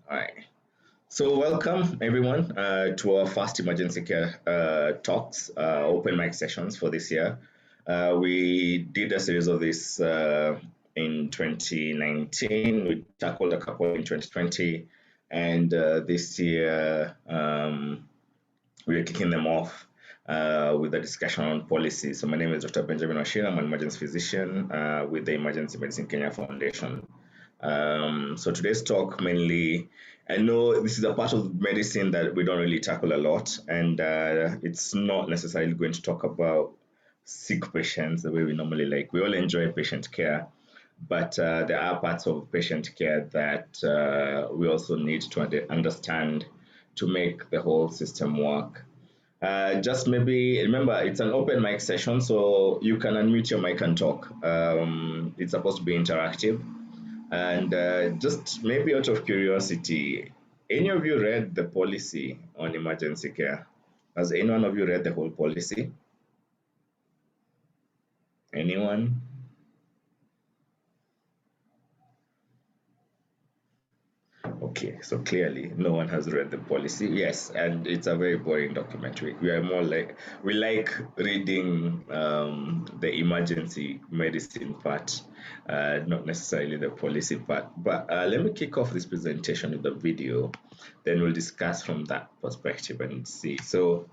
All right. So, welcome everyone to our first emergency care talks, open mic sessions for this year. We did a series of this in 2019. We tackled a couple in 2020, and this year we are kicking them off with a discussion on policy. So, my name is Dr. Benjamin Washira. I'm an emergency physician with the Emergency Medicine Kenya Foundation. So today's talk mainly, I know this is a part of medicine that we don't really tackle a lot, and it's not necessarily going to talk about sick patients the way we normally like. We all enjoy patient care, but there are parts of patient care that we also need to understand to make the whole system work. Just maybe remember it's an open mic session, so you can unmute your mic and talk. It's supposed to be interactive. And just maybe out of curiosity, any of you read the policy on emergency care? Has any one of you read the whole policy? Anyone? Okay, so clearly no one has read the policy. Yes, and it's a very boring document. We are more like we like reading the emergency medicine part, not necessarily the policy part. But let me kick off this presentation with a video, then we'll discuss from that perspective and see. So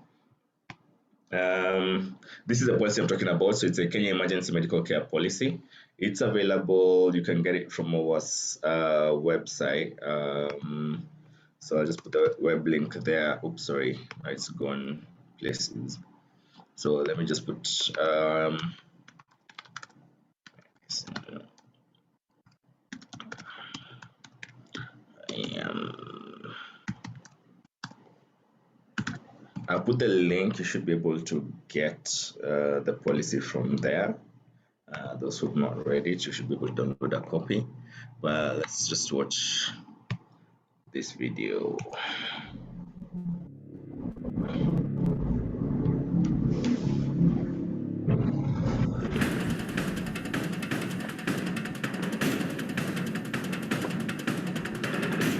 this is the policy I'm talking about. So it's a Kenya Emergency Medical Care Policy. It's available. You can get it from our website. So I'll just put the web link there. Oops, sorry, it's gone places. So let me just put I'll put the link. You should be able to get the policy from there. Those who've not read it, you should be able to download a copy. But let's just watch this video.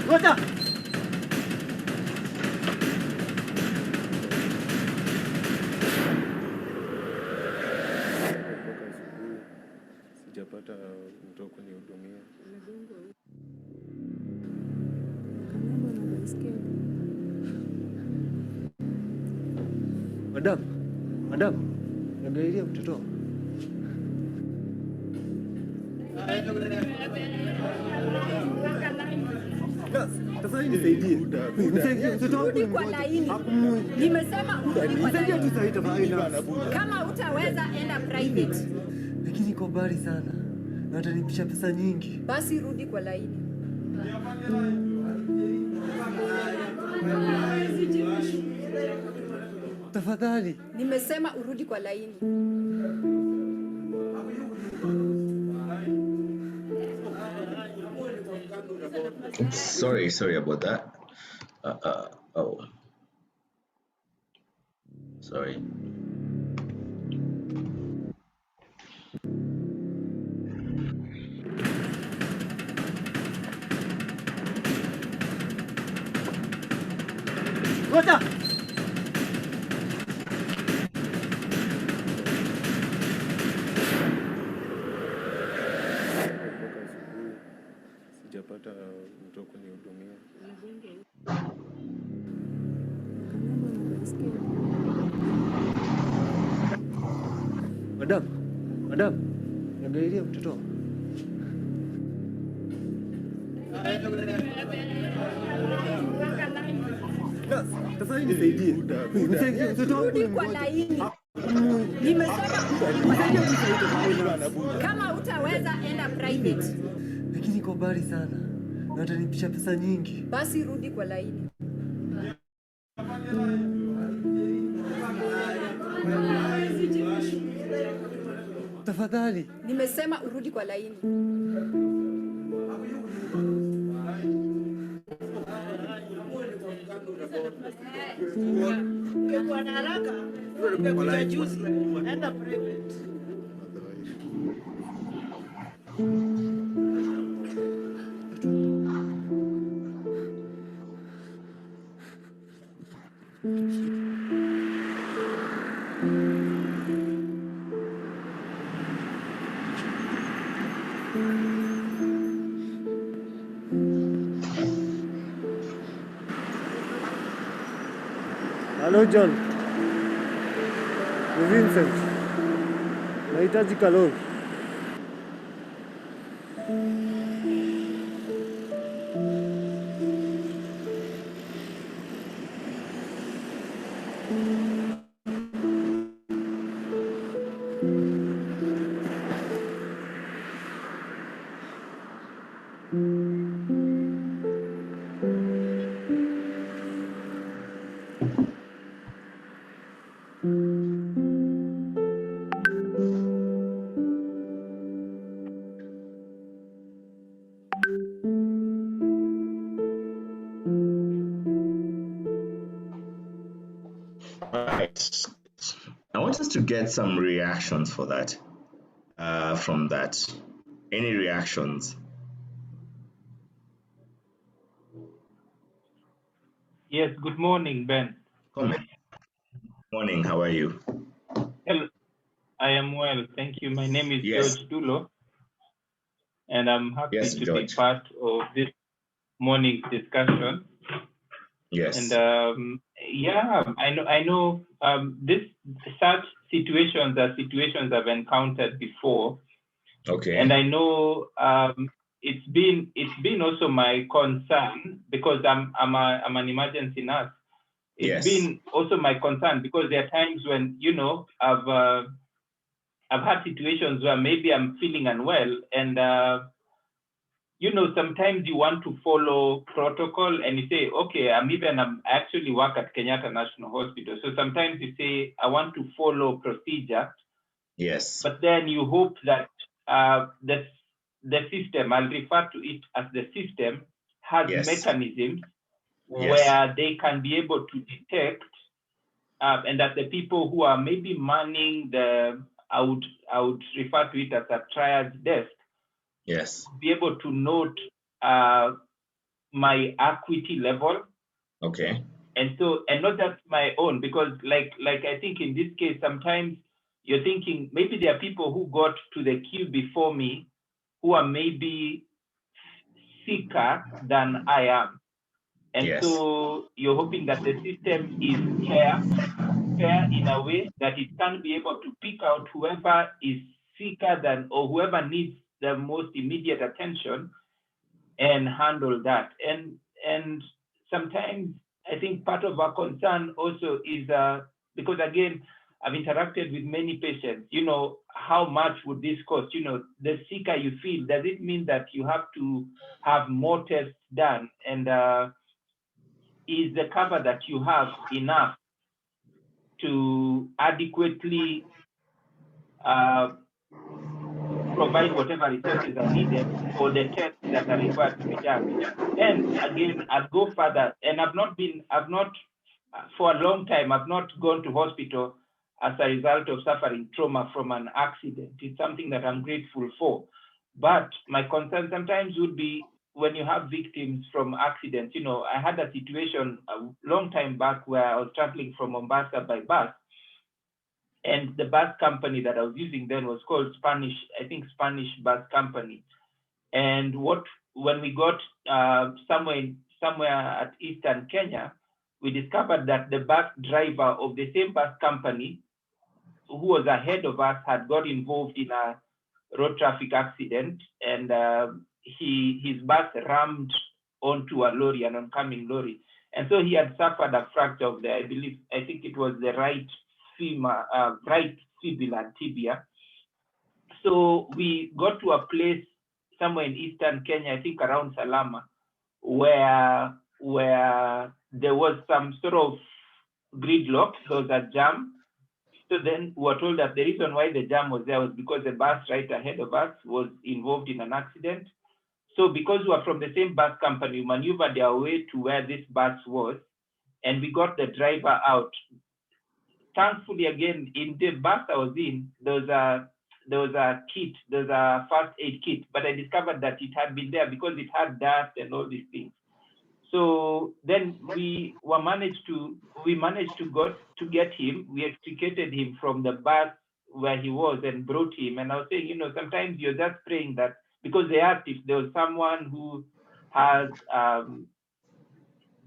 Ngoja. Sijapata mtu wa kunihudumia. Madam, angalilia mtoto. Tafadhali nisaidie. Nisaidie mtoto wangu. Rudi kwa laini. Nimesema urudi kwa Nisaidie tu laini. sasa tafadhali. Kama utaweza enda private, Lakini iko mbali sana. Na watanipisha pesa nyingi. basi rudi kwa laini. Tafadhali. Nimesema urudi kwa laini. Oops, sorry about that. Oh, sorry. Ngoja. Sijapata mtu wa kunihudumia. Madam, angalilia mtoto. Tafadhali nisaidie. Nisaidie mtoto wangu. Rudi kwa laini. Nimesema urudi kwa laini. Kama utaweza enda private, Lakini iko mbali sana. Na watanipisha pesa nyingi. basi rudi kwa laini. Tafadhali. Nimesema urudi kwa laini. Ungekuwa na haraka ungekuja juzi, enda private. Hello John. Ni Vincent. Nahitaji kalori. Right. I want us to get some reactions for that. From that, any reactions? Yes, good morning, Ben. Comment. Morning. How are you? Hello, I am well, thank you. My name is Yes. George Dulo, and I'm Yes, happy to be George. part of this morning's discussion. And Yes. yeah, I know this such situations are situations I've encountered before, Okay. and I know it's been also my concern because I'm an emergency nurse. It's Yes. been also my concern because there are times when I've had situations where maybe I'm feeling unwell, and sometimes you want to follow protocol, and you say, okay, I actually work at Kenyatta National Hospital, so sometimes you say I want to follow procedure, Yes. but then you hope that the system, I'll refer to it as the system, has Yes. mechanisms Yes. where they can be able to detect, and that the people who are maybe manning I would refer to it as a triage desk, Yes. be able to note my acuity level, Okay. and not just my own, because like I think in this case sometimes you're thinking maybe there are people who got to the queue before me who are maybe sicker than I am, and Yes. so you're hoping that the system is fair in a way that it can be able to pick out whoever is sicker than, or whoever needs the most immediate attention, and handle that. And sometimes I think part of our concern also is because again, I've interacted with many patients. How much would this cost? The sicker you feel, does it mean that you have to have more tests done? And is the cover that you have enough to adequately provide whatever resources are needed for the tests that are required to be done? And again, I'll go further, and for a long time, I've not gone to hospital as a result of suffering trauma from an accident. It's something that I'm grateful for. But my concern sometimes would be when you have victims from accidents. I had a situation a long time back where I was traveling from Mombasa by bus, and the bus company that I was using then was called Spanish Bus Company. And when we got somewhere at Eastern Kenya, we discovered that the bus driver of the same bus company who was ahead of us had got involved in a road traffic accident, and his bus rammed onto a lorry, an oncoming lorry, and so he had suffered a fracture of I think it was the right femur, right fibula and tibia. So we got to a place somewhere in Eastern Kenya, I think around Salama, where there was some sort of gridlock. There was a jam. So then we were told that the reason why the jam was there was because the bus right ahead of us was involved in an accident. So because we were from the same bus company, we maneuvered our way to where this bus was, and we got the driver out. Thankfully, again, in the bus I was in, there was a kit, there's a first aid kit, but I discovered that it had been there because it had dust and all these things. So then we managed to get him. We extricated him from the bus where he was and brought him. And I was saying, sometimes you're just praying that, because they asked if there was someone who has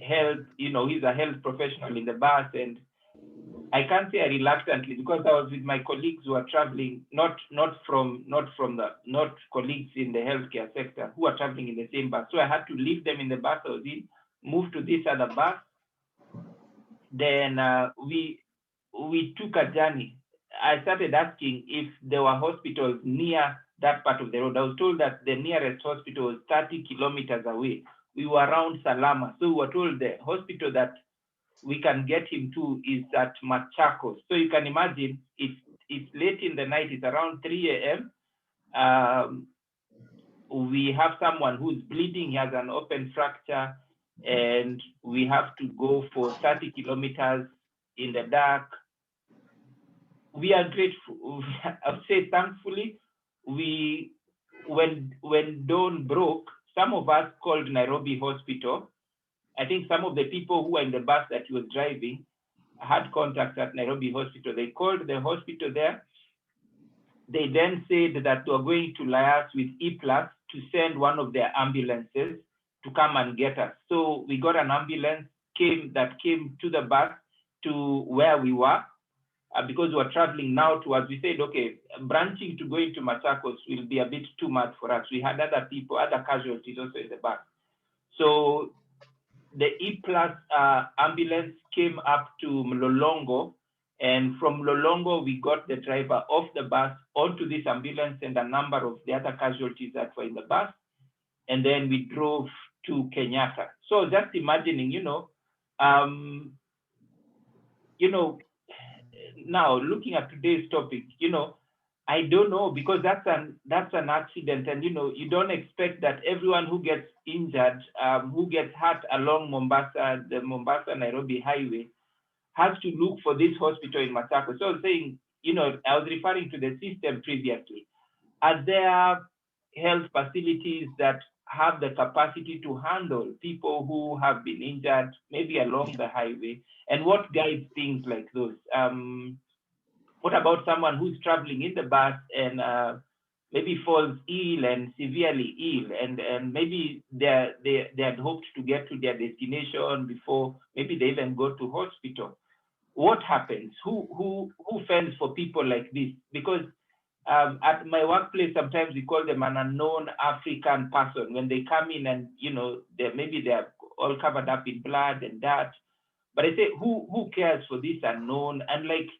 health, he's a health professional in the bus, and I can't say I reluctantly, because I was with my colleagues who are traveling, not colleagues in the healthcare sector who are traveling in the same bus. So I had to leave them in the bus I was in, move to this other bus. Then we took a journey. I started asking if there were hospitals near that part of the road. I was told that the nearest hospital was 30 kilometers away. We were around Salama, so we were told the hospital that we can get him to is at Machakos. So you can imagine it's late in the night, it's around 3 a.m. We have someone who's bleeding, he has an open fracture, and we have to go for 30 kilometers in the dark. We are grateful. I would say thankfully, when dawn broke, some of us called Nairobi Hospital. I think some of the people who were in the bus that he was driving had contacts at Nairobi Hospital. They called the hospital there. They then said that they were going to liaise with E-Plus to send one of their ambulances to come and get us. So we got an ambulance that came to the bus to where we were, because we were traveling now towards, we said, okay, branching to going to Machakos will be a bit too much for us. We had other people, other casualties also in the bus. So the E-Plus ambulance came up to Mlolongo, and from Mlolongo, we got the driver off the bus onto this ambulance and a number of the other casualties that were in the bus, and then we drove to Kenyatta. So just imagining, now looking at today's topic, I don't know, because that's an accident, and you don't expect that everyone who gets injured, who gets hurt along the Mombasa Nairobi highway, has to look for this hospital in Machakos. So I was saying, I was referring to the system previously. Are there health facilities that have the capacity to handle people who have been injured, maybe along the highway? And what guides things like those? What about someone who's traveling in the bus and maybe falls ill and severely ill, and maybe they had hoped to get to their destination before maybe they even go to hospital? What happens? Who fends for people like this? Because at my workplace, sometimes we call them an unknown African person when they come in, and maybe they're all covered up in blood and dirt. But I say, who cares for this unknown? And like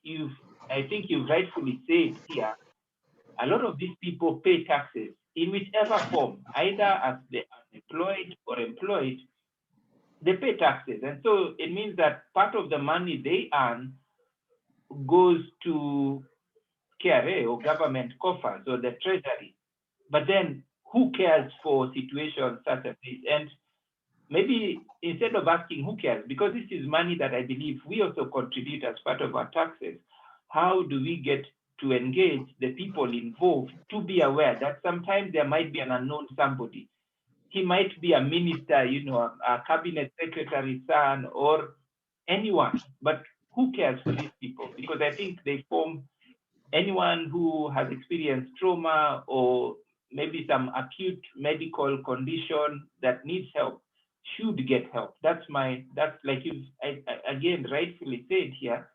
I think you've rightfully said here, a lot of these people pay taxes in whichever form, either as the unemployed or employed. They pay taxes, and so it means that part of the money they earn goes to KRA or government coffers or the treasury. But then who cares for situations such as this? And maybe instead of asking who cares, because this is money that I believe we also contribute as part of our taxes, how do we get to engage the people involved to be aware that sometimes there might be an unknown somebody? He might be a minister, a cabinet secretary's son, or anyone, but who cares for these people? Because I think they form anyone who has experienced trauma or maybe some acute medical condition that needs help should get help. That's like you again rightfully said here.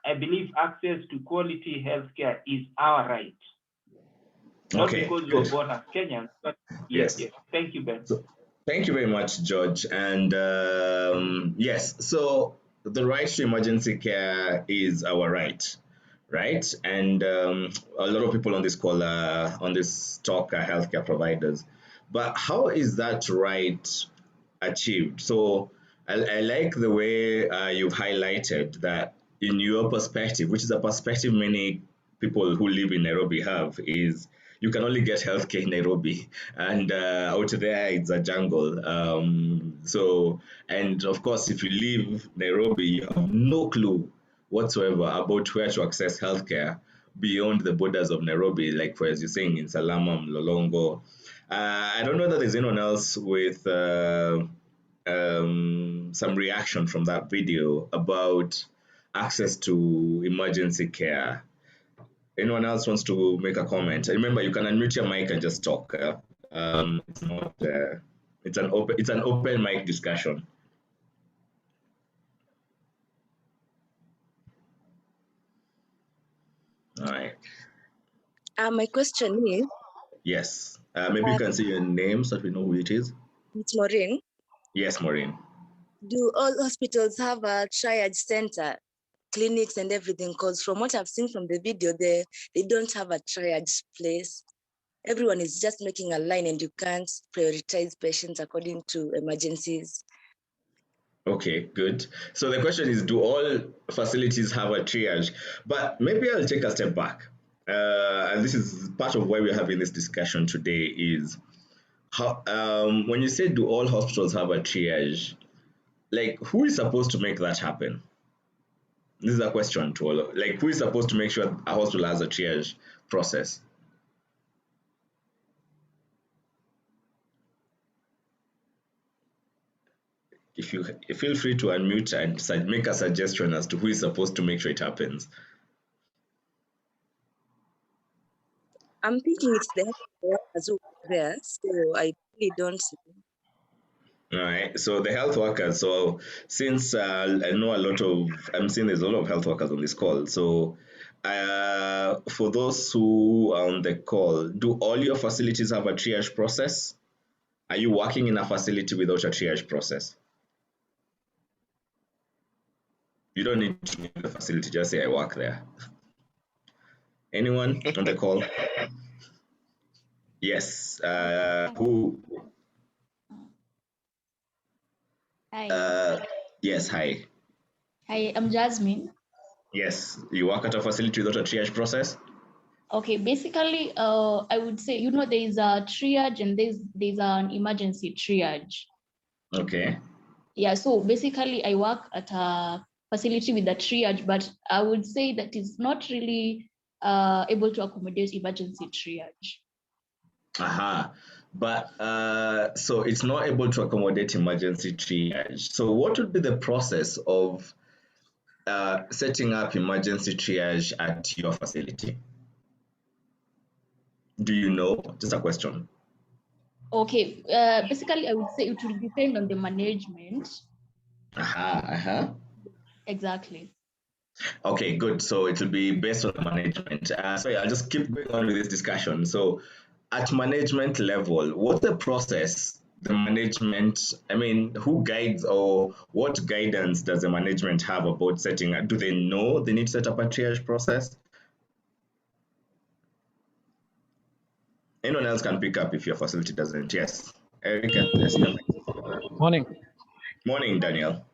I believe access to quality healthcare is our right. Not Okay, because we good. were born as Kenyans, but yes. Thank you, Ben. So, thank you very much, George. And yes, so the right to emergency care is our right? And a lot of people on this call, on this talk, are healthcare providers. But how is that right achieved? So I like the way you've highlighted that in your perspective, which is a perspective many people who live in Nairobi have, is you can only get healthcare in Nairobi, and out there it's a jungle. So, and of course, if you leave Nairobi, you have no clue whatsoever about where to access healthcare beyond the borders of Nairobi, like for as you're saying in Salama, Mlolongo. I don't know that there's anyone else with some reaction from that video about access to emergency care. Anyone else wants to make a comment? Remember, you can unmute your mic and just talk. It's not. It's an open mic discussion. All right. My question is, Yes. Maybe you can say your name so that we know who it is. it's Maureen. Yes, Maureen. Do all hospitals have a triage center, clinics and everything? Because from what I've seen from the video, they don't have a triage place. Everyone is just making a line and you can't prioritize patients according to emergencies. Okay, good. So the question is, do all facilities have a triage? But maybe I'll take a step back. And this is part of why we're having this discussion today is how, when you say do all hospitals have a triage, like who is supposed to make that happen? This is a question to all. Like who is supposed to make sure a hospital has a triage process? If you feel free to unmute and make a suggestion as to who is supposed to make sure it happens. I'm thinking it's the workers who are there, so I really don't know. All right. So the health workers. So since I know a lot of, I'm seeing there's a lot of health workers on this call. So for those who are on the call, do all your facilities have a triage process? Are you working in a facility without a triage process? You don't need to name the facility. Just say I work there. Anyone on the call? Yes. Who? Hi. Yes. Hi. Hi, I'm Jasmine. Yes. You work at a facility without a triage process? Okay, basically, I would say, there is a triage and there's an emergency triage. Okay. Yeah, so basically I work at a facility with a triage, but I would say that it's not really able to accommodate emergency triage. Aha. But so it's not able to accommodate emergency triage. So what would be the process of setting up emergency triage at your facility? Do you know? Just a question. Okay, basically I would say it will depend on the management. Aha. Exactly. Okay, good. So it will be based on the management. Sorry, I'll just keep going on with this discussion. So at management level, what's the process? The management, I mean, who guides or what guidance does the management have about setting up? Do they know they need to set up a triage process? Anyone else can pick up if your facility doesn't. Yes. Erica, yes, you Morning. Morning, Daniel.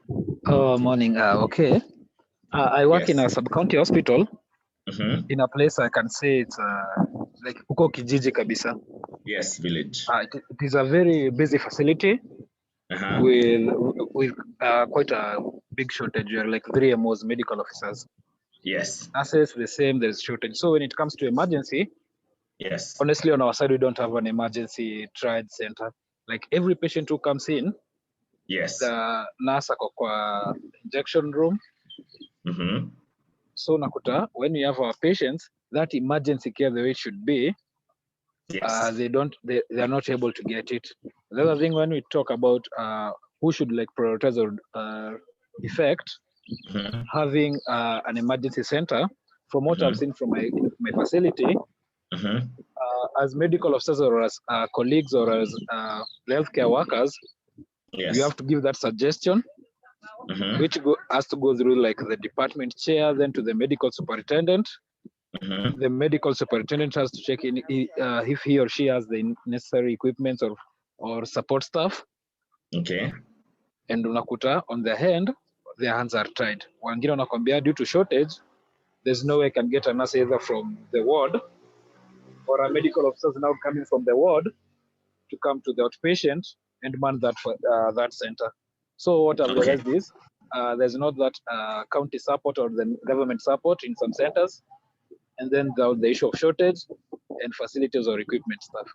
Morning. Okay. I work in a Yes. sub-county hospital Mm-hmm. in a place I can say it's like uko kijiji kabisa. Yes, village. It is a very busy facility Uh-huh. with quite a big shortage. We are like 3 MOs, medical officers. Yes. Nurses, the same, there's shortage. So when it comes to emergency, Yes. honestly, on our side, we don't have an emergency triage center. Like every patient who comes in, Yes. the nurse ako kwa injection room. Mm-hmm. So nakuta, when we have our patients, that emergency care the way it should be, Yes. they are not able to get it. The other thing when we talk about who should like prioritize or effect, Mm-hmm. having an emergency center, from what I've Mm-hmm. seen from my facility, Mm-hmm. as medical officers or as colleagues or as healthcare workers, Yes. you have to give that suggestion, Mm-hmm. which has to go through like the department chair, then to the medical superintendent. Mm-hmm. The medical superintendent has to check in if he or she has the necessary equipment or support staff. Okay. And unakuta on the hand, their hands are tied. Wengine wanakwambia due to shortage, there's no way I can get a nurse either from the ward or a medical officer now coming from the ward to come to the outpatient and man that center. So what I've Okay. realized is there's not that county support or the government support in some centers, and then the issue of shortage and facilities or equipment stuff.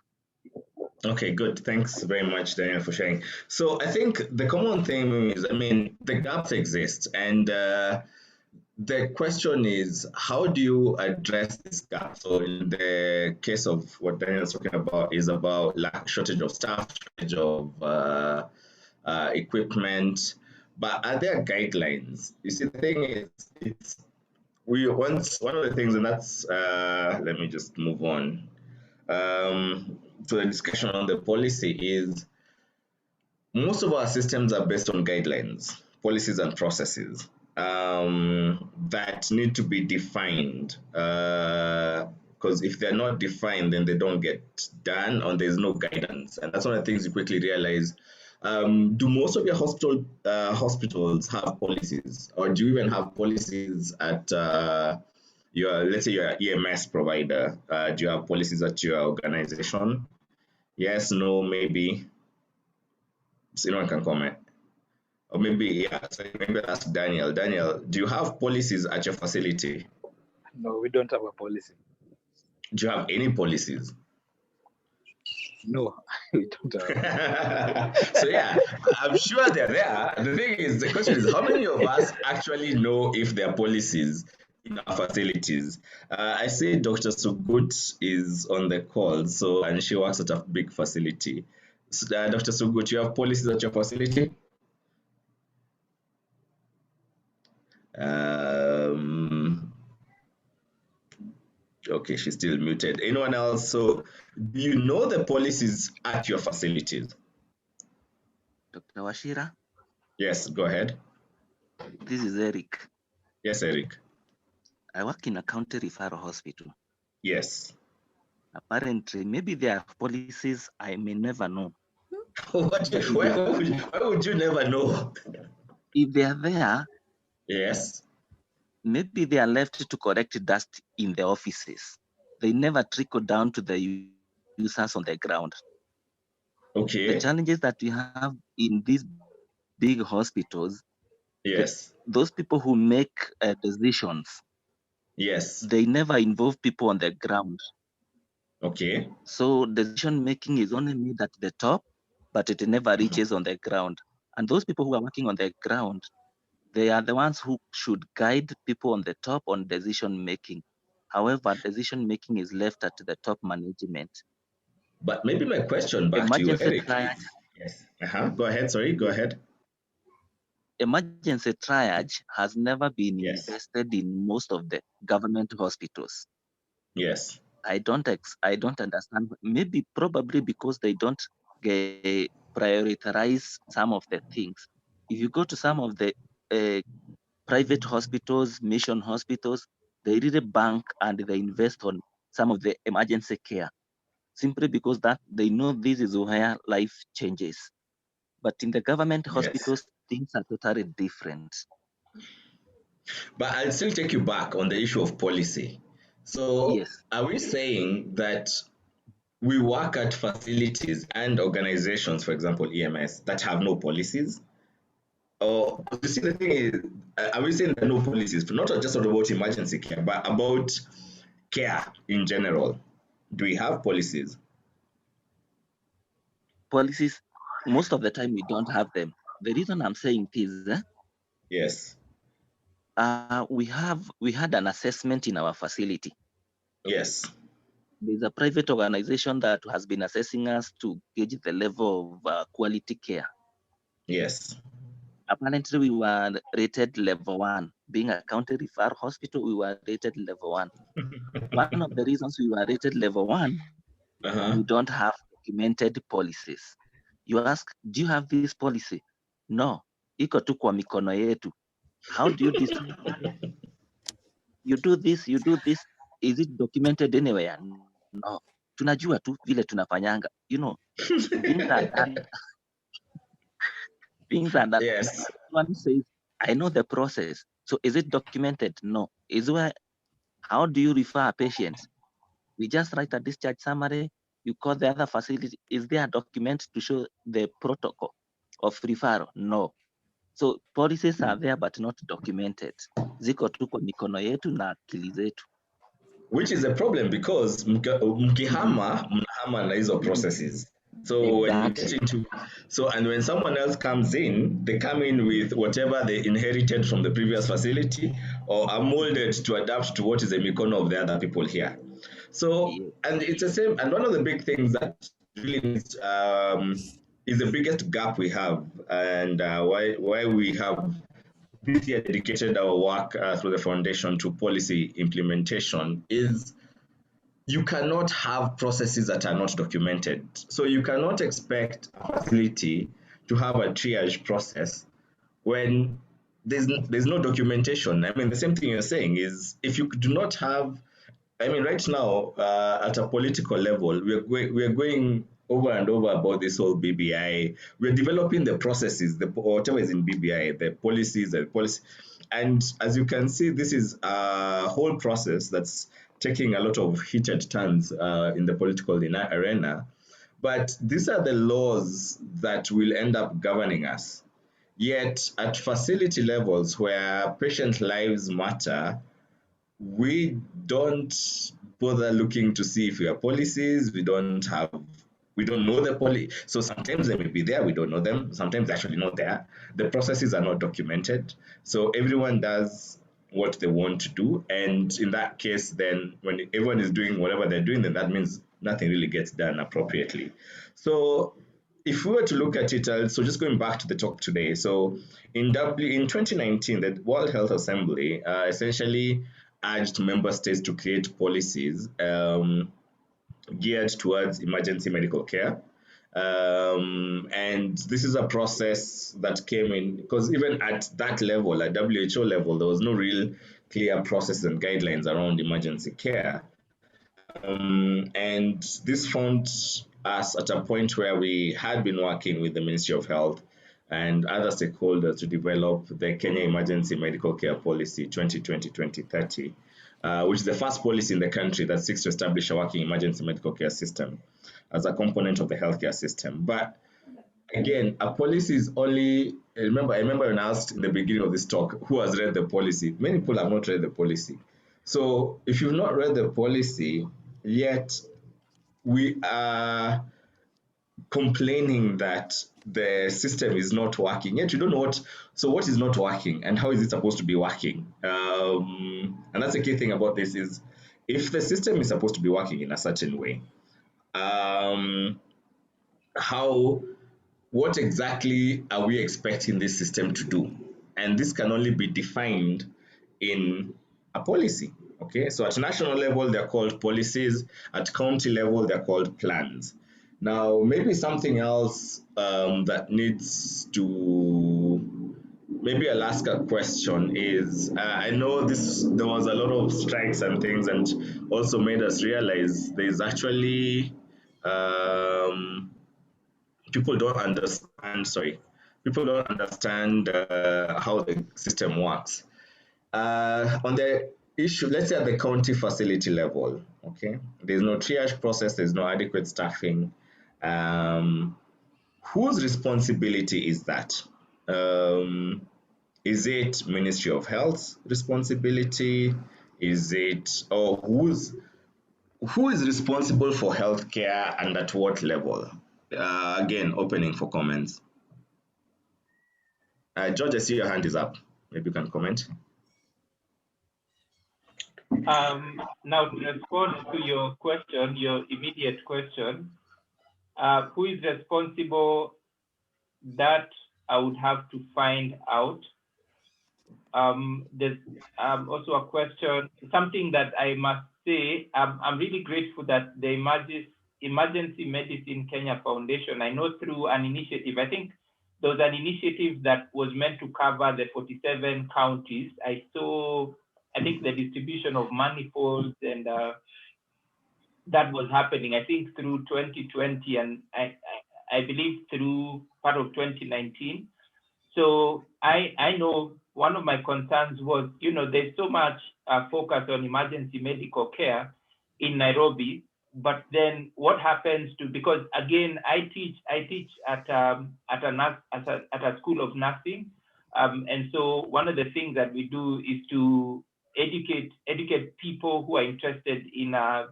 Okay, good. Thanks very much, Daniel, for sharing. So I think the common thing is, I mean, the gaps exist, and the question is, how do you address this gap? So in the case of what Daniel is talking about, is about shortage of staff, shortage of equipment. But are there guidelines? You see, the thing is, it's we once one of the things, and that's let me just move on to the discussion on the policy is most of our systems are based on guidelines, policies, and processes that need to be defined. Because if they're not defined, then they don't get done, or there's no guidance. And that's one of the things you quickly realize. Do most of your hospitals have policies, or do you even have policies at your, let's say, your EMS provider? Do you have policies at your organization? Yes, no, maybe. So anyone can comment. Or maybe, yeah, so maybe ask Daniel. Daniel, do you have policies at your facility? No, we don't have a policy. Do you have any policies? No, we don't have. So yeah, I'm sure they're there. The thing is, the question is, how many of us actually know if there are policies in our facilities? I say Dr. Sugut is on the call, so, and she works at a big facility. So, Dr. Sugut, you have policies at your facility? Okay, she's still muted. Anyone else? So, do you know the policies at your facilities? Dr. Washira, Yes, go ahead. this is Eric. Yes, Eric. I work in a county referral hospital. Yes. Apparently, maybe there are policies I may never know. Why would you never know? If they are there, Yes. maybe they are left to correct dust in the offices. They never trickle down to the users on the ground. Okay. The challenges that we have in these big hospitals, Yes. those people who make decisions, Yes. they never involve people on the ground. Okay. So decision making is only made at the top, but it never reaches on the ground. And those people who are working on the ground, they are the ones who should guide people on the top on decision making. However, decision making is left at the top management. But maybe my question back to you, Emergency Eric. triage, Yes. Go ahead. Sorry. Go ahead. emergency triage has never been Yes. invested in most of the government hospitals. Yes. I don't understand. Maybe probably because they don't prioritize some of the things. If you go to some of the private hospitals, mission hospitals, they really bank and they invest on some of the emergency care, simply because that they know this is where life changes. But in the government hospitals, things are totally different. But I'll still take you back on the issue of policy. So, Yes. are we saying that we work at facilities and organizations, for example, EMS, that have no policies? Or you see, the thing is, are we saying there are no policies, not just about emergency care, but about care in general? Do we have policies? Policies, most of the time we don't have them. The reason I'm saying this, Yes. we had an assessment in our facility. Yes. There's a private organization that has been assessing us to gauge the level of quality care. Yes. Apparently, we were rated level 1. Being a county referral hospital, we were rated level 1. One of the reasons we were rated level 1, we don't have documented policies. You ask, do you have this policy? No. Iko tu kwa mikono yetu. How do you decide? You do this, you do this. Is it documented anywhere? No. Tunajua tu vile tunafanyanga. You know, things are done. Things are done. Yes. One says, I know the process. So is it documented? No. Is where, how do you refer patients? We just write a discharge summary. You call the other facility. Is there a document to show the protocol of referral? No. So policies are there but not documented. Ziko tu kwa mikono yetu na akili zetu. Which is a problem because mkihama mnahama na hizo processes. So when you get into and when someone else comes in, they come in with whatever they inherited from the previous facility or are molded to adapt to what is the mikono of the other people here. So and it's the same. And one of the big things that really is the biggest gap we have, and why we have this year dedicated our work through the foundation to policy implementation is you cannot have processes that are not documented. So you cannot expect a facility to have a triage process when there's no documentation. I mean, the same thing you're saying is if you do not have, I mean, right now at a political level, we're going over and over about this whole BBI. We're developing the processes, the whatever is in BBI, the policies, and as you can see, this is a whole process that's taking a lot of heated turns in the political arena. But these are the laws that will end up governing us. Yet at facility levels where patient lives matter, we don't bother looking to see if we have policies. We don't know the policy. So sometimes they may be there, we don't know them. Sometimes they're actually not there. The processes are not documented. So everyone does what they want to do. And in that case, then when everyone is doing whatever they're doing, then that means nothing really gets done appropriately. So if we were to look at it, so just going back to the talk today, so in 2019, the World Health Assembly essentially urged member states to create policies geared towards emergency medical care. And this is a process that came in because even at that level, at WHO level, there was no real clear process and guidelines around emergency care. And this found us at a point where we had been working with the Ministry of Health and other stakeholders to develop the Kenya Emergency Medical Care Policy 2020-2030, which is the first policy in the country that seeks to establish a working emergency medical care system as a component of the healthcare system. But again, a policy is only, I remember when I asked in the beginning of this talk, who has read the policy? Many people have not read the policy. So if you've not read the policy, yet we are complaining that the system is not working, yet you don't know what is not working and how is it supposed to be working. And that's the key thing about this is if the system is supposed to be working in a certain way, how what exactly are we expecting this system to do? And this can only be defined in a policy. Okay, so at national level, they're called policies. At county level, they're called plans. Now, maybe something else that needs to maybe I'll ask a question is I know there was a lot of strikes and things and also made us realize there's actually people don't understand how the system works on the issue. Let's say at the county facility level, okay, there's no triage process, there's no adequate staffing. Whose responsibility is that? Is it Ministry of Health's responsibility? Is it, or who is responsible for healthcare and at what level? Again, opening for comments. George, I see your hand is up. Maybe you can comment. Now, to respond to your question, your immediate question, who is responsible? That I would have to find out. There's also a question, something that I must say, I'm really grateful that the Emergency Medicine Kenya Foundation, I know through an initiative, I think there was an initiative that was meant to cover the 47 counties. I saw, I think, the distribution of manifolds and that was happening, I think, through 2020 and I believe through part of 2019. So I know one of my concerns was, there's so much focus on emergency medical care in Nairobi, but then what happens to, because again, I teach at a school of nursing. And so one of the things that we do is to educate people who are interested in a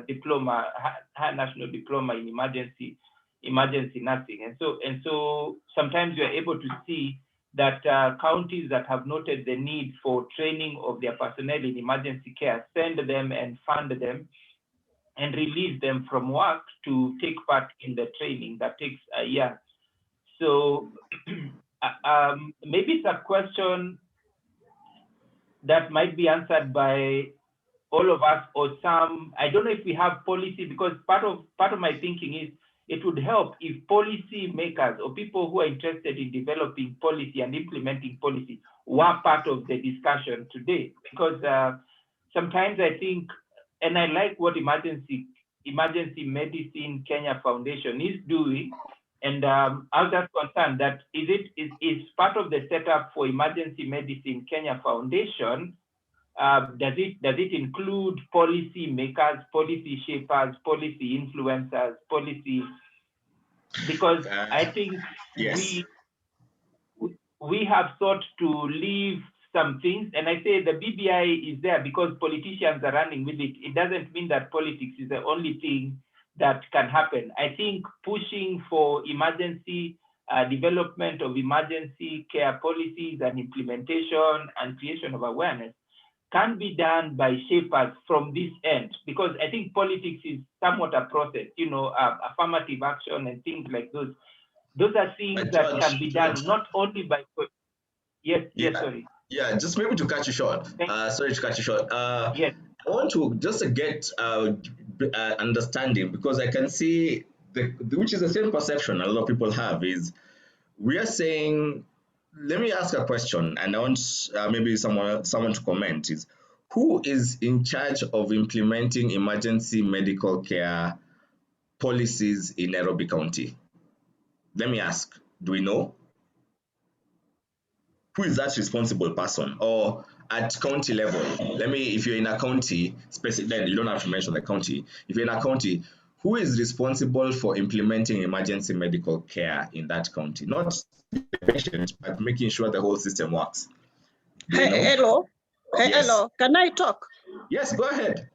diploma, high national diploma in emergency nursing. And so sometimes you're able to see that counties that have noted the need for training of their personnel in emergency care send them and fund them and release them from work to take part in the training that takes a year. So maybe it's a question that might be answered by all of us or some. I don't know if we have policy, because part of my thinking is it would help if policy makers or people who are interested in developing policy and implementing policy were part of the discussion today. Because sometimes I think, and I like what Emergency Medicine Kenya Foundation is doing, and I was just concerned that is part of the setup for Emergency Medicine Kenya Foundation. Does it include policy makers, policy shapers, policy influencers, policy? Because I think yes. we have sought to leave some things, and I say the BBI is there because politicians are running with it. It doesn't mean that politics is the only thing that can happen. I think pushing for emergency development of emergency care policies and implementation and creation of awareness can be done by shapers from this end, because I think politics is somewhat a process, affirmative action and things like those. Those are things that can be done not only by. Yes, sorry. Yeah, just maybe to cut you short. Sorry to cut you short. Yes. I want to just get understanding, because I can see which is the same perception a lot of people have, is we are saying, let me ask a question, and I want maybe someone to comment, is who is in charge of implementing emergency medical care policies in Nairobi County? Let me ask, do we know? Who is that responsible person? Or at county level, if you're in a county, then you don't have to mention the county. If you're in a county, who is responsible for implementing emergency medical care in that county? Not the patient, but making sure the whole system works. Hello. Yes. Hello. Can I talk? Yes, go ahead.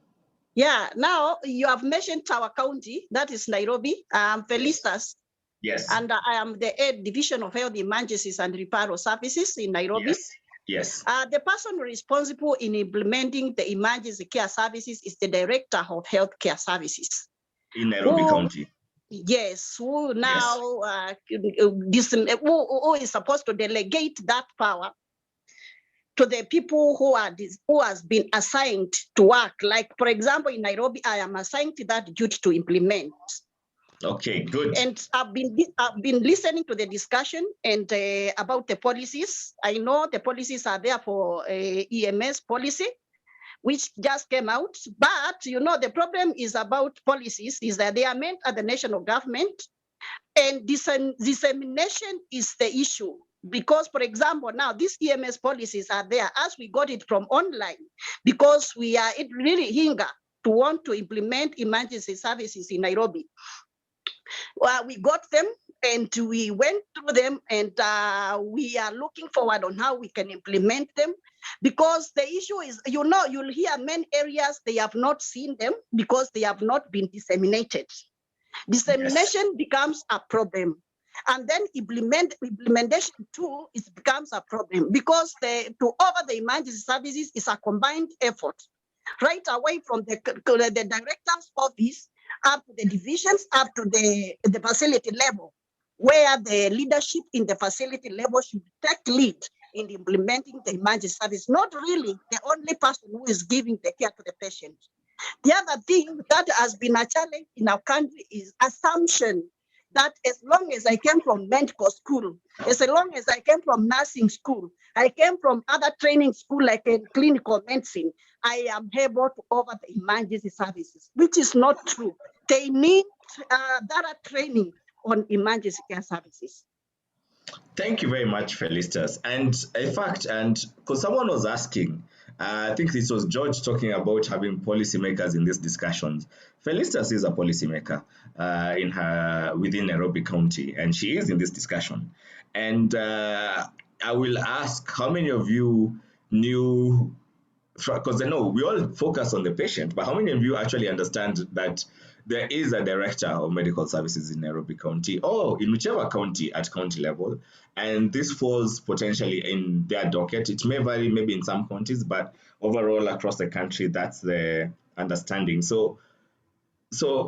Yeah. Now you have mentioned our county, that is Nairobi. Felicitas. Yes. And I am the head division of health emergencies and referral services in Nairobi. Yes. The person responsible in implementing the emergency care services is the director of healthcare services in Nairobi County. Yes, who now who is supposed to delegate that power to the people who has been assigned to work. Like, for example, in Nairobi, I am assigned to that duty to implement. Okay, good. And I've been listening to the discussion and about the policies. I know the policies are there for EMS policy, which just came out. But the problem is about policies is that they are meant at the national government, and dissemination is the issue. Because, for example, now these EMS policies are there as we got it from online, because it really hinder to want to implement emergency services in Nairobi. Well, we got them and we went through them, and we are looking forward on how we can implement them, because the issue is, you'll hear many areas they have not seen them because they have not been disseminated. Dissemination becomes a problem. And then implementation too, it becomes a problem, because to offer the emergency services is a combined effort, right away from the director's office up to the divisions, up to the facility level, where the leadership in the facility level should take lead in implementing the emergency service, not really the only person who is giving the care to the patient. The other thing that has been a challenge in our country is assumption that as long as I came from medical school, as long as I came from nursing school, I came from other training school like in clinical medicine, I am able to offer the emergency services, which is not true. They need thorough training on emergency care services. Thank you very much, Felicitas. And in fact, because someone was asking, I think this was George talking about having policymakers in these discussions. Felicitas is a policymaker within Nairobi County, and she is in this discussion. And I will ask, how many of you knew, because I know we all focus on the patient, but how many of you actually understand that there is a director of medical services in Nairobi County, or in whichever county at county level, and this falls potentially in their docket? It may vary maybe in some counties, but overall across the country, that's the understanding. So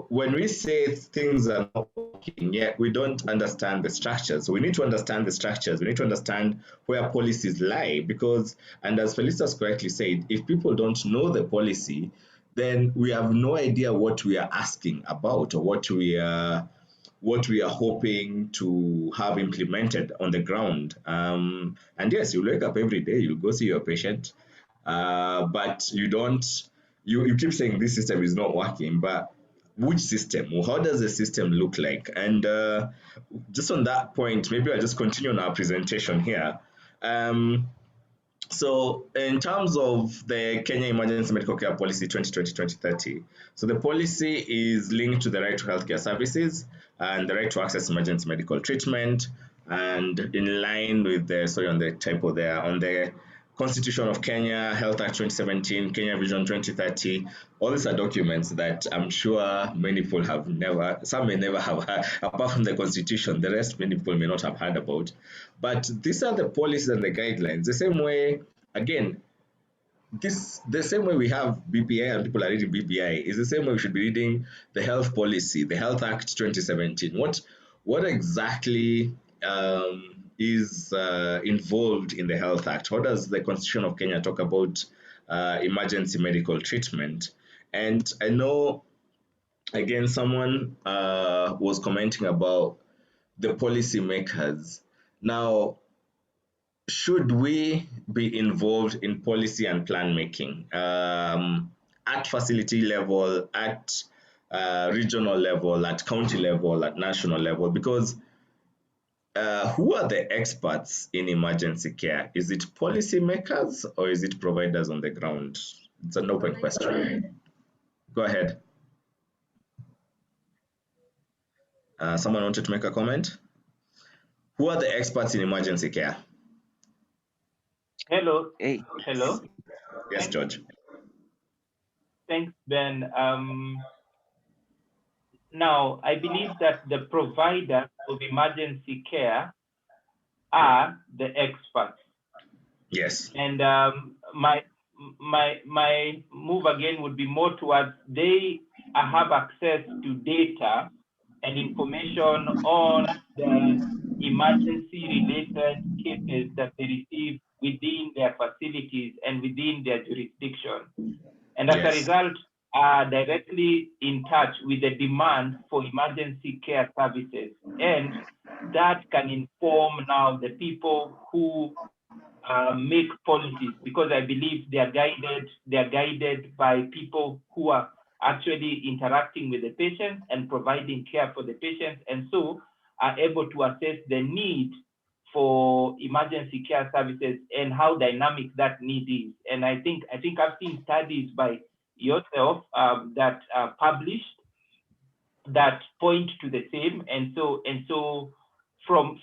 when we say things are not working, yet we don't understand the structures. So we need to understand the structures. We need to understand where policies lie because, and as Felicitas correctly said, if people don't know the policy, then we have no idea what we are asking about or what we are hoping to have implemented on the ground. And yes, you wake up every day, you go see your patient, but you don't, you keep saying this system is not working, but which system? How does the system look like? And just on that point, maybe I'll just continue on our presentation here. Um, so in terms of the Kenya Emergency Medical Care Policy 2020-2030, so the policy is linked to the right to healthcare services and the right to access emergency medical treatment, and in line with the, sorry, on the typo there, on the Constitution of Kenya, Health Act 2017, Kenya Vision 2030. All these are documents that I'm sure many people have never, some may never have heard, apart from the Constitution, the rest many people may not have heard about. But these are the policies and the guidelines. The same way, again, the same way we have BPI and people are reading BPI is the same way we should be reading the health policy, the Health Act 2017. What exactly is involved in the Health Act? How does the Constitution of Kenya talk about emergency medical treatment? And I know, again, someone was commenting about the policymakers. Now, should we be involved in policy and plan making at facility level, at regional level, at county level, at national level? Because who are the experts in emergency care? Is it policymakers or is it providers on the ground? It's an open question. Go ahead. Someone wanted to make a comment? Who are the experts in emergency care? Hello. Hey. Hello. Yes, George. Thanks, Ben. Now, I believe that the providers of emergency care are the experts. Yes. And my move again would be more towards they have access to data and information on the emergency-related cases that they receive within their facilities and within their jurisdiction. And as a result, are directly in touch with the demand for emergency care services. And that can inform now the people who make policies, because I believe they are guided by people who are actually interacting with the patients and providing care for the patients, and so are able to assess the need for emergency care services and how dynamic that need is. And I think I've seen studies by yourself that are published that point to the same, and so from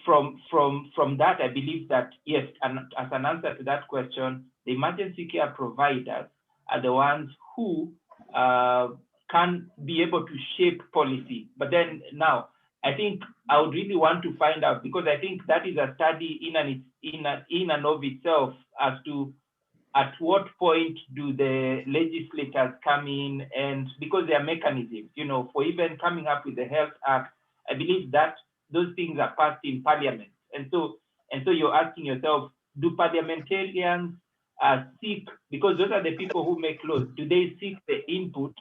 that, I believe that yes, and as an answer to that question, the emergency care providers are the ones who can be able to shape policy. But then now, I think I would really want to find out, because I think that is a study in and of itself, as to at what point do the legislators come in, and because there are mechanisms, for even coming up with the Health Act, I believe that those things are passed in Parliament. And so you're asking yourself, do parliamentarians seek, because those are the people who make laws, do they seek the input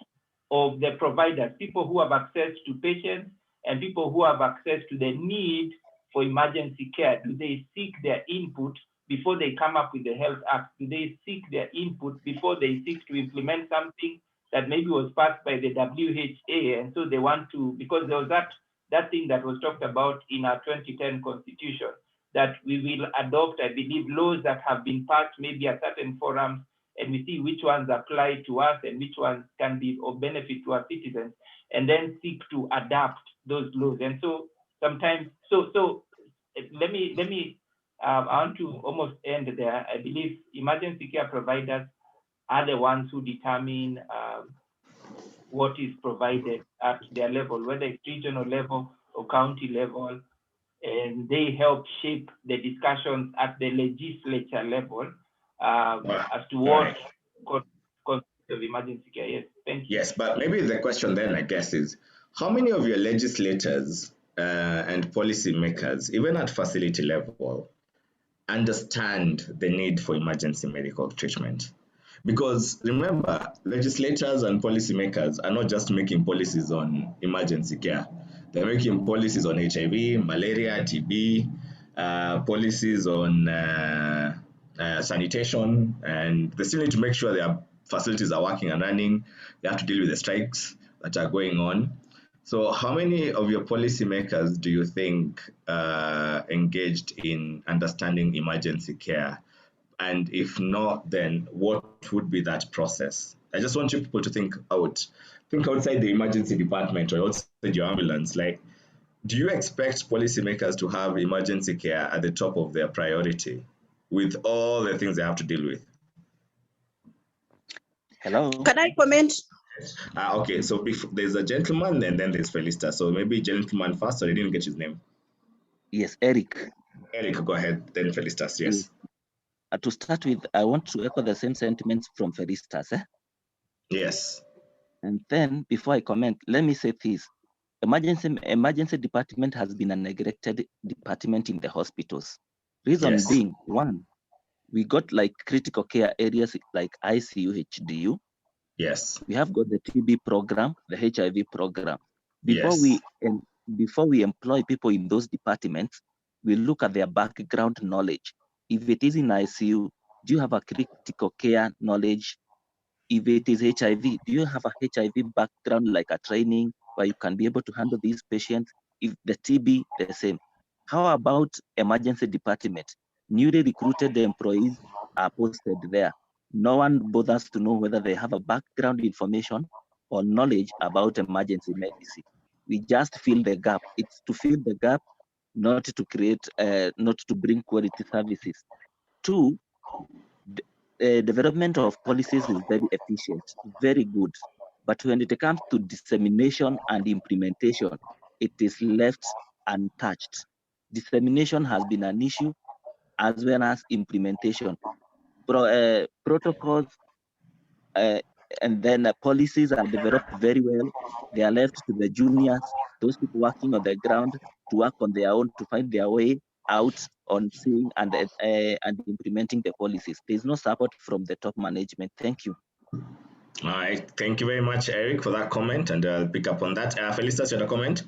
of the providers, people who have access to patients and people who have access to the need for emergency care? Do they seek their input before they come up with the Health Act? Do they seek their input before they seek to implement something that maybe was passed by the WHA? And so they want to, because there was that thing that was talked about in our 2010 constitution, that we will adopt, I believe, laws that have been passed maybe at certain forums, and we see which ones apply to us and which ones can be of benefit to our citizens, and then seek to adapt those laws. And so sometimes, so let me I want to almost end there. I believe emergency care providers are the ones who determine what is provided at their level, whether it's regional level or county level, and they help shape the discussions at the legislature level as to what constitutes of emergency care. Yes, thank you. Yes, but maybe the question then, I guess, is how many of your legislators and policymakers, even at facility level, understand the need for emergency medical treatment. Because remember, legislators and policymakers are not just making policies on emergency care. They're making policies on HIV, malaria, TB, policies on sanitation, and they still need to make sure their facilities are working and running. They have to deal with the strikes that are going on. So, how many of your policymakers do you think engaged in understanding emergency care? And if not, then what would be that process? I just want you people to think outside the emergency department or outside your ambulance. Like, do you expect policymakers to have emergency care at the top of their priority with all the things they have to deal with? Hello. Can I comment? Okay, so there's a gentleman and then there's Felista. So maybe gentleman first, or I didn't get his name. Yes, Eric. Eric, go ahead. Then Felistas, yes. To start with, I want to echo the same sentiments from Felistas. Yes. And then, before I comment, let me say this. Emergency department has been a neglected department in the hospitals. Reason being, one, we got like critical care areas like ICU, HDU. Yes. We have got the TB program, the HIV program. Before we employ people in those departments, we look at their background knowledge. If it is in ICU, do you have a critical care knowledge? If it is HIV, do you have a HIV background, like a training where you can be able to handle these patients? If the TB, the same. How about emergency department? Newly recruited employees are posted there. No one bothers to know whether they have a background information or knowledge about emergency medicine. We just fill the gap. It's to fill the gap, not to create, not to bring quality services. Two, development of policies is very efficient, very good. But when it comes to dissemination and implementation, it is left untouched. Dissemination has been an issue as well as implementation. Protocols and then policies are developed very well. They are left to the juniors, those people working on the ground, to work on their own, to find their way out on seeing and implementing the policies. There's no support from the top management. Thank you. All right. Thank you very much, Eric, for that comment, and I'll pick up on that. Felicitas, you had a comment?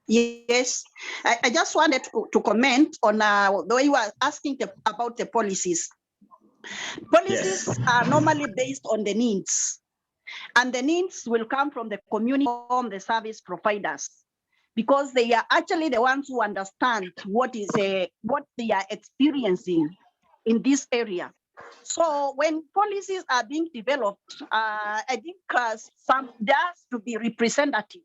Yes, I just wanted to comment on the way you were asking about the policies. Policies are normally based on the needs, and the needs will come from the community, from the service providers, because they are actually the ones who understand what they are experiencing in this area. So when policies are being developed, I think there has to be representatives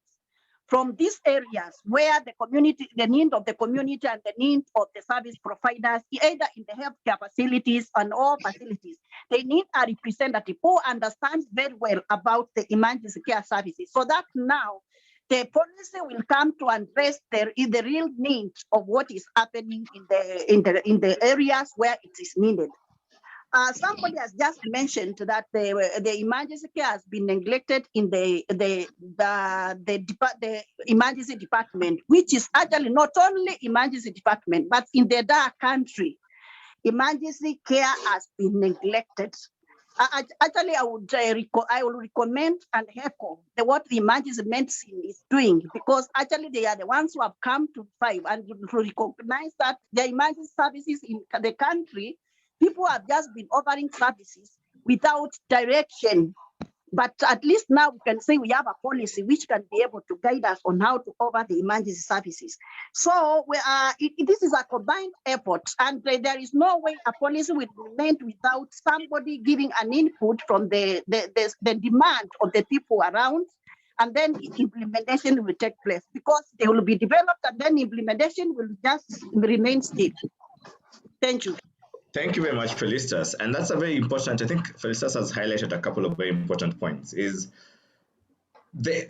from these areas where the community, the need of the community and the need of the service providers, either in the healthcare facilities and all facilities, they need a representative who understands very well about the emergency care services, so that now the policy will come to address the real need of what is happening in the areas where it is needed. Somebody has just mentioned that the emergency care has been neglected in the emergency department, which is actually not only emergency department, but in the entire country, emergency care has been neglected. Actually, I will recommend and echo what the emergency medicine is doing, because actually they are the ones who have come to fight and to recognize that the emergency services in the country, people have just been offering services without direction. But at least now we can say we have a policy which can be able to guide us on how to offer the emergency services. So this is a combined effort, and there is no way a policy will be made without somebody giving an input from the demand of the people around, and then implementation will take place, because they will be developed and then implementation will just remain still. Thank you. Thank you very much, Felicitas. And that's a very important, I think Felicitas has highlighted a couple of very important points, is the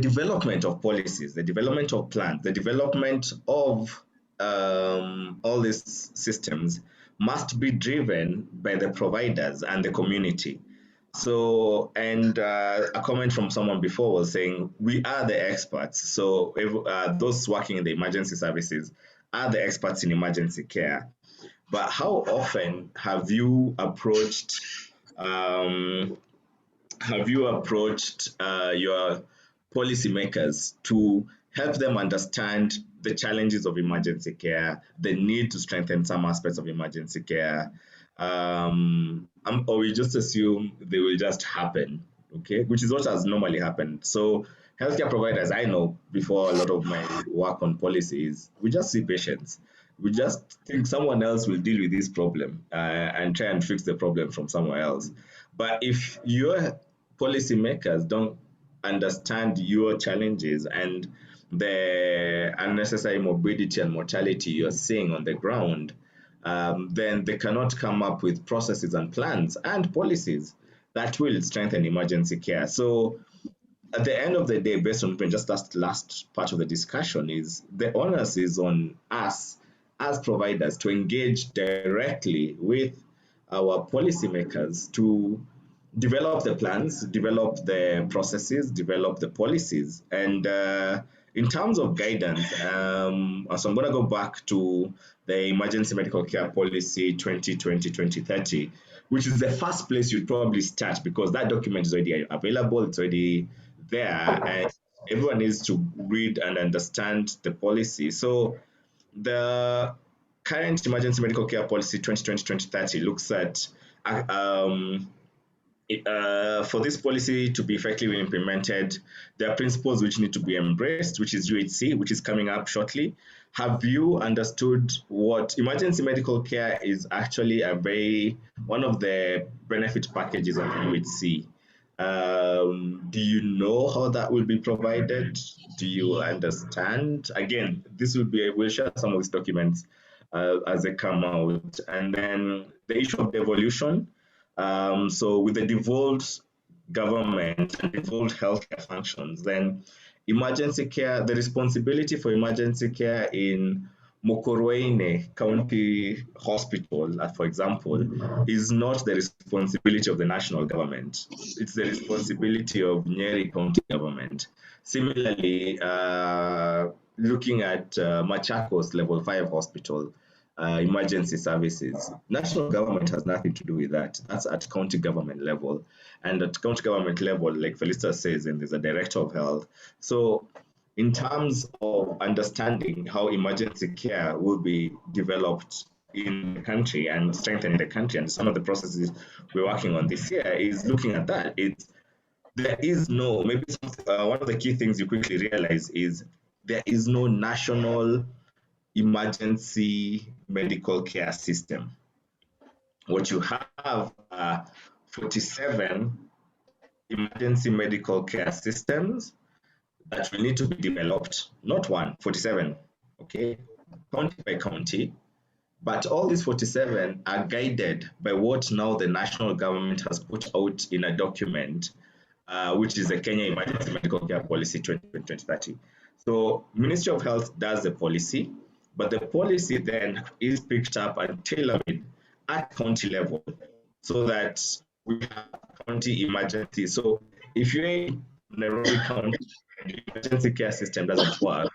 development of policies, the development of plans, the development of all these systems must be driven by the providers and the community. So, and a comment from someone before was saying, we are the experts. So, those working in the emergency services are the experts in emergency care. But how often um, have you approached your policymakers to help them understand the challenges of emergency care, the need to strengthen some aspects of emergency care, or we just assume they will just happen, okay, which is what has normally happened. So, healthcare providers, I know before a lot of my work on policies, we just see patients. We just think someone else will deal with this problem and try and fix the problem from somewhere else. But if your policymakers don't understand your challenges and the unnecessary morbidity and mortality you're seeing on the ground, then they cannot come up with processes and plans and policies that will strengthen emergency care. So at the end of the day, based on just that last part of the discussion, is the onus is on us as providers to engage directly with our policymakers to develop the plans, develop the processes, develop the policies. And in terms of guidance, so I'm going to go back to the Emergency Medical Care Policy 2020-2030, which is the first place you'd probably start because that document is already available, it's already there, and everyone needs to read and understand the policy. So the current Emergency Medical Care Policy 2020-2030 looks at for this policy to be effectively implemented, there are principles which need to be embraced, which is UHC, which is coming up shortly. Have you understood what emergency medical care is actually one of the benefit packages under UHC? Do you know how that will be provided? Do you understand? Again, we'll share some of these documents as they come out. And then the issue of devolution. So with the devolved government and devolved healthcare functions, then emergency care, the responsibility for emergency care in Mokoroine County Hospital, for example, is not the responsibility of the national government. It's the responsibility of Nyeri County government. Similarly, looking at Machakos Level 5 Hospital, emergency services. National government has nothing to do with that. That's at county government level. And at county government level, like Felicitas says, and there's a director of health. So in terms of understanding how emergency care will be developed in the country and strengthened in the country, and some of the processes we're working on this year is looking at that. There is no, maybe one of the key things you quickly realize is there is no national emergency medical care system. What you have are 47 emergency medical care systems that will need to be developed, not 47, okay, county by county. But all these 47 are guided by what now the national government has put out in a document, which is the Kenya Emergency Medical Care Policy 2020-2030. So Ministry of Health does the policy, but the policy then is picked up and tailored at county level so that we have county emergency. So if you're in Nairobi County, the emergency care system doesn't work,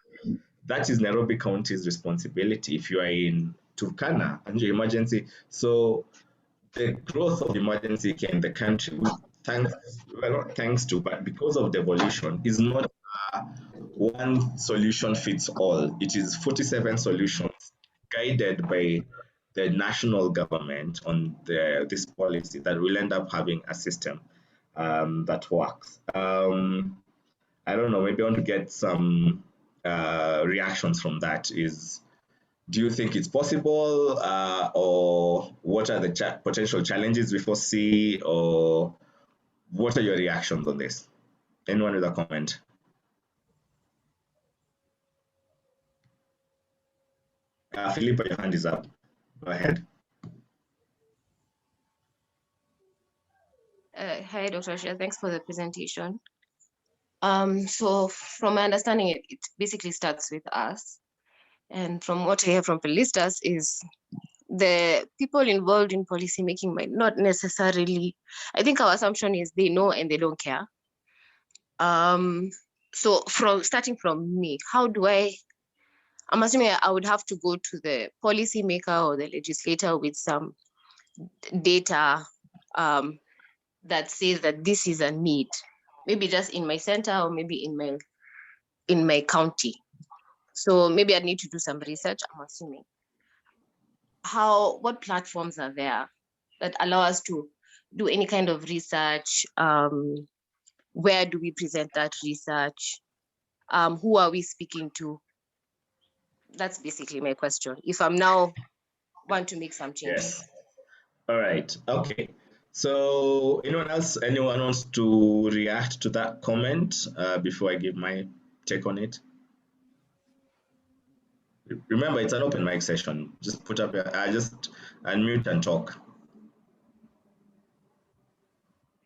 that is Nairobi County's responsibility. If you are in Turkana and your emergency, so the growth of emergency care in the country, not thanks to, but because of devolution, is not one solution fits all. It is 47 solutions guided by the national government on this policy that will end up having a system that works. I don't know, maybe I want to get some reactions from that. Do you think it's possible, or what are the potential challenges we foresee, or what are your reactions on this? Anyone with a comment? Philippa, your hand is up. Go ahead. Hi, Dr. Shia. Thanks for the presentation. So from my understanding, it basically starts with us. And from what I hear from Felicitas is the people involved in policy making might not necessarily, I think our assumption is they know and they don't care. So starting from me, how do I'm assuming I would have to go to the policy maker or the legislator with some data that says that this is a need, maybe just in my center or maybe in my county. So maybe I need to do some research, I'm assuming. What platforms are there that allow us to do any kind of research? Where do we present that research? Who are we speaking to? That's basically my question. If I'm now want to make some changes. Yes. All right. Okay. So anyone wants to react to that comment before I give my take on it? Remember, it's an open mic session. Just put up your, just unmute and talk.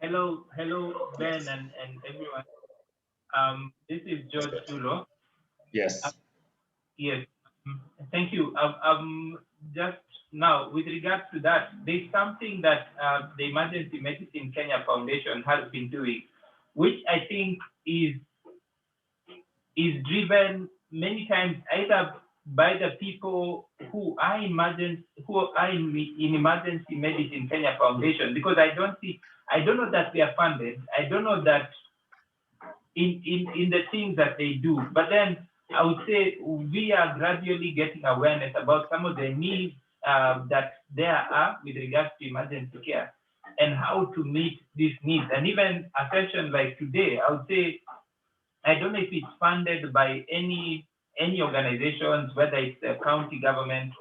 Hello, Ben and everyone. This is George Tulo. Yes. Yes. Thank you. Just now, with regards to that, there's something that the Emergency Medicine Kenya Foundation has been doing, which I think is driven many times either by the people who are in Emergency Medicine Kenya Foundation, because I don't know that they are funded. I don't know that in the things that they do. But then I would say we are gradually getting awareness about some of the needs that there are with regards to emergency care and how to meet these needs. And even a session like today, I would say, I don't know if it's funded by any organizations, whether it's the county government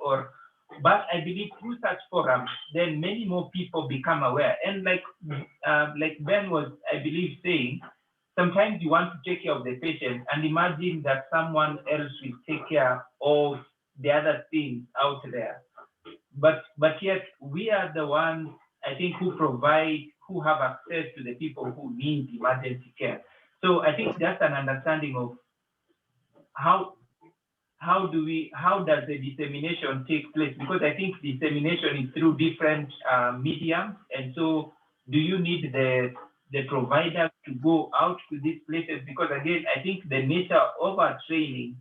but I believe through such forums, then many more people become aware. And like Ben was, I believe, saying, sometimes you want to take care of the patient and imagine that someone else will take care of the other things out there. But yet we are the ones, I think, who have access to the people who need emergency care. So I think that's an understanding of how does the dissemination take place? Because I think dissemination is through different mediums. And so do you need the provider to go out to these places? Because again, I think the nature of our training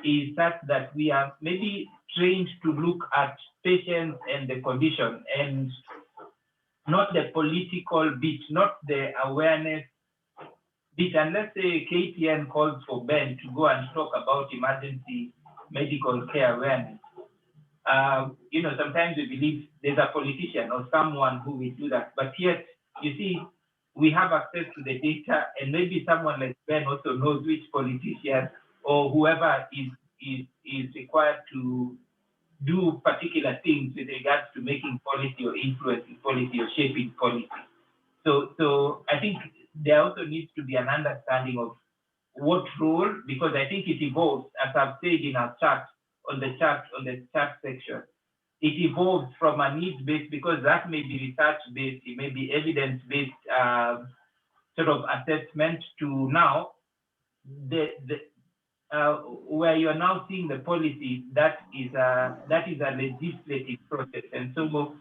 is such that we are maybe trained to look at patients and the condition and not the political bit, not the awareness bit. And let's say KTN calls for Ben to go and talk about emergency medical care awareness. Sometimes we believe there's a politician or someone who will do that, but yet, you see, we have access to the data, and maybe someone like Ben also knows which politician or whoever is required to do particular things with regards to making policy or influencing policy or shaping policy. So I think there also needs to be an understanding of what role, because I think it evolves, as I've said in our chat, on the chat section, it evolves from a needs-based, because that may be research-based, it may be evidence-based sort of assessment, to now where you're now seeing the policy that is a legislative process. And so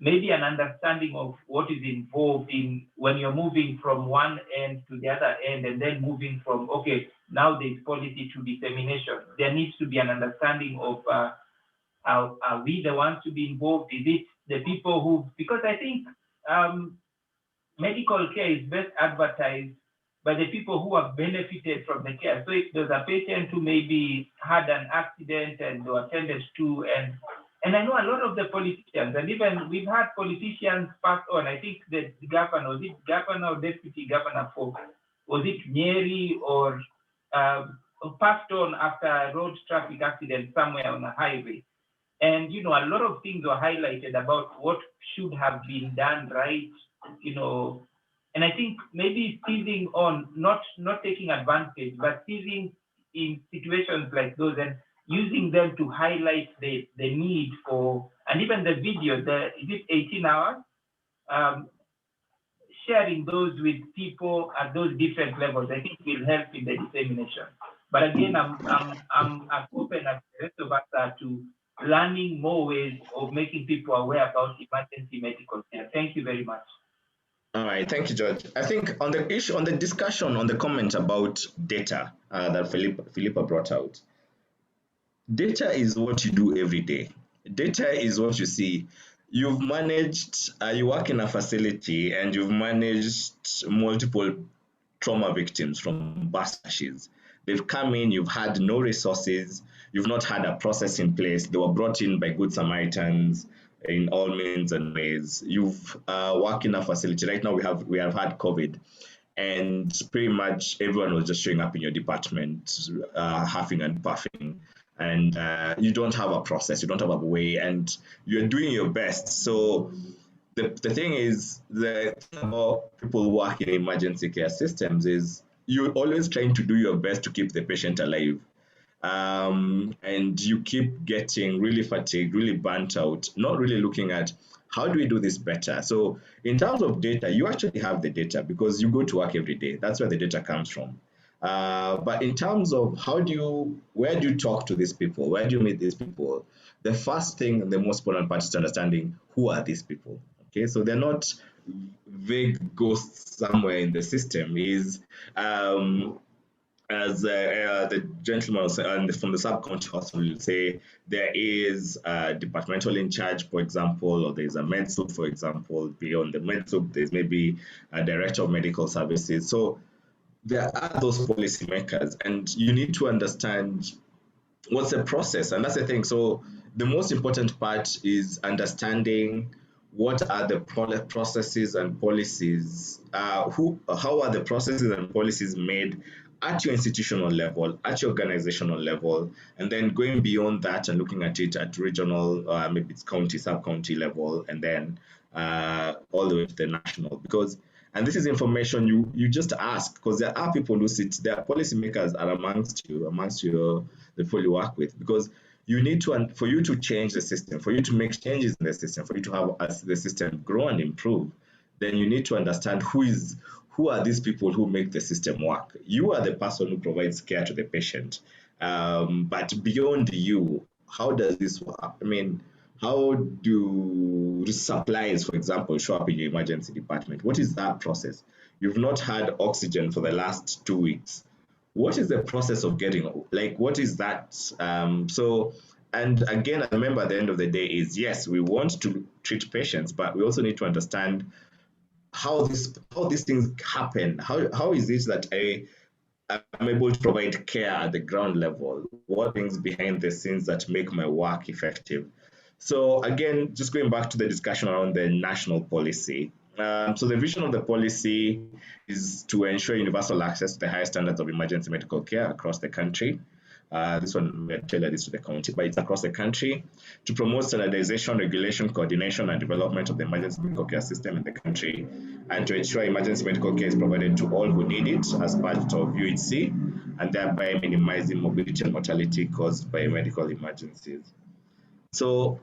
maybe an understanding of what is involved in when you're moving from one end to the other end, and then moving from, okay, now there's policy to dissemination. There needs to be an understanding of are we the ones to be involved? Is it the people who, because I think medical care is best advertised by the people who have benefited from the care. So if there's a patient who maybe had an accident and they were attended to, and I know a lot of the politicians, and even we've had politicians pass on. I think the governor, was it governor or deputy governor was it Nyeri or passed on after a road traffic accident somewhere on a highway. And, a lot of things were highlighted about what should have been done right, and I think maybe seizing on, not taking advantage, but seizing in situations like those and using them to highlight the need for, and even the video, is it 18 hours? Sharing those with people at those different levels, I think will help in the dissemination. But again, I'm as open as the rest of us are to learning more ways of making people aware about emergency medical care. Thank you very much. All right, thank you, George. I think on the issue, on the discussion, on the comment about data that Philippa brought out, data is what you do every day. Data is what you see. You've managed, you work in a facility and you've managed multiple trauma victims from bus crashes. They've come in, you've had no resources, you've not had a process in place. They were brought in by Good Samaritans in all means and ways. You've worked in a facility. Right now we have had COVID, and pretty much everyone was just showing up in your department, huffing and puffing, and you don't have a process, you don't have a way, and you're doing your best. So the thing is, the thing about people who work in emergency care systems is you're always trying to do your best to keep the patient alive. And you keep getting really fatigued, really burnt out, not really looking at how do we do this better. So in terms of data, you actually have the data because you go to work every day. That's where the data comes from. But in terms of where do you talk to these people? Where do you meet these people? The first thing, and the most important part is understanding who are these people. Okay, so they're not vague ghosts somewhere in the system. Is as the gentleman was, and from the sub-county hospital will say, there is a departmental in charge, for example, or there's a med sub, for example. Beyond the med sub, there's maybe a director of medical services. So there are those policymakers, and you need to understand what's the process, and that's the thing. So the most important part is understanding what are the processes and policies, how are the processes and policies made at your institutional level, at your organizational level, and then going beyond that and looking at it at regional, maybe it's county, sub-county level, and then all the way to the national. Because, and this is information you just ask, because there are people who sit, there are policymakers are amongst the people you work with, because you need to, for you to change the system, for you to make changes in the system, for you to have the system grow and improve, then you need to understand who are these people who make the system work. You are the person who provides care to the patient. But beyond you, how does this work? I mean, how do supplies, for example, show up in your emergency department? What is that process? You've not had oxygen for the last 2 weeks. What is the process of getting, like, what is that? And again, remember, at the end of the day is, yes, we want to treat patients, but we also need to understand how these things happen. How is it that I'm able to provide care at the ground level? What things behind the scenes that make my work effective? So again, just going back to the discussion around the national policy. So the vision of the policy is to ensure universal access to the highest standards of emergency medical care across the country. This one, we tailored this to the county, but it's across the country, to promote standardization, regulation, coordination, and development of the emergency medical care system in the country, and to ensure emergency medical care is provided to all who need it as part of UHC, and thereby minimizing morbidity and mortality caused by medical emergencies. So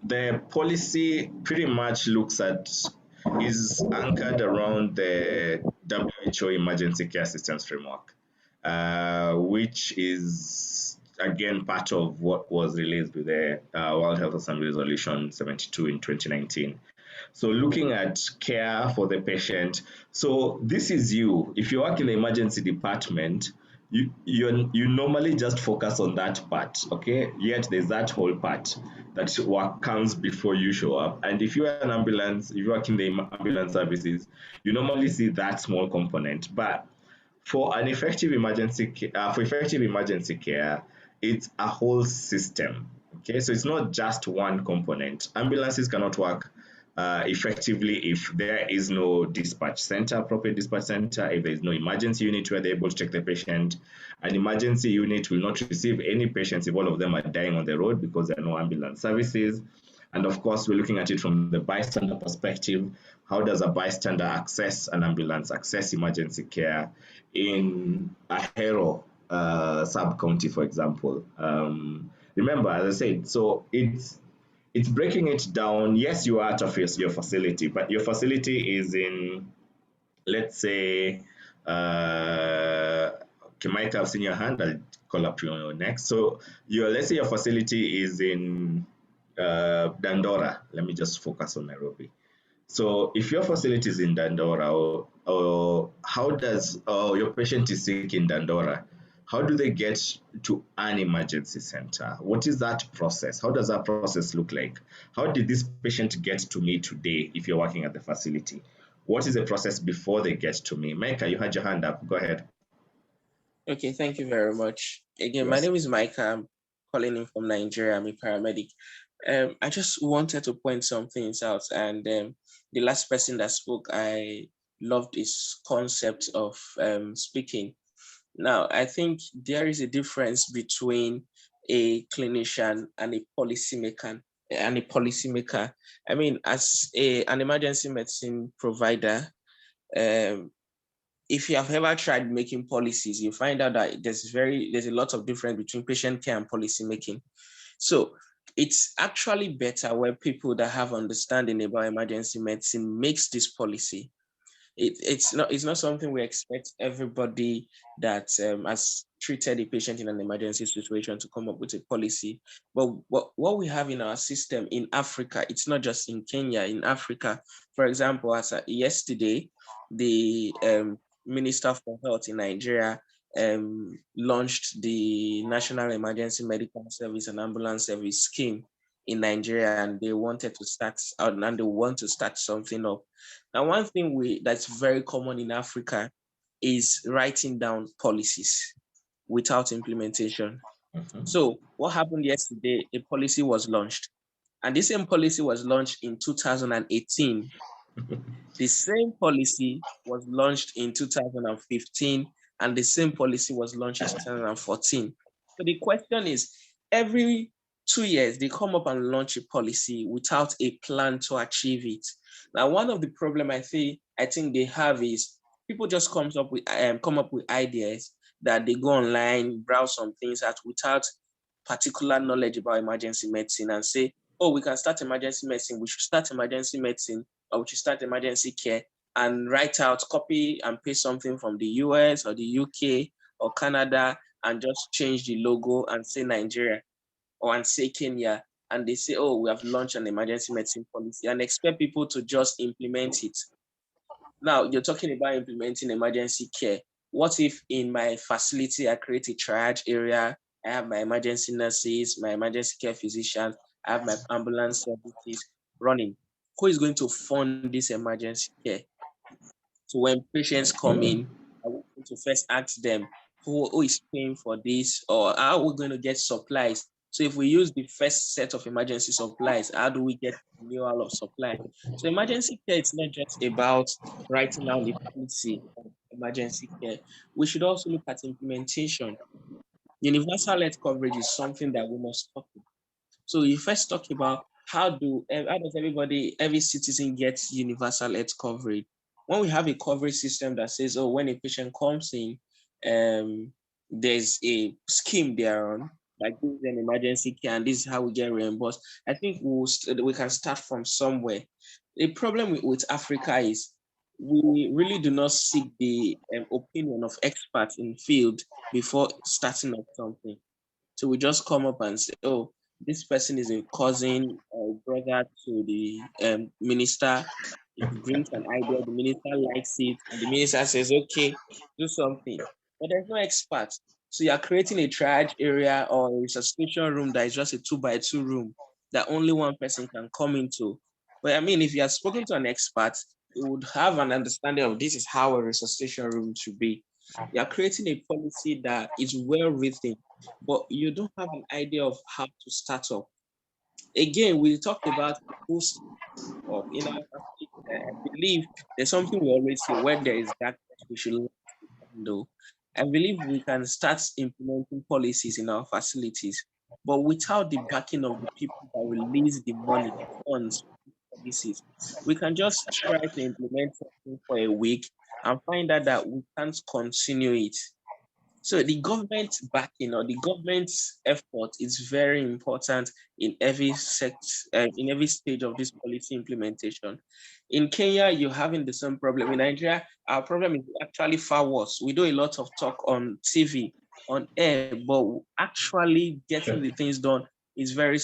the policy pretty much is anchored around the WHO Emergency Care Systems Framework, which is again part of what was released with the World Health Assembly Resolution 72 in 2019. So looking at care for the patient. So this is you. If you work in the emergency department, you normally just focus on that part, okay? Yet there's that whole part that work comes before you show up. And if you are an ambulance, if you work in the ambulance services, you normally see that small component. But for an effective emergency care, it's a whole system. Okay, so it's not just one component. Ambulances cannot work effectively if there is no appropriate dispatch center, if there is no emergency unit where they're able to check the patient. An emergency unit will not receive any patients if all of them are dying on the road because there are no ambulance services. And of course, we're looking at it from the bystander perspective. How does a bystander access an ambulance, access emergency care in a Hero sub-county, for example? Remember, as I said, so it's breaking it down. Yes, you are at your facility, but your facility is in, let's say, Okay, Mike, I've seen your hand. I'll call up you next. So, let's say your facility is in Dandora. Let me just focus on Nairobi. So, if your facility is in Dandora, or how does your patient is sick in Dandora, how do they get to an emergency center? What is that process? How does that process look like? How did this patient get to me today if you're working at the facility? What is the process before they get to me? Micah, you had your hand up. Go ahead. Okay, thank you very much. Again, my Yes. name is Micah. I'm calling in from Nigeria. I'm a paramedic. I just wanted to point some things out. And the last person that spoke, I loved his concept of speaking. Now, I think there is a difference between a clinician and a policymaker. I mean, as an emergency medicine provider, if you have ever tried making policies, you find out that there's a lot of difference between patient care and policy making. So it's actually better where people that have understanding about emergency medicine makes this policy. It's not something we expect everybody that has treated a patient in an emergency situation to come up with a policy. But what we have in our system in Africa, it's not just in Kenya, in Africa. For example, as yesterday, the Minister for Health in Nigeria launched the National Emergency Medical Service and Ambulance Service Scheme in Nigeria, and they wanted to start out, and they want to start something up. Now, one thing that's very common in Africa is writing down policies without implementation. So what happened yesterday, a policy was launched, and this same policy was launched in 2018. The same policy was launched in 2015, and the same policy was launched in 2014. So the question is, every 2 years, they come up and launch a policy without a plan to achieve it. Now, one of the problem I think they have is people just come up with ideas that they go online, browse some things out without particular knowledge about emergency medicine and say, oh, we can start emergency medicine, we should start emergency medicine, or we should start emergency care, and write out, copy and paste something from the US or the UK or Canada and just change the logo and say Nigeria or and say Kenya. And they say, oh, we have launched an emergency medicine policy and expect people to just implement it. Now, you're talking about implementing emergency care. What if in my facility, I create a triage area, I have my emergency nurses, my emergency care physicians, I have my ambulance services running? Who is going to fund this emergency care? So when patients come in, I want to first ask them, who is paying for this, or how are we going to get supplies? So if we use the first set of emergency supplies, how do we get renewal of supply? So emergency care, it's not just about writing down the policy of emergency care. We should also look at implementation. Universal health coverage is something that we must talk about. So you first talk about how does every citizen get universal health coverage? When we have a coverage system that says, oh, when a patient comes in, there's a scheme there on, like this is an emergency care and this is how we get reimbursed. I think we can start from somewhere. The problem with Africa is we really do not seek the opinion of experts in field before starting up something. So we just come up and say, oh, this person is a cousin or brother to the minister. If he brings an idea, the minister likes it, and the minister says, okay, do something. But there's no expert. So you're creating a triage area or a resuscitation room that is just a 2x2 room that only one person can come into. But I mean, if you have spoken to an expert, you would have an understanding of this is how a resuscitation room should be. You're creating a policy that is well written, but you don't have an idea of how to start up. Again, we talked about post of I believe there's something we always say: when there is darkness, we should light the candle. I believe we can start implementing policies in our facilities, but without the backing of the people that release the money, the funds, policies, we can just try to implement something for a week and find out that we can't continue it. So the government backing or the government's effort is very important in every in every stage of this policy implementation. In Kenya, you're having the same problem. In Nigeria, our problem is actually far worse. We do a lot of talk on TV, on air, but actually getting the things done is very.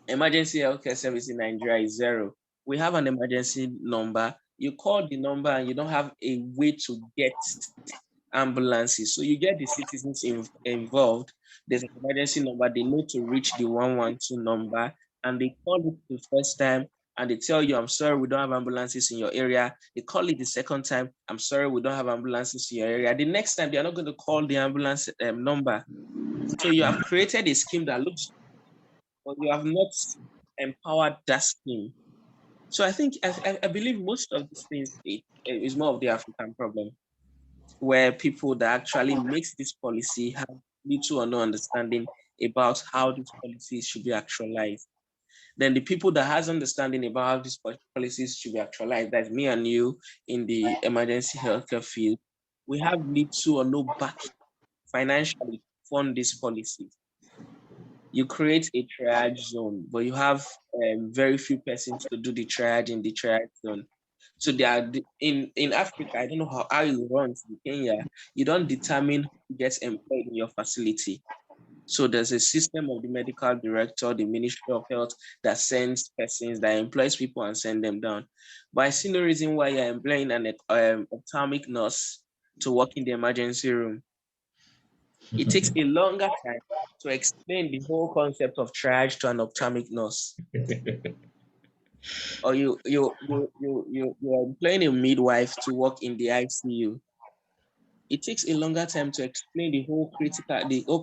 Emergency healthcare service in Nigeria is zero. We have an emergency number. You call the number and you don't have a way to get ambulances. So you get the citizens involved. There's an emergency number. They need to reach the 112 number and they call it the first time and they tell you, I'm sorry, we don't have ambulances in your area. They call it the second time, I'm sorry, we don't have ambulances in your area. The next time, they're not going to call the ambulance number. So you have created a scheme that looks, but you have not empowered that scheme. So I think, I believe most of these things is more of the African problem, where people that actually makes this policy have little or no understanding about how these policies should be actualized. Then the people that has understanding about how these policies should be actualized, that's me and you in the emergency healthcare field, we have little or no backing financially to fund these policies. You create a triage zone, but you have very few persons to do the triage in the triage zone. So they are in Africa, I don't know how it runs in Kenya, you don't determine who gets employed in your facility. So there's a system of the medical director, the Ministry of Health that sends persons, that employs people and send them down. But I see no reason why you're employing an ophthalmic nurse to work in the emergency room. It takes a longer time to explain the whole concept of triage to an ophthalmic nurse. Or you're employing a midwife to work in the ICU. It takes a longer time to explain the whole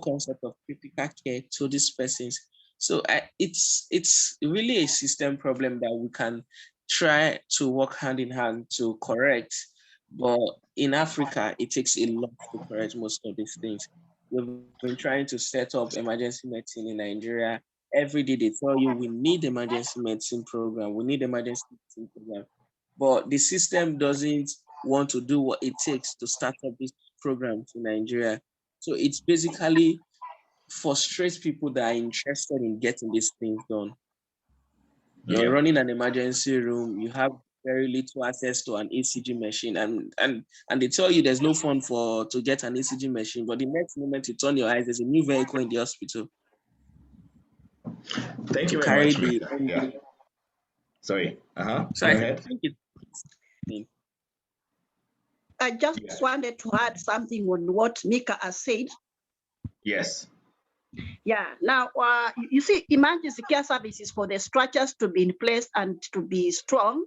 concept of critical care to these persons. So it's really a system problem that we can try to work hand in hand to correct. But in Africa, it takes a lot to correct most of these things. We've been trying to set up emergency medicine in Nigeria. Every day they tell you we need emergency medicine program. We need emergency medicine program. But the system doesn't want to do what it takes to start up this program in Nigeria. So it's basically frustrates people that are interested in getting these things done. You're running an emergency room, you have very little access to an ECG machine, and they tell you there's no fund to get an ECG machine, but the next moment you turn your eyes, there's a new vehicle in the hospital. Thank you very much. Sorry. So I think I just wanted to add something on what Mika has said. Yes. Yeah. Now, you see, emergency care services, for the structures to be in place and to be strong,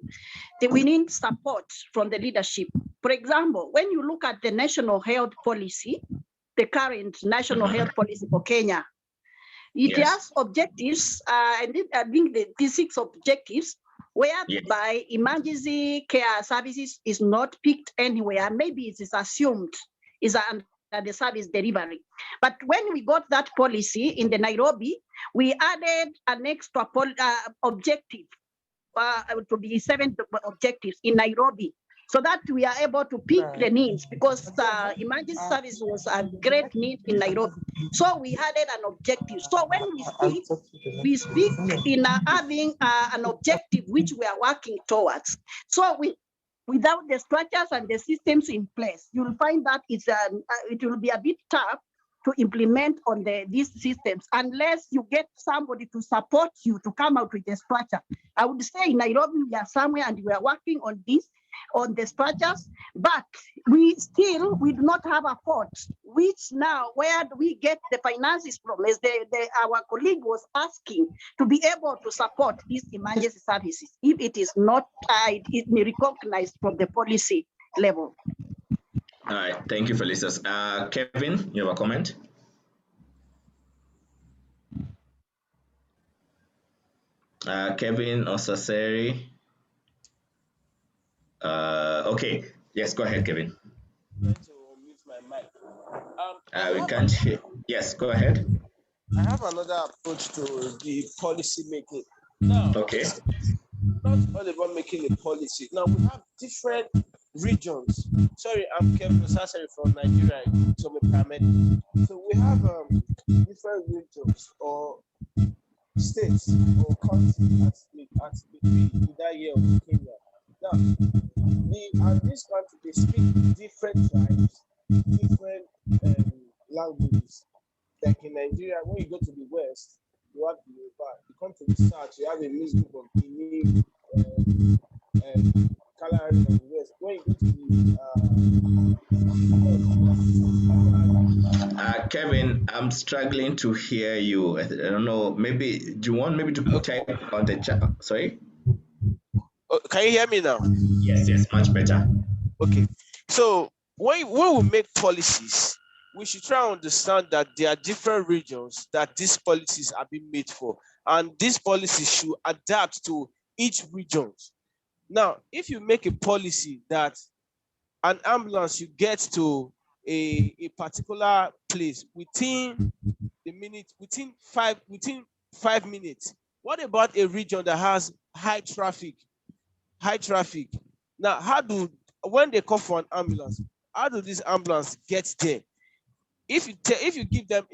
we need support from the leadership. For example, when you look at the national health policy, the current national health policy for Kenya, it has objectives, I think the 6 objectives, whereby emergency care services is not picked anywhere. Maybe it is assumed is under the service delivery. But when we got that policy in the Nairobi, we added an extra objective to be 7 objectives in Nairobi, so that we are able to pick the needs, because emergency service was a great need in Nairobi. So we added an objective. So when we speak in having an objective which we are working towards. So without the structures and the systems in place, you'll find that it will be a bit tough to implement on these systems unless you get somebody to support you to come out with the structure. I would say in Nairobi, we are somewhere and we are working on this, on the structures, but we do not have a fort, which now, where do we get the finances from? As our colleague was asking, to be able to support these emergency services, if it is not recognized from the policy level. All right, thank you, Felicitas. Kevin, you have a comment? Kevin Osaseri. Okay, yes, go ahead, Kevin. To mute my mic. We can't hear. Yes, go ahead. I have another approach to the policy making. Now, okay. Not all about making a policy. Now we have different regions. Sorry, I'm Kevin Sasari from Nigeria. So I'm a paramedic. So we have different regions or states or countries at in that year of Kenya. Now, this country they speak different tribes, different languages. Like in Nigeria, when you go to the west, you have the Yoruba. You come to the south, you have a mixed group of Guinea, Kalahari, and the rest. When you go to the Kevin, I'm struggling to hear you. I don't know. Maybe do you want maybe to type on the chat? Sorry. can you hear me now? Yes, much better. Okay. So when we make policies, we should try to understand that there are different regions that these policies are being made for, and these policies should adapt to each region. Now, if you make a policy that an ambulance you get to a particular place within within 5 minutes, what about a region that has high traffic? Now, when they call for an ambulance, how do this ambulance get there? If you give them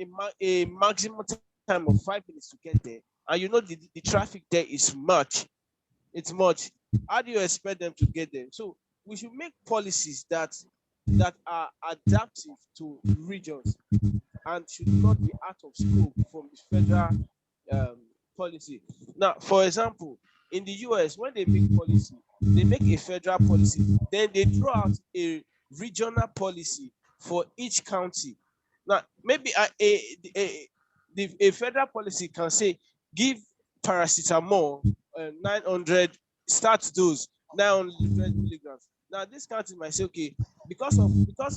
a maximum time of 5 minutes to get there, and you know the traffic there is much, how do you expect them to get there? So we should make policies that are adaptive to regions and should not be out of scope from the federal policy. Now, for example, in the US, when they make policy, they make a federal policy, then they draw out a regional policy for each county. Now, maybe a federal policy can say give paracetamol 900, start dose 900 milligrams. Now, this county might say, okay, because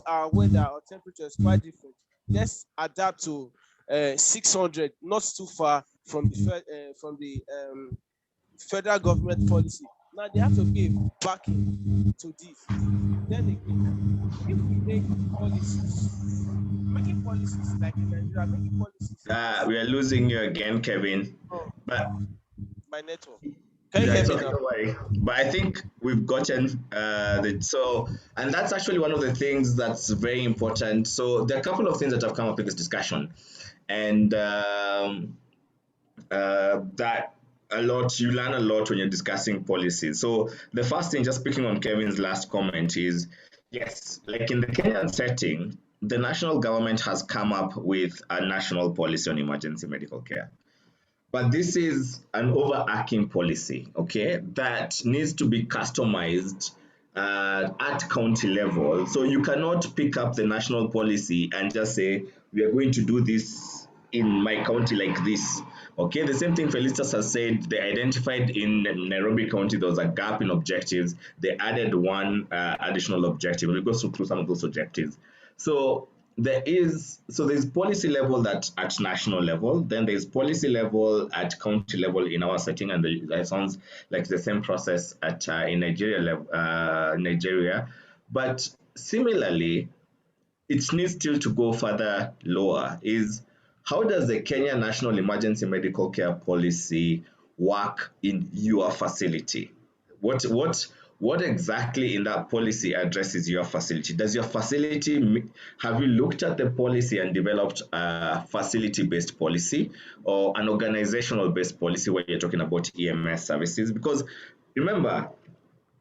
our weather or temperature is quite different, let's adapt to 600, not too far from the federal government policy. Now they have to give backing to this. Then again, if we make making policies like in Nigeria, making policies. We are losing you again, Kevin. Oh, But my network. Can you hear it's me okay, now? don't worry. But I think we've gotten and that's actually one of the things that's very important. So there are a couple of things that have come up in this discussion, and that a lot you learn a lot when you're discussing policies. So the first thing, just picking on Kevin's last comment, is yes, like in the Kenyan setting, the national government has come up with a national policy on emergency medical care. But this is an overarching policy, okay, that needs to be customized at county level. So you cannot pick up the national policy and just say, we are going to do this in my county like this. Okay, the same thing Felicitas has said, they identified in Nairobi County, there was a gap in objectives. They added one additional objective. We'll go through some of those objectives. So there's policy level that at national level, then there's policy level at county level in our setting, and that sounds like the same process at in Nigeria. But similarly, it needs still to go further lower. Is how does the Kenya National Emergency Medical Care Policy work in your facility? What exactly in that policy addresses your facility? Does your facility have you looked at the policy and developed a facility-based policy or an organizational-based policy where you're talking about EMS services? Because remember,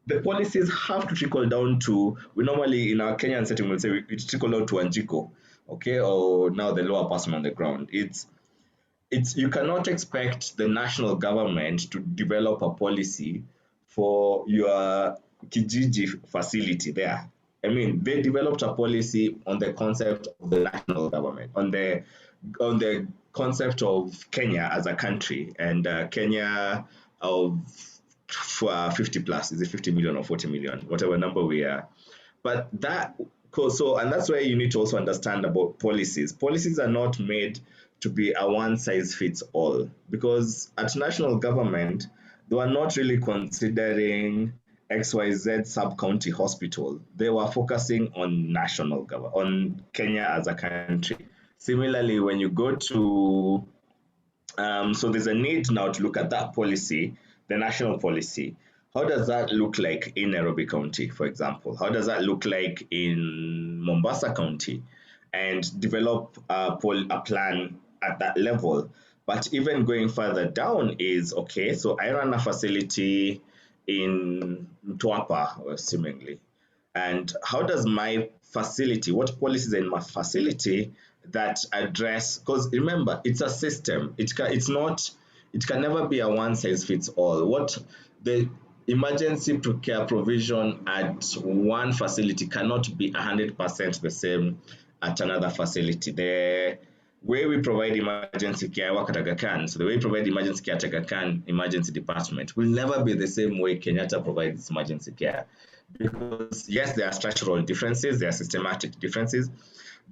the policies have to trickle down to, we normally in our Kenyan setting will say it trickle down to Anjiko, okay, or now the lower person on the ground. It's you cannot expect the national government to develop a policy for your Kijiji facility there. I mean, they developed a policy on the concept of the national government, on the concept of Kenya as a country, and Kenya of for 50 plus, is it 50 million or 40 million, whatever number we are. But and that's where you need to also understand about policies. Policies are not made to be a one size fits all, because at national government, they were not really considering XYZ sub county hospital. They were focusing on national government, on Kenya as a country. Similarly, when you go to so there's a need now to look at that policy, the national policy. how does that look like in Nairobi County, for example? How does that look like in Mombasa County? And develop a plan at that level. But even going further down is okay. So I run a facility in Mtwapa, seemingly. And how does my facility, what policies in my facility that address, because remember, it's a system. It's not, it can never be a one size fits all. What the emergency care provision at one facility cannot be 100% the same at another facility. The way we provide emergency care, I work at Aga Khan, so the way we provide emergency care at Aga Khan Emergency Department will never be the same way Kenyatta provides emergency care. Because yes, there are structural differences, there are systematic differences,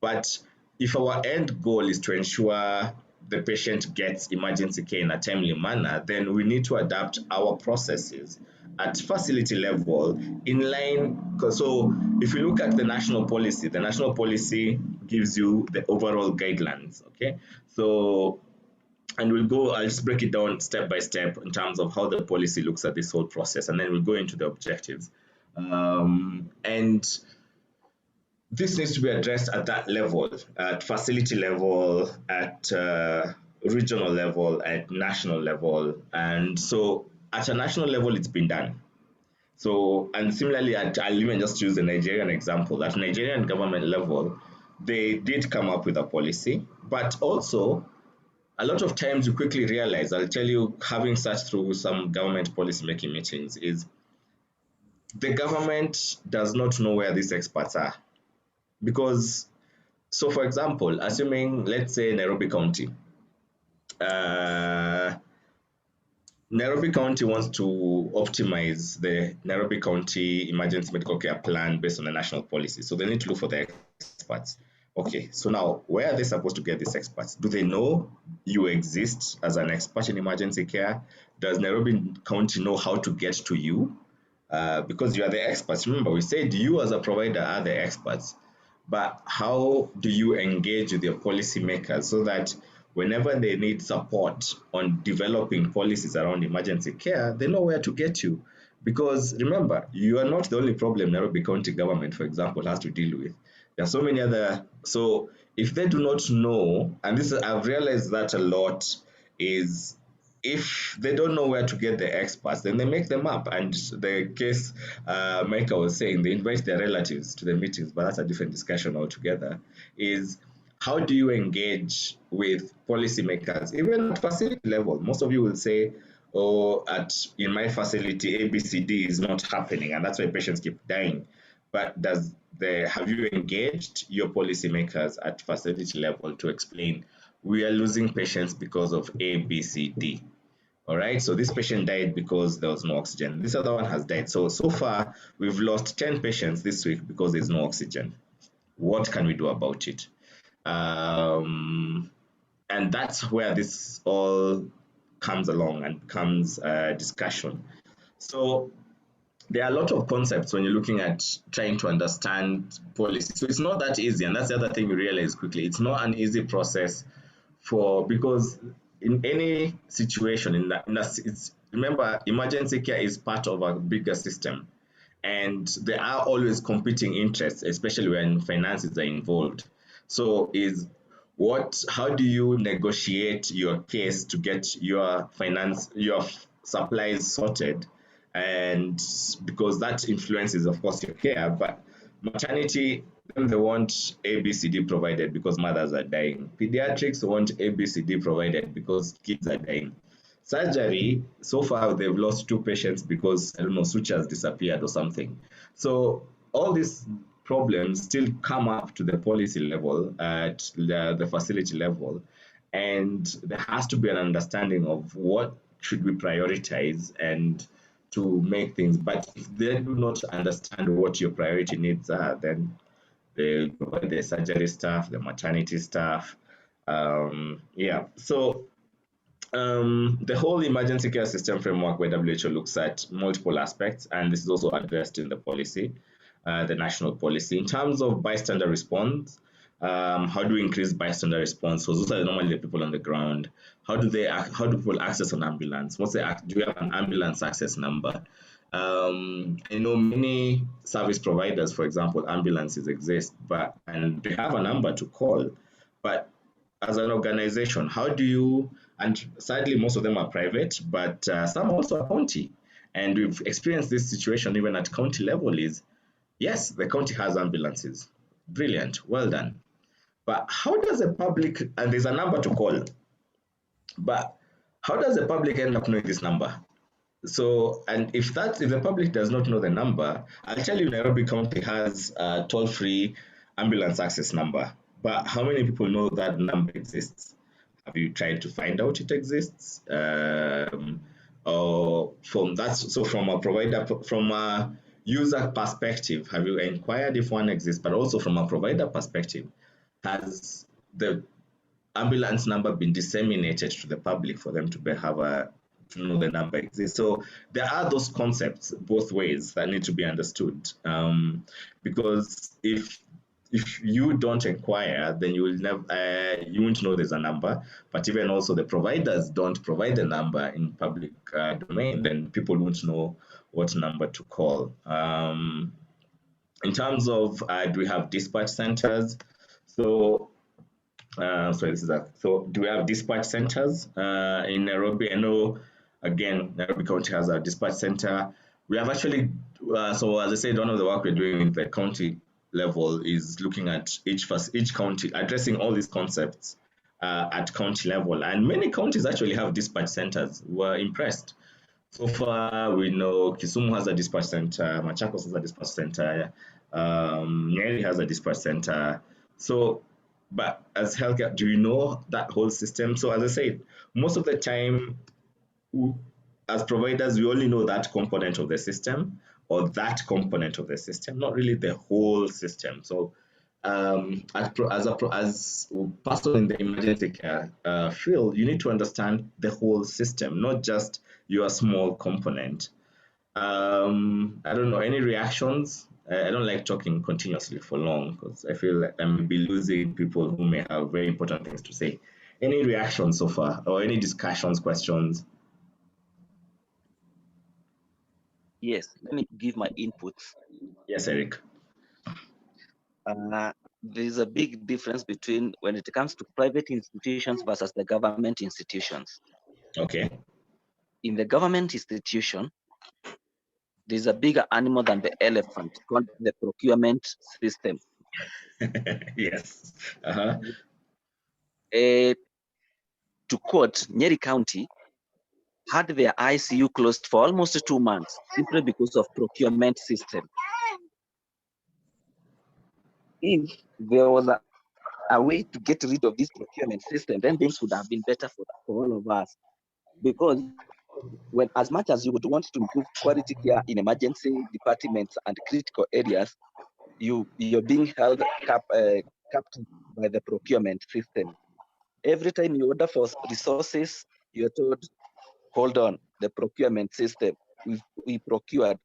but if our end goal is to ensure the patient gets emergency care in a timely manner, then we need to adapt our processes at facility level in line. So if you look at the national policy gives you the overall guidelines, okay? So, and I'll just break it down step by step in terms of how the policy looks at this whole process, and then we'll go into the objectives. And this needs to be addressed at that level, at facility level, at regional level, at national level. And so at a national level, it's been done. So, and similarly, I'll even just use the Nigerian example. At Nigerian government level, they did come up with a policy, but also a lot of times you quickly realize, I'll tell you, having searched through some government policy making meetings, is the government does not know where these experts are. Because, so for example, assuming, let's say Nairobi County, Nairobi County wants to optimize the Nairobi County Emergency Medical Care Plan based on the national policy. So they need to look for the experts. Okay, so now where are they supposed to get these experts? Do they know you exist as an expert in emergency care? Does Nairobi County know how to get to you? Because you are the experts. Remember, we said you as a provider are the experts. But how do you engage with your policymakers so that whenever they need support on developing policies around emergency care, they know where to get you? Because remember, you are not the only problem Nairobi County government, for example, has to deal with. There are so many other. So if they do not know, and this I've realized that a lot, is if they don't know where to get the experts, then they make them up. And the case Micah was saying, they invite their relatives to the meetings, but that's a different discussion altogether. Is how do you engage with policymakers, even at facility level? Most of you will say, "Oh, in my facility, ABCD is not happening, and that's why patients keep dying." But have you engaged your policymakers at facility level to explain we are losing patients because of A, B, C, D? All right, so this patient died because there was no oxygen. This other one has died. So far, we've lost 10 patients this week because there's no oxygen. What can we do about it? And that's where this all comes along and becomes a discussion. So there are a lot of concepts when you're looking at trying to understand policy. So it's not that easy, and that's the other thing you realize quickly. It's not an easy process because in any situation, remember, emergency care is part of a bigger system, and there are always competing interests, especially when finances are involved. So how do you negotiate your case to get your supplies sorted? And because that influences, of course, your care. But maternity, they want ABCD provided because mothers are dying. Pediatrics want ABCD provided because kids are dying. Surgery, so far they've lost 2 patients because, I don't know, sutures disappeared or something. So all these problems still come up to the policy level, at the facility level, and there has to be an understanding of what should we prioritize and to make things. But if they do not understand what your priority needs are, then they provide the surgery staff, the maternity staff. Yeah. So the whole emergency care system framework by WHO looks at multiple aspects, and this is also addressed in the policy, the national policy. In terms of bystander response, how do we increase bystander response? So those are normally the people on the ground. How do people access an ambulance? Do we have an ambulance access number? I know many service providers, for example, ambulances exist, and they have a number to call. But as an organization, how do you? And sadly, most of them are private, but some also are county. And we've experienced this situation even at county level. Is yes, the county has ambulances, brilliant, well done. But how does the public? And there's a number to call, but how does the public end up knowing this number? So, and if the public does not know the number, I'll tell you, Nairobi County has a toll-free ambulance access number. But how many people know that number exists? Have you tried to find out it exists? Or from a provider, from a user perspective, have you inquired if one exists? But also from a provider perspective, has the ambulance number been disseminated to the public for them to have to know the number exists? So there are those concepts both ways that need to be understood, because if you don't inquire, then you will never you won't know there's a number. But even also the providers don't provide the number in public domain, then people won't know what number to call. In terms of do we have dispatch centers? So so do we have dispatch centers in Nairobi? I know, again, Nairobi County has a dispatch center. We have actually, so as I said, one of the work we're doing in the county level is looking at each county, addressing all these concepts at county level. And many counties actually have dispatch centers. We're impressed. So far, we know Kisumu has a dispatch center, Machakos has a dispatch center, Nyeri has a dispatch center. So, but as healthcare, do you know that whole system? So, as I said, most of the time, as providers, we only know that component of the system or that component of the system, not really the whole system. So, as a person in the emergency care field, you need to understand the whole system, not just your small component. I don't know, any reactions? I don't like talking continuously for long because I feel like I may be losing people who may have very important things to say. Any reactions so far, or any discussions, questions? Yes, let me give my inputs. Yes, Eric. There's a big difference between when it comes to private institutions versus the government institutions. Okay. In the government institution, there's a bigger animal than the elephant called the procurement system. Yes. To quote, Nyeri County had their ICU closed for almost 2 months simply because of procurement system. If there was a way to get rid of this procurement system, then things would have been better for all of us. Because when, as much as you would want to improve quality care in emergency departments and critical areas, you're being held captive by the procurement system. Every time you order for resources, you're told, hold on, the procurement system, we procured.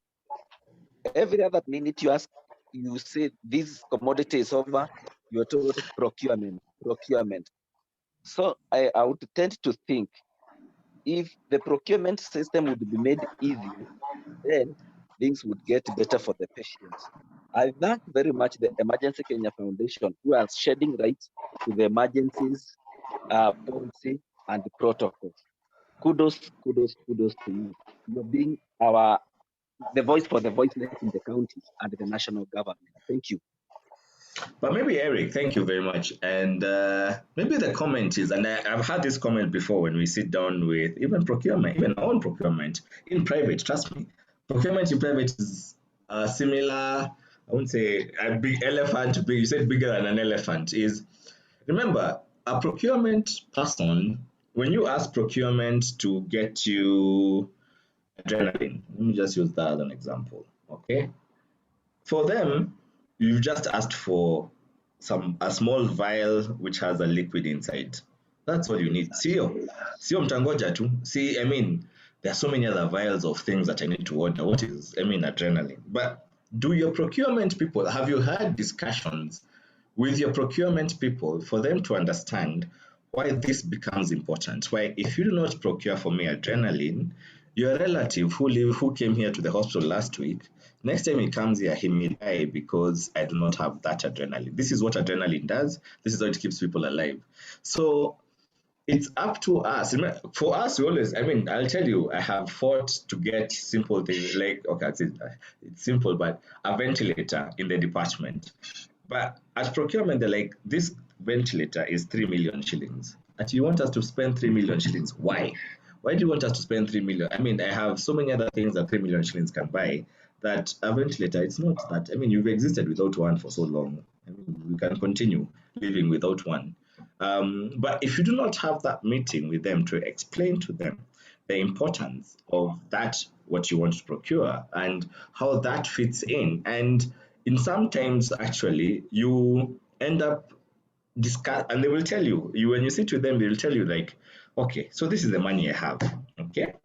Every other minute you ask, you say this commodity is over, you're told procurement. So I would tend to think if the procurement system would be made easier, then things would get better for the patients. I thank very much the Emergency Kenya Foundation, who are shedding light to the emergencies policy and the protocols. Kudos to you. You're being the voice for the voiceless in the county and the national government. Thank you. But maybe Eric, thank you very much. And maybe the comment is, and I've had this comment before when we sit down with even procurement, even our own procurement in private. Trust me, procurement in private is similar. I wouldn't say a big elephant. You said bigger than an elephant. Is remember a procurement person. When you ask procurement to get you adrenaline, let me just use that as an example. Okay, for them, you've just asked for a small vial which has a liquid inside. That's all you need. Sio mtangoja tu. See, I mean, there are so many other vials of things that I need to order. What is, I mean, adrenaline. But do your procurement people, have you had discussions with your procurement people for them to understand why this becomes important? Why, if you do not procure for me adrenaline, your relative who came here to the hospital last week, next time he comes here, he may die because I do not have that adrenaline. This is what adrenaline does. This is how it keeps people alive. So it's up to us. For us, we always, I mean, I'll tell you, I have fought to get simple things like, okay, it's simple, but a ventilator in the department. But at procurement, they're like, this ventilator is 3 million shillings. And you want us to spend 3 million shillings. Why? Why do you want us to spend 3 million? I mean, I have so many other things that 3 million shillings can buy that a ventilator, it's not that. I mean, you've existed without one for so long. I mean, we can continue living without one. But if you do not have that meeting with them to explain to them the importance of that, what you want to procure, and how that fits and in sometimes actually you end up discuss, and they will tell you when you sit with them, they will tell you like, okay, so this is the money I have, okay,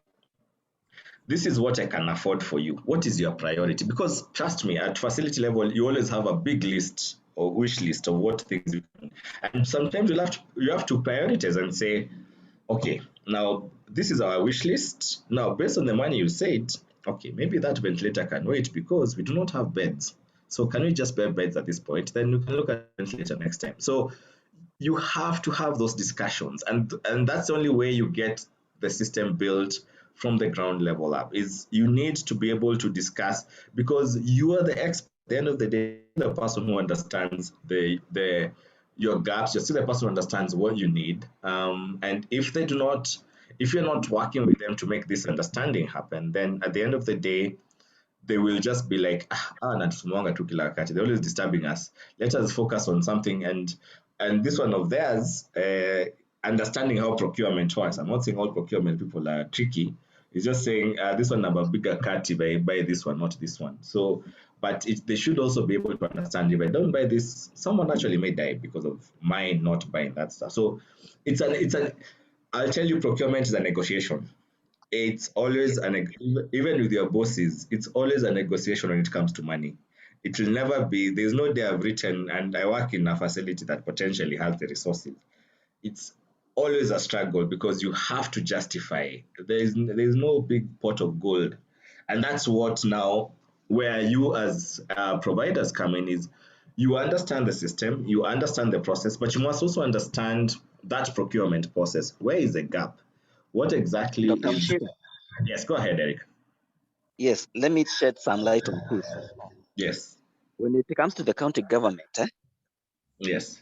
this is what I can afford for you. What is your priority? Because trust me, at facility level, you always have a big list or wish list of what things you can, and sometimes you have to prioritize and say, okay, now this is our wish list. Now, based on the money you said, okay, maybe that ventilator can wait because we do not have beds. So can we just buy beds at this point? Then we can look at ventilator next time. So you have to have those discussions, and that's the only way you get the system built from the ground level up. Is you need to be able to discuss, because you are the expert. At the end of the day, the person who understands the your gaps. You're still the person who understands what you need. And if you're not working with them to make this understanding happen, then at the end of the day, they will just be like, natusimwanga tu kila wakati. They're always disturbing us. Let us focus on something. And this one of theirs, understanding how procurement works. I'm not saying all procurement people are tricky. It's just saying this one have a bigger cut if I buy this one, not this one. So, but they should also be able to understand, if I don't buy this, someone actually may die because of my not buying that stuff. So it's an I'll tell you, procurement is a negotiation. It's always even with your bosses, it's always a negotiation when it comes to money. It will never be, there's no day I've written, and I work in a facility that potentially has the resources. It's always a struggle because you have to justify. There's no big pot of gold, and that's what now where you as providers come in is you understand the system, you understand the process, but you must also understand that procurement process. Where is the gap? What exactly Dr. is? Mshira, Yes, go ahead, Eric. yes, let me shed some light on this. Yes, When it comes to the county government, yes,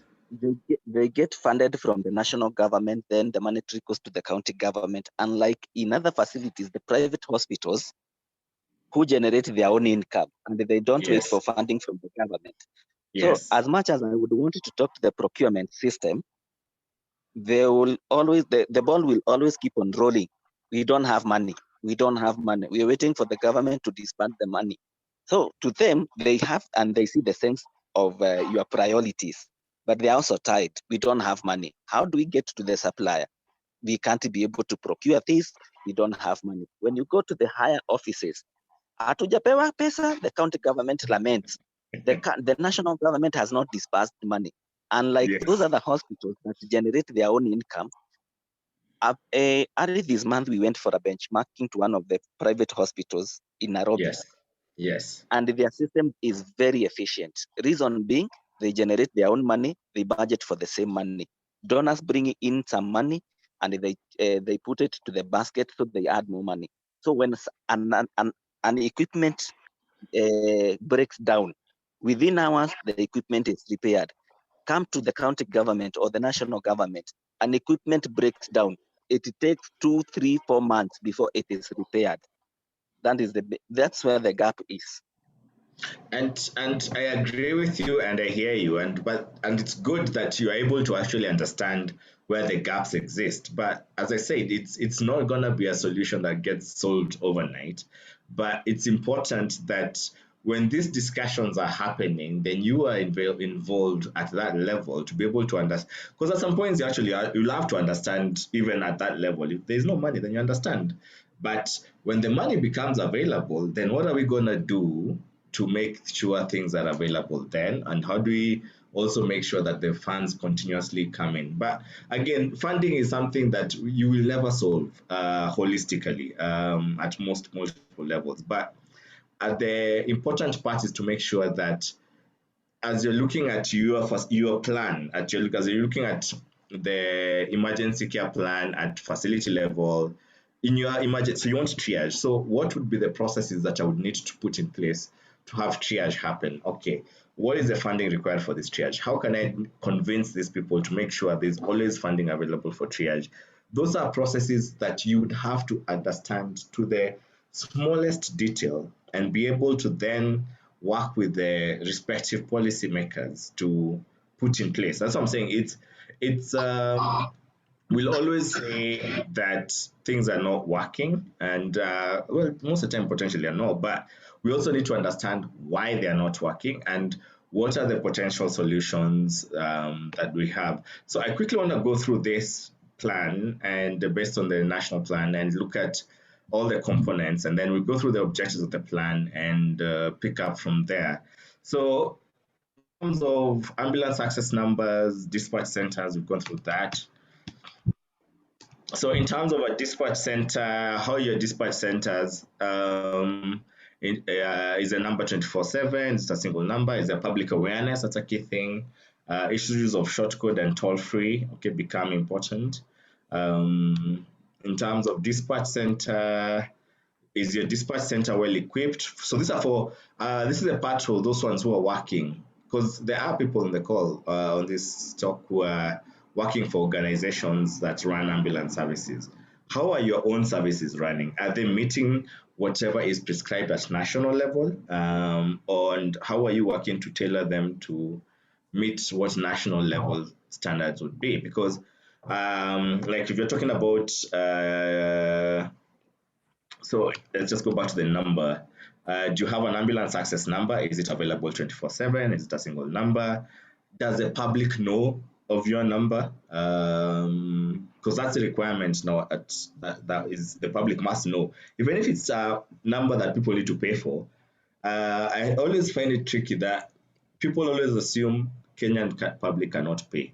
they get funded from the national government, then the money trickles to the county government. Unlike in other facilities, the private hospitals who generate their own income and they don't wait for yes, funding from the government. So yes, as much as I would want to talk to the procurement system, they will always the ball will always keep on rolling. We don't have money. We don't have money. We are waiting for the government to disband the money. So to them, they have and they see the sense of your priorities, but they are also tied. We don't have money. How do we get to the supplier? We can't be able to procure this. We don't have money. When you go to the higher offices, hatujapewa pesa, the county government laments. The national government has not disbursed money. Unlike those yes, other hospitals that generate their own income, early this month we went for a benchmarking to one of the private hospitals in Nairobi, yes, yes, and their system is very efficient. Reason being, they generate their own money, they budget for the same money. Donors bring in some money, and they put it to the basket, so they add more money. So when an equipment breaks down, within hours the equipment is repaired. Come to the county government or the national government, an equipment breaks down. It takes 2, 3, 4 months before it is repaired. That's where the gap is. and I agree with you, and I hear you, and it's good that you are able to actually understand where the gaps exist. But as I said, it's not gonna be a solution that gets solved overnight. But it's important that when these discussions are happening, then you are involved at that level to be able to understand. Because at some points, you'll have to understand even at that level. If there's no money, then you understand. But when the money becomes available, then what are we gonna do to make sure things are available then? And how do we also make sure that the funds continuously come in. But again, funding is something that you will never solve holistically at most multiple levels. But the important part is to make sure that as you're looking at your plan, as you're looking at the emergency care plan at facility level, in your emergency, so you want triage. So what would be the processes that I would need to put in place to have triage happen? Okay, what is the funding required for this triage? How can I convince these people to make sure there's always funding available for triage? Those are processes that you would have to understand to the smallest detail and be able to then work with the respective policymakers to put in place. That's what I'm saying. It's we'll always say that things are not working, and well, most of the time potentially are not, but we also need to understand why they are not working and what are the potential solutions that we have. So I quickly want to go through this plan and based on the national plan and look at all the components, and then we go through the objectives of the plan and pick up from there. So in terms of ambulance access numbers, dispatch centers, we've gone through that. So in terms of a dispatch center, how your dispatch centers is a number 24/7, it's a single number, it's a public awareness, that's a key thing. Issues of short code and toll free, okay, become important. In terms of dispatch center, is your dispatch center well equipped? So these are for this is a part for those ones who are working, because there are people in the call on this talk who are working for organizations that run ambulance services. How are your own services running? Are they meeting whatever is prescribed at national level? And how are you working to tailor them to meet what national level standards would be? Because like if you're talking about so let's just go back to the number. Do you have an ambulance access number? Is it available 24/7? Is it a single number? Does the public know of your number? Because that's the requirement now. That is, the public must know. Even if it's a number that people need to pay for, I always find it tricky that people always assume Kenyan public cannot pay.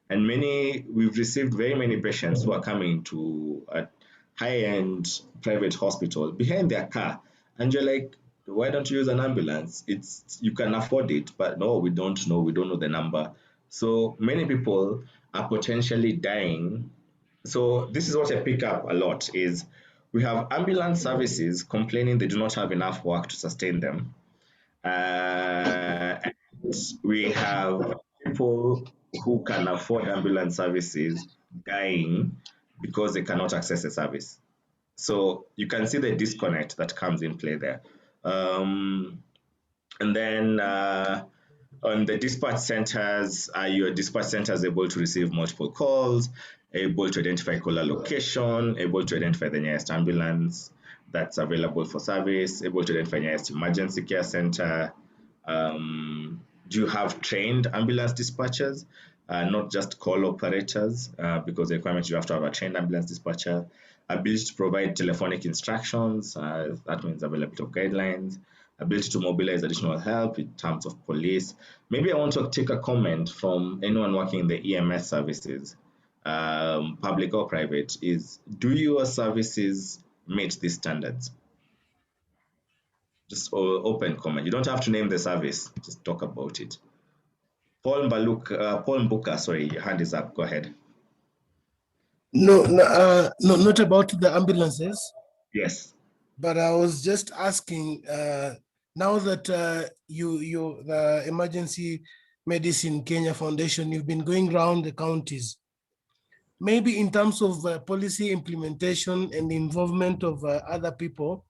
And we've received very many patients who are coming to a high-end private hospital behind their car. And you're like, why don't you use an ambulance? You can afford it, but no, we don't know the number. So many people are potentially dying. So this is what I pick up a lot is we have ambulance services complaining they do not have enough work to sustain them. And we have people who can afford ambulance services dying because they cannot access the service. So you can see the disconnect that comes in play there. And then on the dispatch centers, are your dispatch centers able to receive multiple calls, able to identify caller location, able to identify the nearest ambulance that's available for service, able to identify nearest emergency care center? Do you have trained ambulance dispatchers, not just call operators, because the requirement you have to have a trained ambulance dispatcher, ability to provide telephonic instructions, that means availability of guidelines, ability to mobilize additional help in terms of police. Maybe I want to take a comment from anyone working in the EMS services, public or private, is do your services meet these standards? Just open comment. You don't have to name the service, just talk about it. Paul Mbuka, sorry, your hand is up. Go ahead. No, not about the ambulances. Yes. But I was just asking, now that the Emergency Medicine Kenya Foundation, you've been going around the counties, maybe in terms of policy implementation and involvement of other people,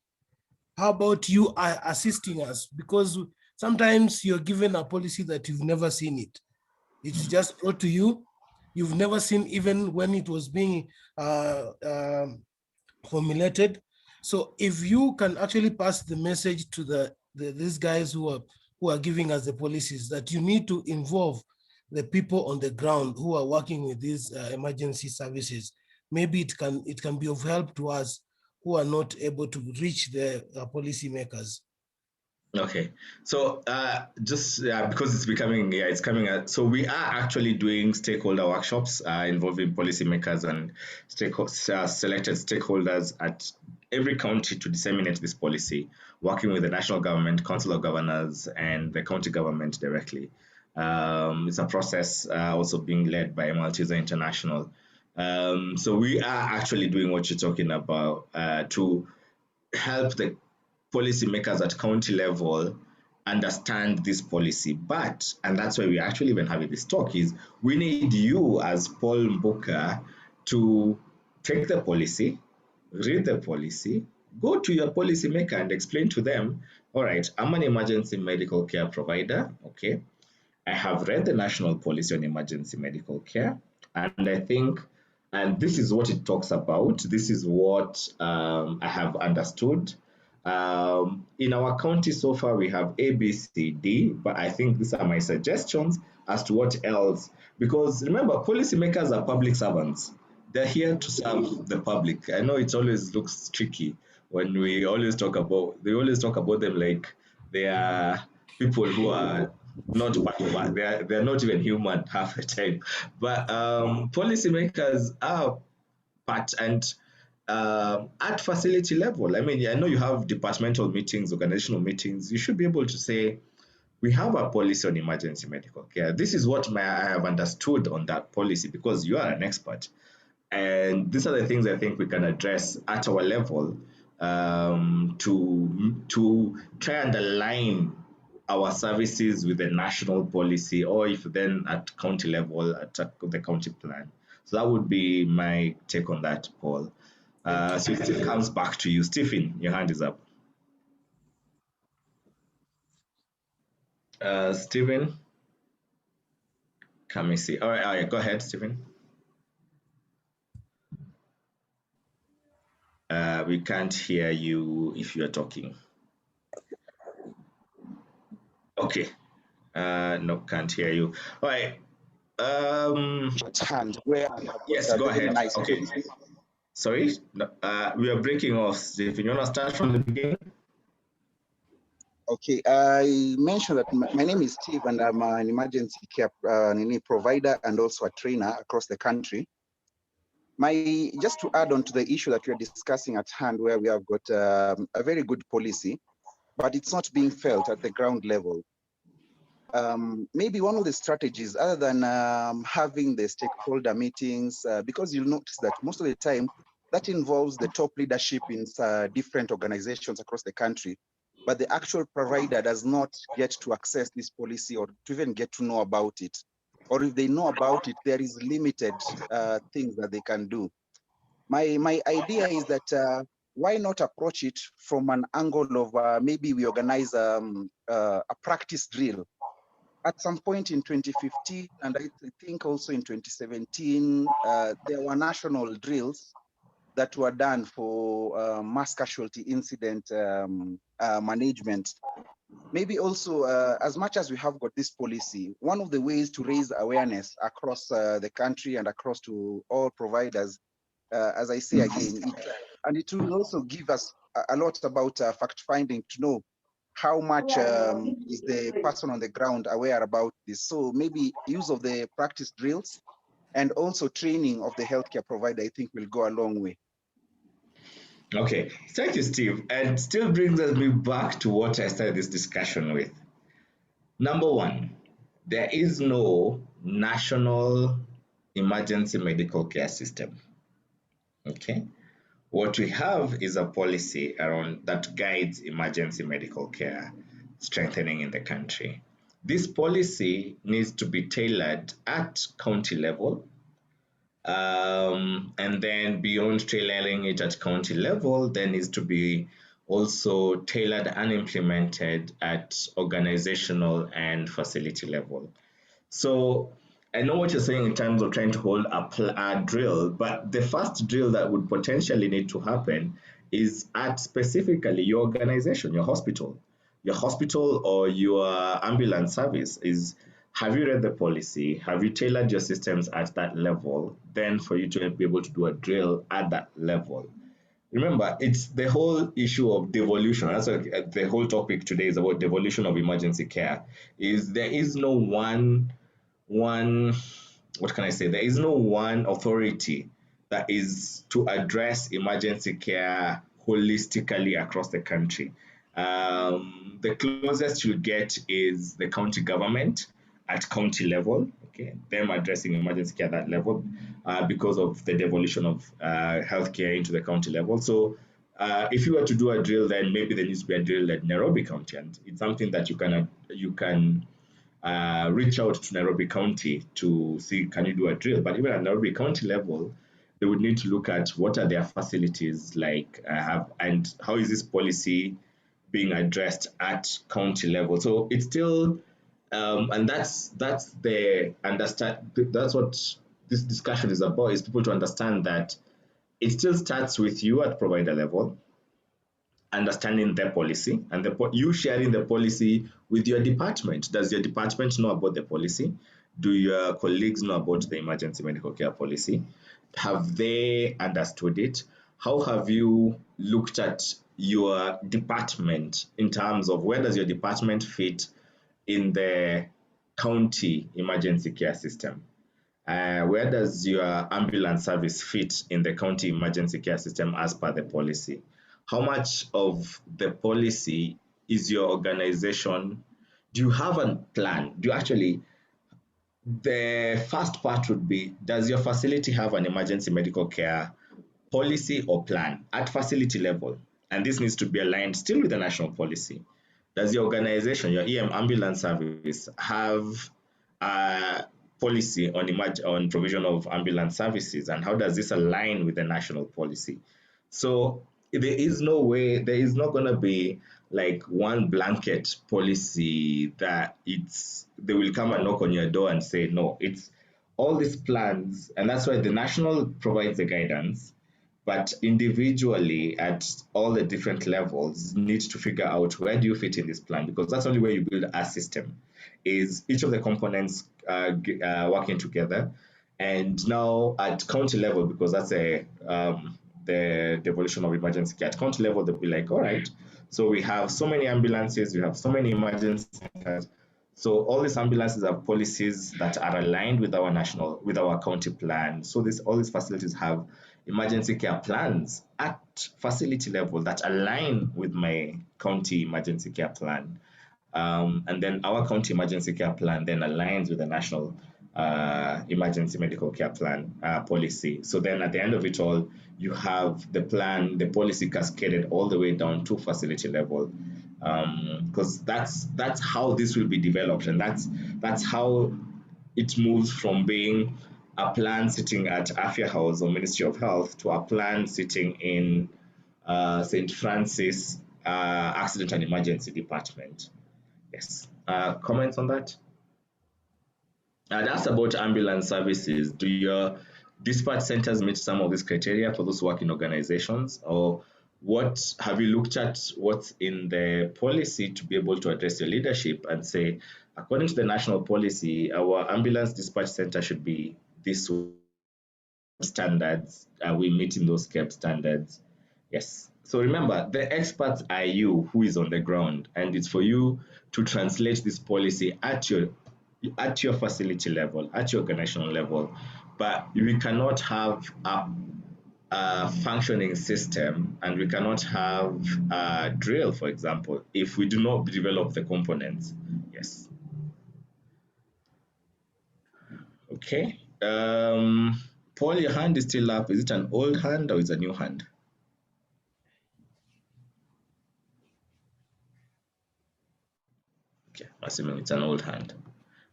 how about you assisting us? Because sometimes you're given a policy that you've never seen it. It's just brought to you. You've never seen even when it was being formulated. So if you can actually pass the message to these guys who are giving us the policies that you need to involve the people on the ground who are working with these emergency services, maybe it can be of help to us who are not able to reach the policymakers. Okay, so just because it's becoming, yeah, it's coming out. So we are actually doing stakeholder workshops involving policymakers and selected stakeholders at every county to disseminate this policy, working with the national government, council of governors, and the county government directly. It's a process also being led by Malteser International. So we are actually doing what you're talking about to help the policymakers at county level understand this policy. But, and that's why we actually even having this talk, is we need you as Paul Mbuka to take the policy, read the policy, go to your policymaker and explain to them, all right, I'm an emergency medical care provider, okay, I have read the national policy on emergency medical care, and I think, and this is what it talks about. This is what I have understood. In our county so far, we have A, B, C, D, but I think these are my suggestions as to what else. Because remember, policymakers are public servants. They're here to serve the public. I know it always looks tricky when they always talk about them like they are people who are not part of us. They're not even human half the time. But policymakers are part and at facility level. I mean, I know you have departmental meetings, organizational meetings. You should be able to say, we have a policy on emergency medical care. This is what I have understood on that policy because you are an expert. And these are the things I think we can address at our level to try and align our services with the national policy, or if then at county level, at the county plan. So that would be my take on that, Paul. So it still comes back to you. Stephen, your hand is up. Stephen, can we see? All right, go ahead, Stephen. We can't hear you if you're talking. Okay. No, can't hear you. All right. Hand where we have Yes, got go a very ahead. nice Okay. policy. Sorry, no, we are breaking off. Stephen, you want to start from the beginning? Okay, I mentioned that my name is Steve and I'm an emergency care provider and also a trainer across the country. Just to add on to the issue that we are discussing at hand, where we have got a very good policy, but it's not being felt at the ground level. Maybe one of the strategies, other than having the stakeholder meetings, because you'll notice that most of the time that involves the top leadership in different organizations across the country, but the actual provider does not get to access this policy or to even get to know about it. Or if they know about it, there is limited things that they can do. My idea is that why not approach it from an angle of maybe we organize a practice drill at some point in 2015, and I think also in 2017, there were national drills that were done for mass casualty incident management. Maybe also, as much as we have got this policy, one of the ways to raise awareness across the country and across to all providers, as I say again, and it will also give us a lot about fact finding to know how much is the person on the ground aware about this. So maybe use of the practice drills and also training of the healthcare provider, I think will go a long way. Okay, thank you, Steve. And still brings me back to what I started this discussion with. Number one, there is no national emergency medical care system. Okay, what we have is a policy around that guides emergency medical care strengthening in the country. This policy needs to be tailored at county level, and then beyond tailoring it at county level, there needs to be also tailored and implemented at organizational and facility level. So I know what you're saying in terms of trying to hold a drill, but the first drill that would potentially need to happen is at specifically your organization, your hospital or your ambulance service is, have you read the policy? Have you tailored your systems at that level? Then for you to be able to do a drill at that level. Remember, it's the whole issue of devolution. That's what the whole topic today is about, devolution of emergency care. Is there is no one what can I say? There is no one authority that is to address emergency care holistically across the country. The closest you get is the county government at county level, okay, them addressing emergency care at that level because of the devolution of healthcare into the county level. So if you were to do a drill, then maybe there needs to be a drill at Nairobi County, and it's something that you can reach out to Nairobi County to see can you do a drill. But even at Nairobi County level, they would need to look at what are their facilities like, and how is this policy being addressed at county level. So it's still, and that's the understand. That's what this discussion is about: is people to understand that it still starts with you at provider level, understanding their policy, and you sharing the policy with your department. Does your department know about the policy? Do your colleagues know about the emergency medical care policy? Have they understood it? How have you looked at your department in terms of where does your department fit in the county emergency care system? Where does your ambulance service fit in the county emergency care system as per the policy? How much of the policy is your organization? Do you have a plan? Do you actually, the first part would be, does your facility have an emergency medical care policy or plan at facility level? And this needs to be aligned still with the national policy. Does your organization, your EM ambulance service, have a policy on on provision of ambulance services, and how does this align with the national policy? So there is no way, there is not going to be like one blanket policy that they will come and knock on your door and say no. It's all these plans, and that's why the national provides the guidance, but individually at all the different levels need to figure out where do you fit in this plan, because that's only where you build a system, is each of the components working together. And now at county level, because that's the devolution of emergency care, at county level they'll be like, all right, so we have so many ambulances, we have so many emergency centers, so all these ambulances have policies that are aligned with our county plan. So all these facilities have emergency care plans at facility level that align with my county emergency care plan. And then our county emergency care plan then aligns with the national emergency medical care plan policy. So then at the end of it all, you have the plan, the policy cascaded all the way down to facility level. Because that's how this will be developed, and that's how it moves from being a plan sitting at Afia House or Ministry of Health to a plan sitting in St. Francis Accident and Emergency Department. Yes. Comments on that? That's about ambulance services. Do your dispatch centers meet some of these criteria for those working organizations? Or what have you looked at what's in the policy to be able to address your leadership and say, according to the national policy, our ambulance dispatch center should be this standards. Are we meeting those CAP standards? Yes. So remember, the experts are you who is on the ground, and it's for you to translate this policy at your facility level, at your organizational level. But we cannot have a functioning system, and we cannot have a drill, for example, if we do not develop the components. Yes. Okay. Paul, your hand is still up. Is it an old hand or is it a new hand? Okay, assuming it's an old hand.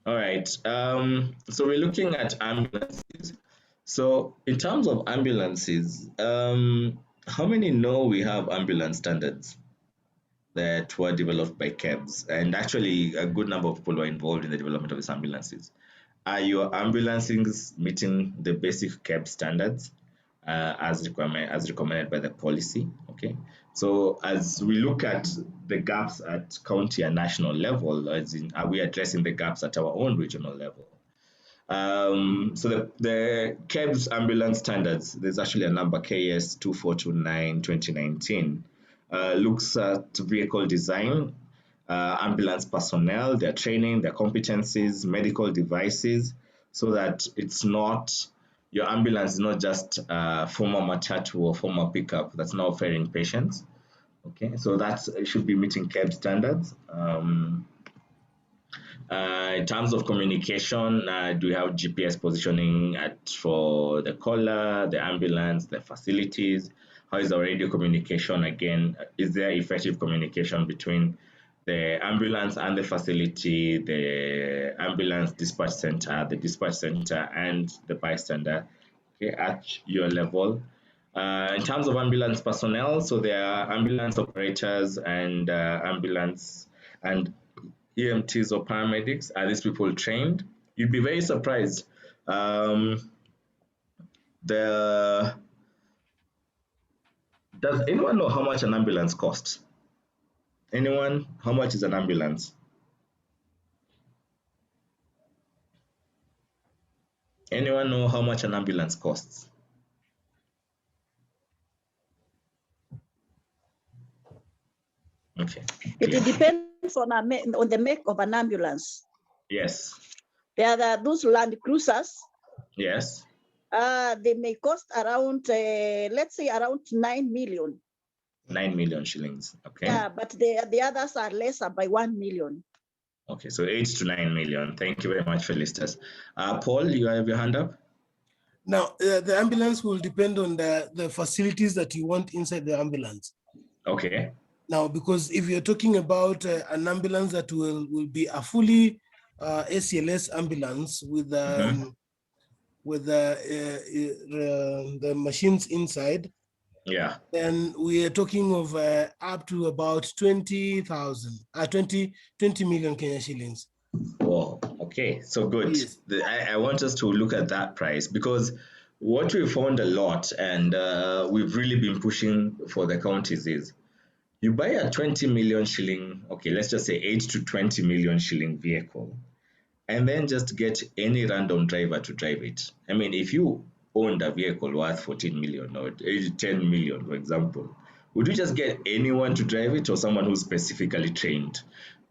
All right. So we're looking at ambulances. So in terms of ambulances, how many know we have ambulance standards that were developed by KEBS? And actually, a good number of people were involved in the development of these ambulances. Are your ambulances meeting the basic KEBS standards as recommended by the policy? Okay. So as we look at the gaps at county and national level, as in, are we addressing the gaps at our own regional level? So the KEBS ambulance standards, there's actually a number KS 2429 2019, looks at vehicle design, ambulance personnel, their training, their competencies, medical devices, so that it's not, your ambulance is not just a former matatu or former pickup that's now ferrying patients. Okay, so that should be meeting KEBS standards. In terms of communication, do we have GPS positioning for the caller, the ambulance, the facilities? How is the radio communication? Again, is there effective communication between the ambulance and the facility, the ambulance dispatch center, the dispatch center, and the bystander? Okay, at your level. In terms of ambulance personnel, so there are ambulance operators and ambulance and EMTs or paramedics. Are these people trained? You'd be very surprised. The Does anyone know how much an ambulance costs? Anyone? How much is an ambulance? Anyone know how much an ambulance costs? Okay. It depends on on the make of an ambulance. Yes. There are those Land Cruisers. Yes. They may cost around, let's say, around 9 million. 9 million shillings. Okay. Yeah, but the others are lesser by 1 million. Okay, so 8 to 9 million. Thank you very much, Felicitas. Paul, you have your hand up? Now, the ambulance will depend on the facilities that you want inside the ambulance. Okay. Now, because if you're talking about an ambulance that will be a fully ACLS ambulance with the machines inside, yeah, then we are talking of up to about 20 million Kenya shillings. Oh, okay, so good. Yes. I want us to look at that price, because what we found a lot, and we've really been pushing for the counties, is you buy a 20 million shilling, okay, let's just say 8 to 20 million shilling vehicle, and then just get any random driver to drive it. I mean, if you owned a vehicle worth 14 million or 10 million, for example, would you just get anyone to drive it, or someone who's specifically trained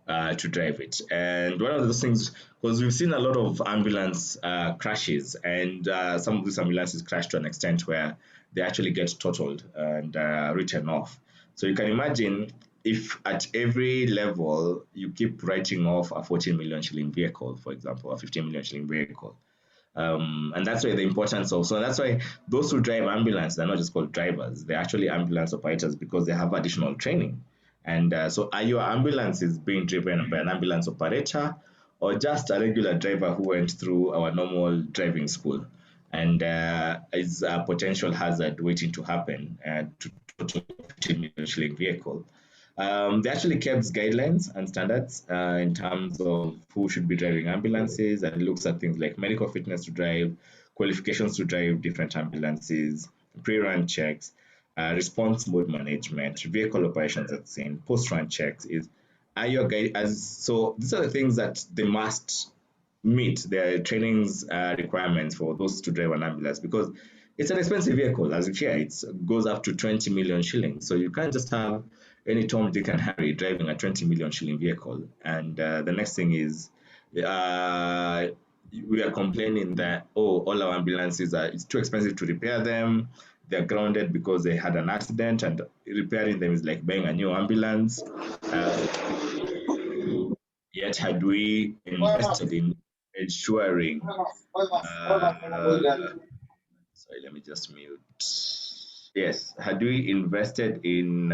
to drive it? And one of those things, because we've seen a lot of ambulance crashes, and some of these ambulances crash to an extent where they actually get totaled and written off. So you can imagine if at every level you keep writing off a 14 million shilling vehicle, for example, a 15 million shilling vehicle. And that's why the importance of, so that's why those who drive ambulance, they're not just called drivers, they're actually ambulance operators, because they have additional training. And so are your ambulances being driven by an ambulance operator, or just a regular driver who went through our normal driving school and is a potential hazard waiting to happen to total 15 million shilling vehicle? They actually kept guidelines and standards in terms of who should be driving ambulances, and it looks at things like medical fitness to drive, qualifications to drive different ambulances, pre-run checks, response mode management, vehicle operations at scene, post-run checks. Are your guys, so these are the things that they must meet their trainings requirements for those to drive an ambulance, because it's an expensive vehicle. As you hear, it goes up to 20 million shillings. So you can't just have any Tom, Dick, and Harry driving a 20 million shilling vehicle. And the next thing is, we are complaining that, oh, all our ambulances it's too expensive to repair them. They're grounded because they had an accident, and repairing them is like buying a new ambulance. Yet had we invested in ensuring, sorry, let me just mute. Yes, had we invested in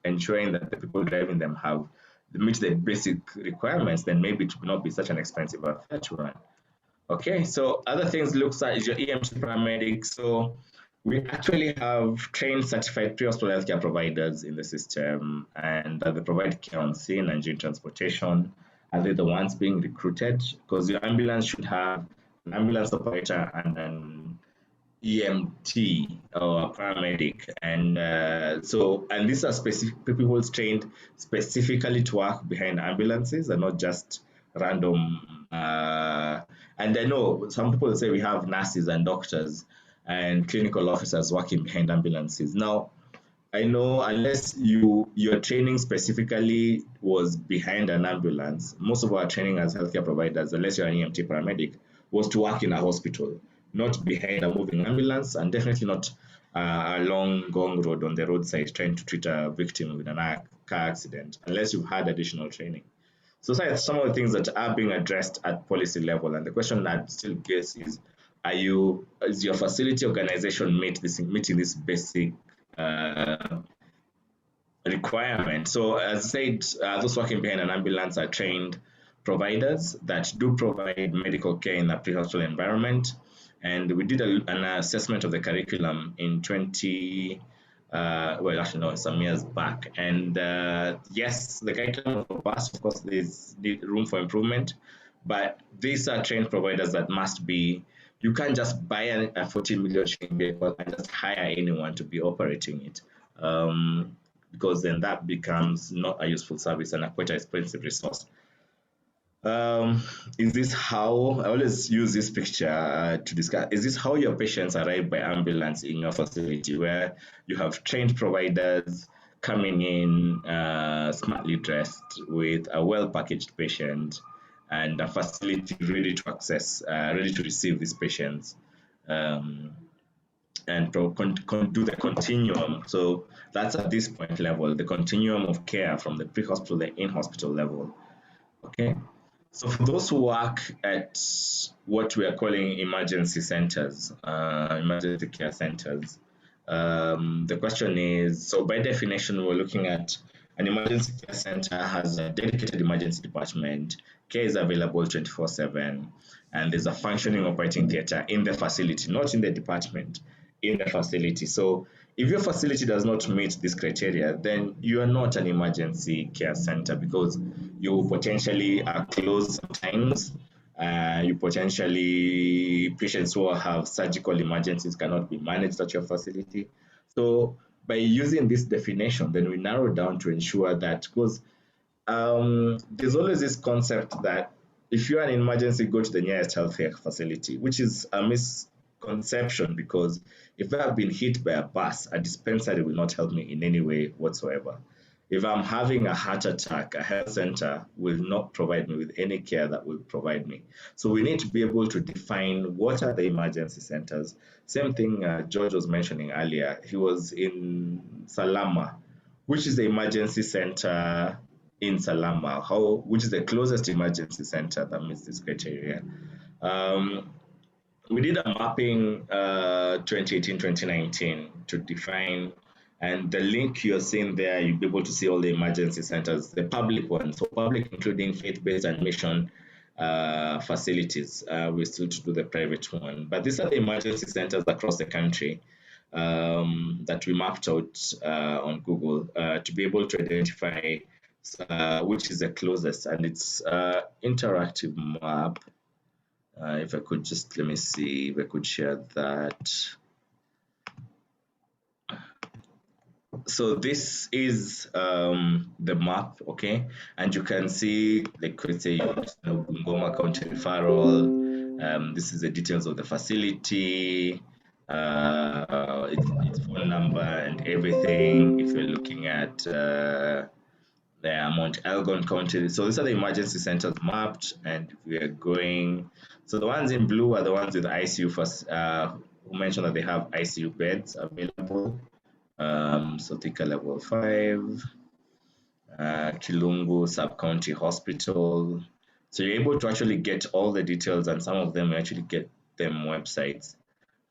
ensuring that the people driving them have meet the basic requirements, then maybe it would not be such an expensive affair to run. Okay, so other things looks at is your EMT paramedics. So we actually have trained certified pre-hospital healthcare providers in the system, and they provide care on scene and during transportation. Are they the ones being recruited? Because your ambulance should have an ambulance operator and an EMT or a paramedic, and and these are specific people trained specifically to work behind ambulances and not just random. And I know some people say we have nurses and doctors and clinical officers working behind ambulances. Now, I know unless your training specifically was behind an ambulance, most of our training as healthcare providers, unless you're an EMT paramedic, was to work in a hospital, not behind a moving ambulance, and definitely not a long gong road on the roadside trying to treat a victim with a car accident, unless you've had additional training. So some of the things that are being addressed at policy level, and the question that still gets is, is your facility organization meeting this basic uh, requirement? So as I said, those working behind an ambulance are trained providers that do provide medical care in a pre-hospital environment. And we did an assessment of the curriculum in 20, well, actually, no, some years back. And yes, the curriculum was robust. Of course, there's room for improvement. But these are trained providers that must be, you can't just buy a 14 million shilling vehicle and just hire anyone to be operating it. Because then that becomes not a useful service and a quite expensive resource. Is this how I always use this picture to discuss? Is this how your patients arrive by ambulance in your facility, where you have trained providers coming in smartly dressed with a well packaged patient and a facility ready to access, ready to receive these patients? And do the continuum. So that's at this point level, the continuum of care from the pre-hospital, the in-hospital level. Okay. So for those who work at what we are calling emergency centers, emergency care centers, the question is, so by definition, we're looking at an emergency care center has a dedicated emergency department, care is available 24/7, and there's a functioning operating theater in the facility, not in the department, in the facility. So if your facility does not meet this criteria, then you are not an emergency care center, because you potentially are closed sometimes. You potentially, patients who have surgical emergencies cannot be managed at your facility. So by using this definition, then we narrow down to ensure that, because there's always this concept that if you're an emergency, go to the nearest healthcare facility, which is a misconception, because if I have been hit by a bus, a dispensary will not help me in any way whatsoever. If I'm having a heart attack, a health center will not provide me with any care that will provide me. So we need to be able to define what are the emergency centers. Same thing George was mentioning earlier. He was in Salama, which is the emergency center in Salama, which is the closest emergency center that meets this criteria. We did a mapping 2018, 2019 to define, and the link you're seeing there, you'll be able to see all the emergency centers, the public ones, so public including faith-based and mission facilities. We still to do the private one, but these are the emergency centers across the country that we mapped out on Google to be able to identify which is the closest, and it's interactive map. If I could just, let me see if I could share that. So this is the map, okay? And you can see, like, let's say, Bungoma County referral. This is the details of the facility, its phone number and everything. If you're looking at Mount Elgon County. So these are the emergency centers mapped, and we are going. So the ones in blue are the ones with ICU first, who mentioned that they have ICU beds available. So Thika Level 5, Kilungu Sub-County Hospital. So you're able to actually get all the details, and some of them actually get them websites.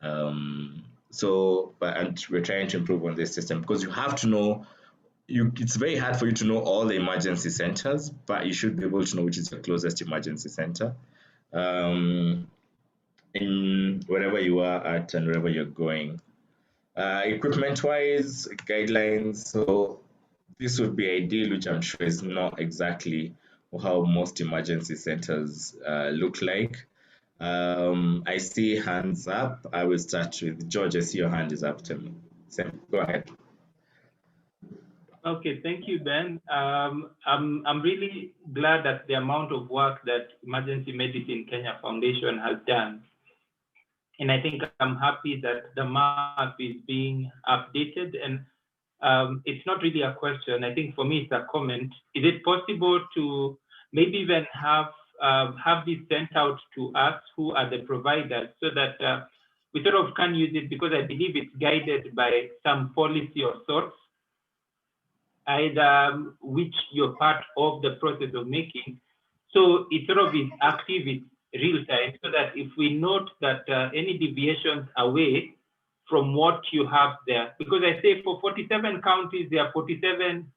And we're trying to improve on this system, because you have to know, it's very hard for you to know all the emergency centers, but you should be able to know which is your closest emergency center in wherever you are at and wherever you're going. Equipment wise, guidelines, so this would be ideal, which I'm sure is not exactly how most emergency centers look like. I see hands up. I will start with George. I see your hand is up to me. Sam, go ahead. Okay, thank you, Ben. I'm really glad at the amount of work that Emergency Medicine Kenya Foundation has done. And I think I'm happy that the map is being updated. And it's not really a question. I think for me, it's a comment. Is it possible to maybe even have this sent out to us who are the providers so that we sort of can use it, because I believe it's guided by some policy or sorts, either which you're part of the process of making. So it sort of is active, it's real time, so that if we note that any deviations away from what you have there, because I say for 47 counties, there are 47,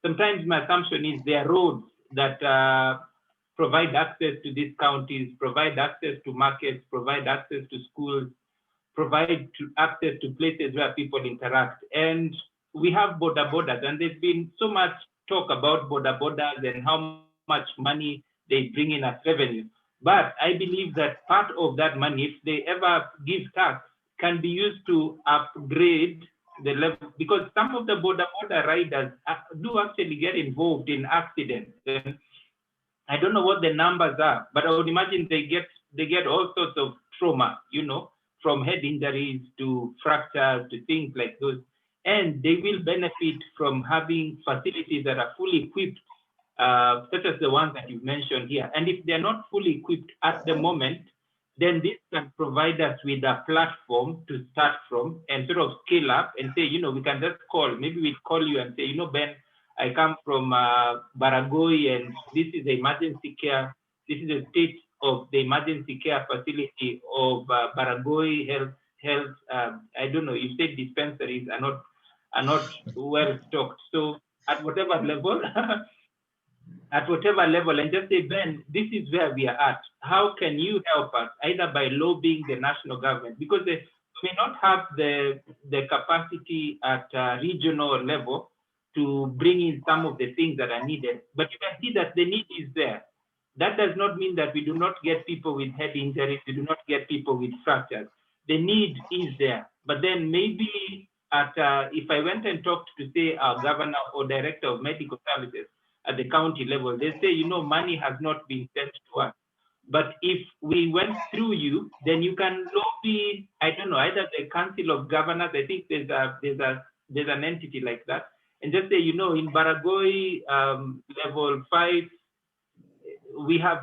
sometimes my assumption is there are roads that provide access to these counties, provide access to markets, provide access to schools, provide access to places where people interact. And we have border borders, and there's been so much talk about border borders and how much money they bring in as revenue. But I believe that part of that money, if they ever give tax, can be used to upgrade the level, because some of the border riders do actually get involved in accidents. And I don't know what the numbers are, but I would imagine they get all sorts of trauma, from head injuries to fractures to things like those. And they will benefit from having facilities that are fully equipped, such as the ones that you've mentioned here. And if they're not fully equipped at the moment, then this can provide us with a platform to start from and sort of scale up and say, we can just call, maybe we call you and say, Ben, I come from Baragoi, and this is the emergency care. This is the state of the emergency care facility of Baragoi Health. I don't know. You said dispensaries are not well stocked. So at whatever level, and just say, Ben, this is where we are at. How can you help us, either by lobbying the national government, because they may not have the capacity at regional level to bring in some of the things that are needed, but you can see that the need is there. That does not mean that we do not get people with head injuries, we do not get people with fractures. The need is there, but then maybe if I went and talked to, say, our governor or director of medical services at the county level, they say, money has not been sent to us. But if we went through you, then you can lobby, I don't know, either the Council of Governors, I think there's an entity like that, and just say, in Baragoi level 5, we have,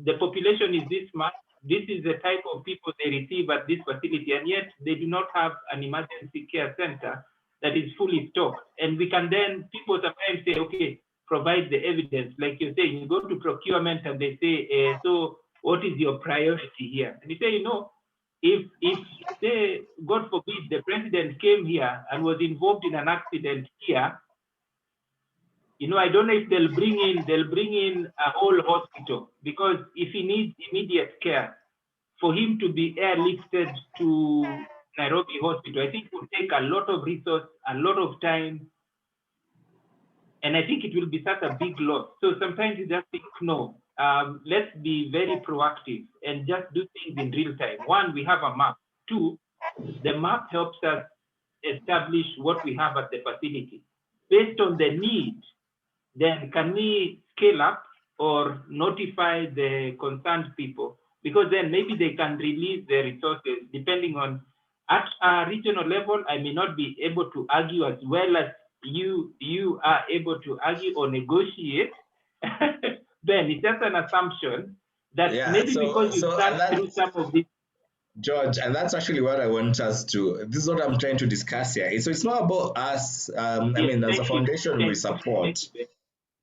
the population is this much, this is the type of people they receive at this facility, and yet they do not have an emergency care center that is fully stocked. And we can then, people sometimes say, okay, provide the evidence. Like you're saying, you go to procurement and they say, so what is your priority here? And you say, if say, God forbid, the president came here and was involved in an accident here, I don't know if they'll bring in a whole hospital, because if he needs immediate care, for him to be airlifted to Nairobi Hospital, I think it would take a lot of resource, a lot of time, and I think it will be such a big loss. So sometimes you just think, no, let's be very proactive and just do things in real time. One, we have a map. Two, the map helps us establish what we have at the facility. Based on the need, then can we scale up or notify the concerned people? Because then maybe they can release the resources depending on, at a regional level, I may not be able to argue as well as you are able to argue or negotiate. Then it's just an assumption that maybe because you start through some of these. George, and that's actually what I want us to. This is what I'm trying to discuss here. So it's not about us. I mean, as a foundation, we support.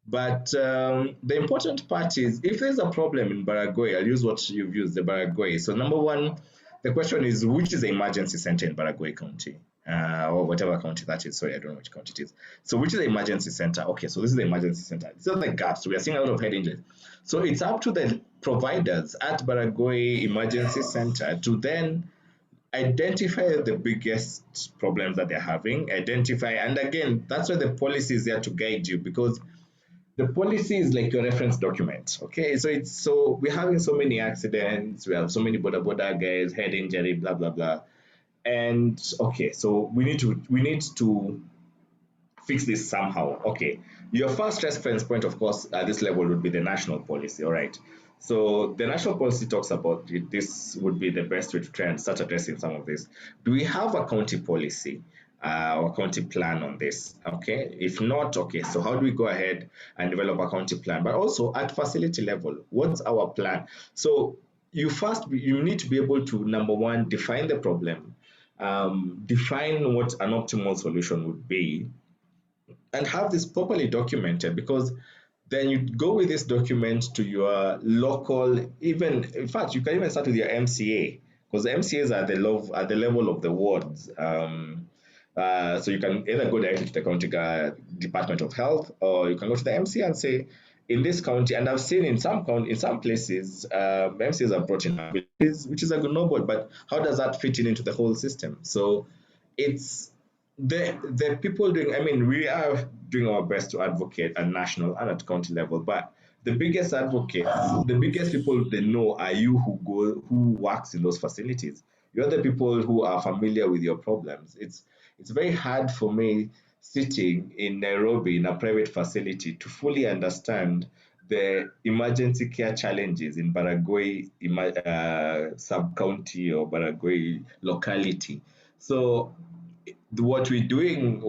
But the important part is, if there's a problem in Baragoi, I'll use what you've used, the Baragoi. So number one, the question is, which is the emergency center in Baragoi County? Or whatever county that is. Sorry, I don't know which county it is. So which is the emergency center? Okay, so this is the emergency center. These are the gaps. We are seeing a lot of head injuries. So it's up to the providers at Baragoi Emergency Center to then identify the biggest problems that they're having, identify, and again, that's where the policy is there to guide you, because the policy is like your reference document. Okay, so we're having so many accidents, we have so many border guys, head injury, blah blah blah. And okay, so we need to fix this somehow. Okay, your first reference point, of course, at this level would be the national policy. All right. So the national policy talks about this would be the best way to try and start addressing some of this. Do we have a county policy or county plan on this? Okay. If not, okay. So how do we go ahead and develop a county plan? But also at facility level, what's our plan? So you need to be able to, number one, define the problem, define what an optimal solution would be, and have this properly documented, because then you go with this document to your local, even in fact you can even start with your MCA, because the MCAs are at the level of the wards. So you can either go directly to the county Department of Health, or you can go to the MCA and say, in this county, and I've seen in some places, MCAs are brought in, which is a good noble, but how does that fit into the whole system? So it's the people doing, I mean, we are doing our best to advocate at national and at county level, but the biggest advocates, the biggest people they know are you who works in those facilities. You're the people who are familiar with your problems. It's very hard for me sitting in Nairobi in a private facility to fully understand the emergency care challenges in Baragoi sub-county or Baragoi locality. So what we're doing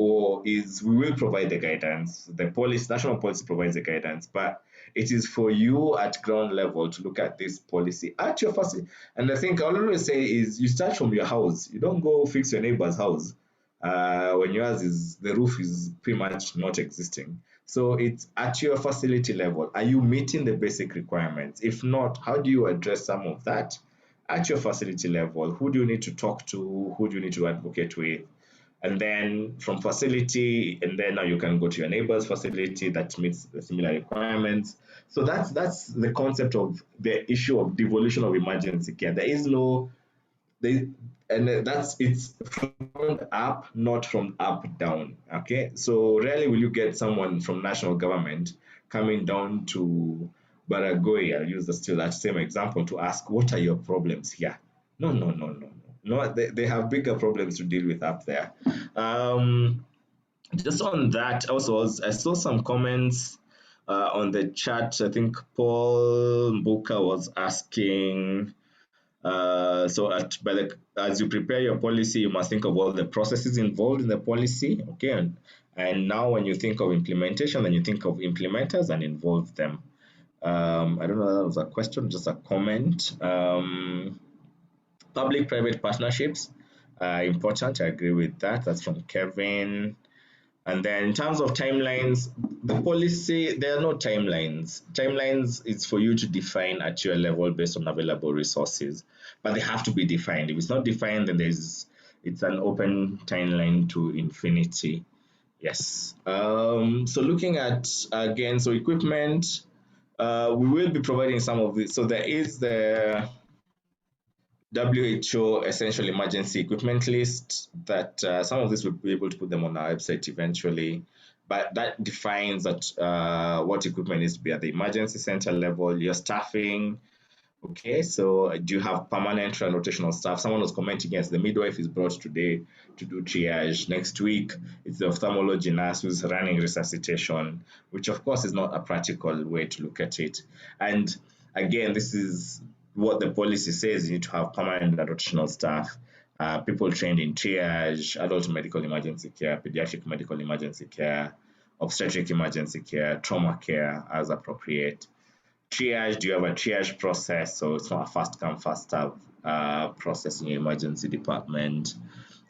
is we will provide the guidance. The policy, national policy provides the guidance, but it is for you at ground level to look at this policy at your facility. And I think I'll always say is you start from your house. You don't go fix your neighbor's house when yours is the roof is pretty much not existing. So it's at your facility level. Are you meeting the basic requirements? If not, how do you address some of that at your facility level? Who do you need to talk to? Who do you need to advocate with? And then from facility, and then now you can go to your neighbor's facility that meets the similar requirements. So that's the concept of the issue of devolution of emergency care. There is no they and that's it's from up, not from up down. Okay, so rarely will you get someone from national government coming down to Baragoi. I'll use that same example to ask, what are your problems here? No, no, no, no, no. No, they have bigger problems to deal with up there. Um, just on that, also, I saw some comments on the chat. I think Paul Mbuka was asking, as you prepare your policy, you must think of all the processes involved in the policy. Okay, and now when you think of implementation, then you think of implementers and involve them. I don't know if that was a question, just a comment. Public-private partnerships are important. I agree with that. That's from Kevin. And then in terms of timelines, the policy, there are no timelines. Timelines is for you to define at your level based on available resources, but they have to be defined. If it's not defined, then it's an open timeline to infinity. Yes. So looking at, again, so equipment, we will be providing some of this. So there is the WHO essential emergency equipment list that some of this we'll be able to put them on our website eventually, but that defines that what equipment needs to be at the emergency center level, your staffing. Okay, so do you have permanent and rotational staff? Someone was commenting, yes, the midwife is brought today to do triage. Next week, it's the ophthalmology nurse who's running resuscitation, which of course is not a practical way to look at it. And again, this is what the policy says: you need to have permanent and rotational staff, people trained in triage, adult medical emergency care, pediatric medical emergency care, obstetric emergency care, trauma care as appropriate. Triage, do you have a triage process? So it's not a fast come, fast serve process in your emergency department.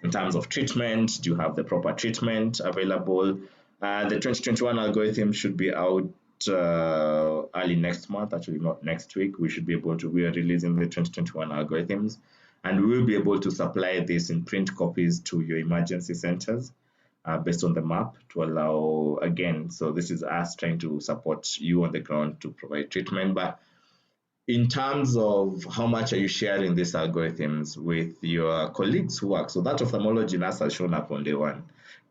In terms of treatment, do you have the proper treatment available? The 2021 algorithm should be out early next month, actually not next week. We are releasing the 2021 algorithms, and we will be able to supply this in print copies to your emergency centers based on the map to allow, again, so this is us trying to support you on the ground to provide treatment. But in terms of how much are you sharing these algorithms with your colleagues who work, so that ophthalmology nurse has shown up on day one.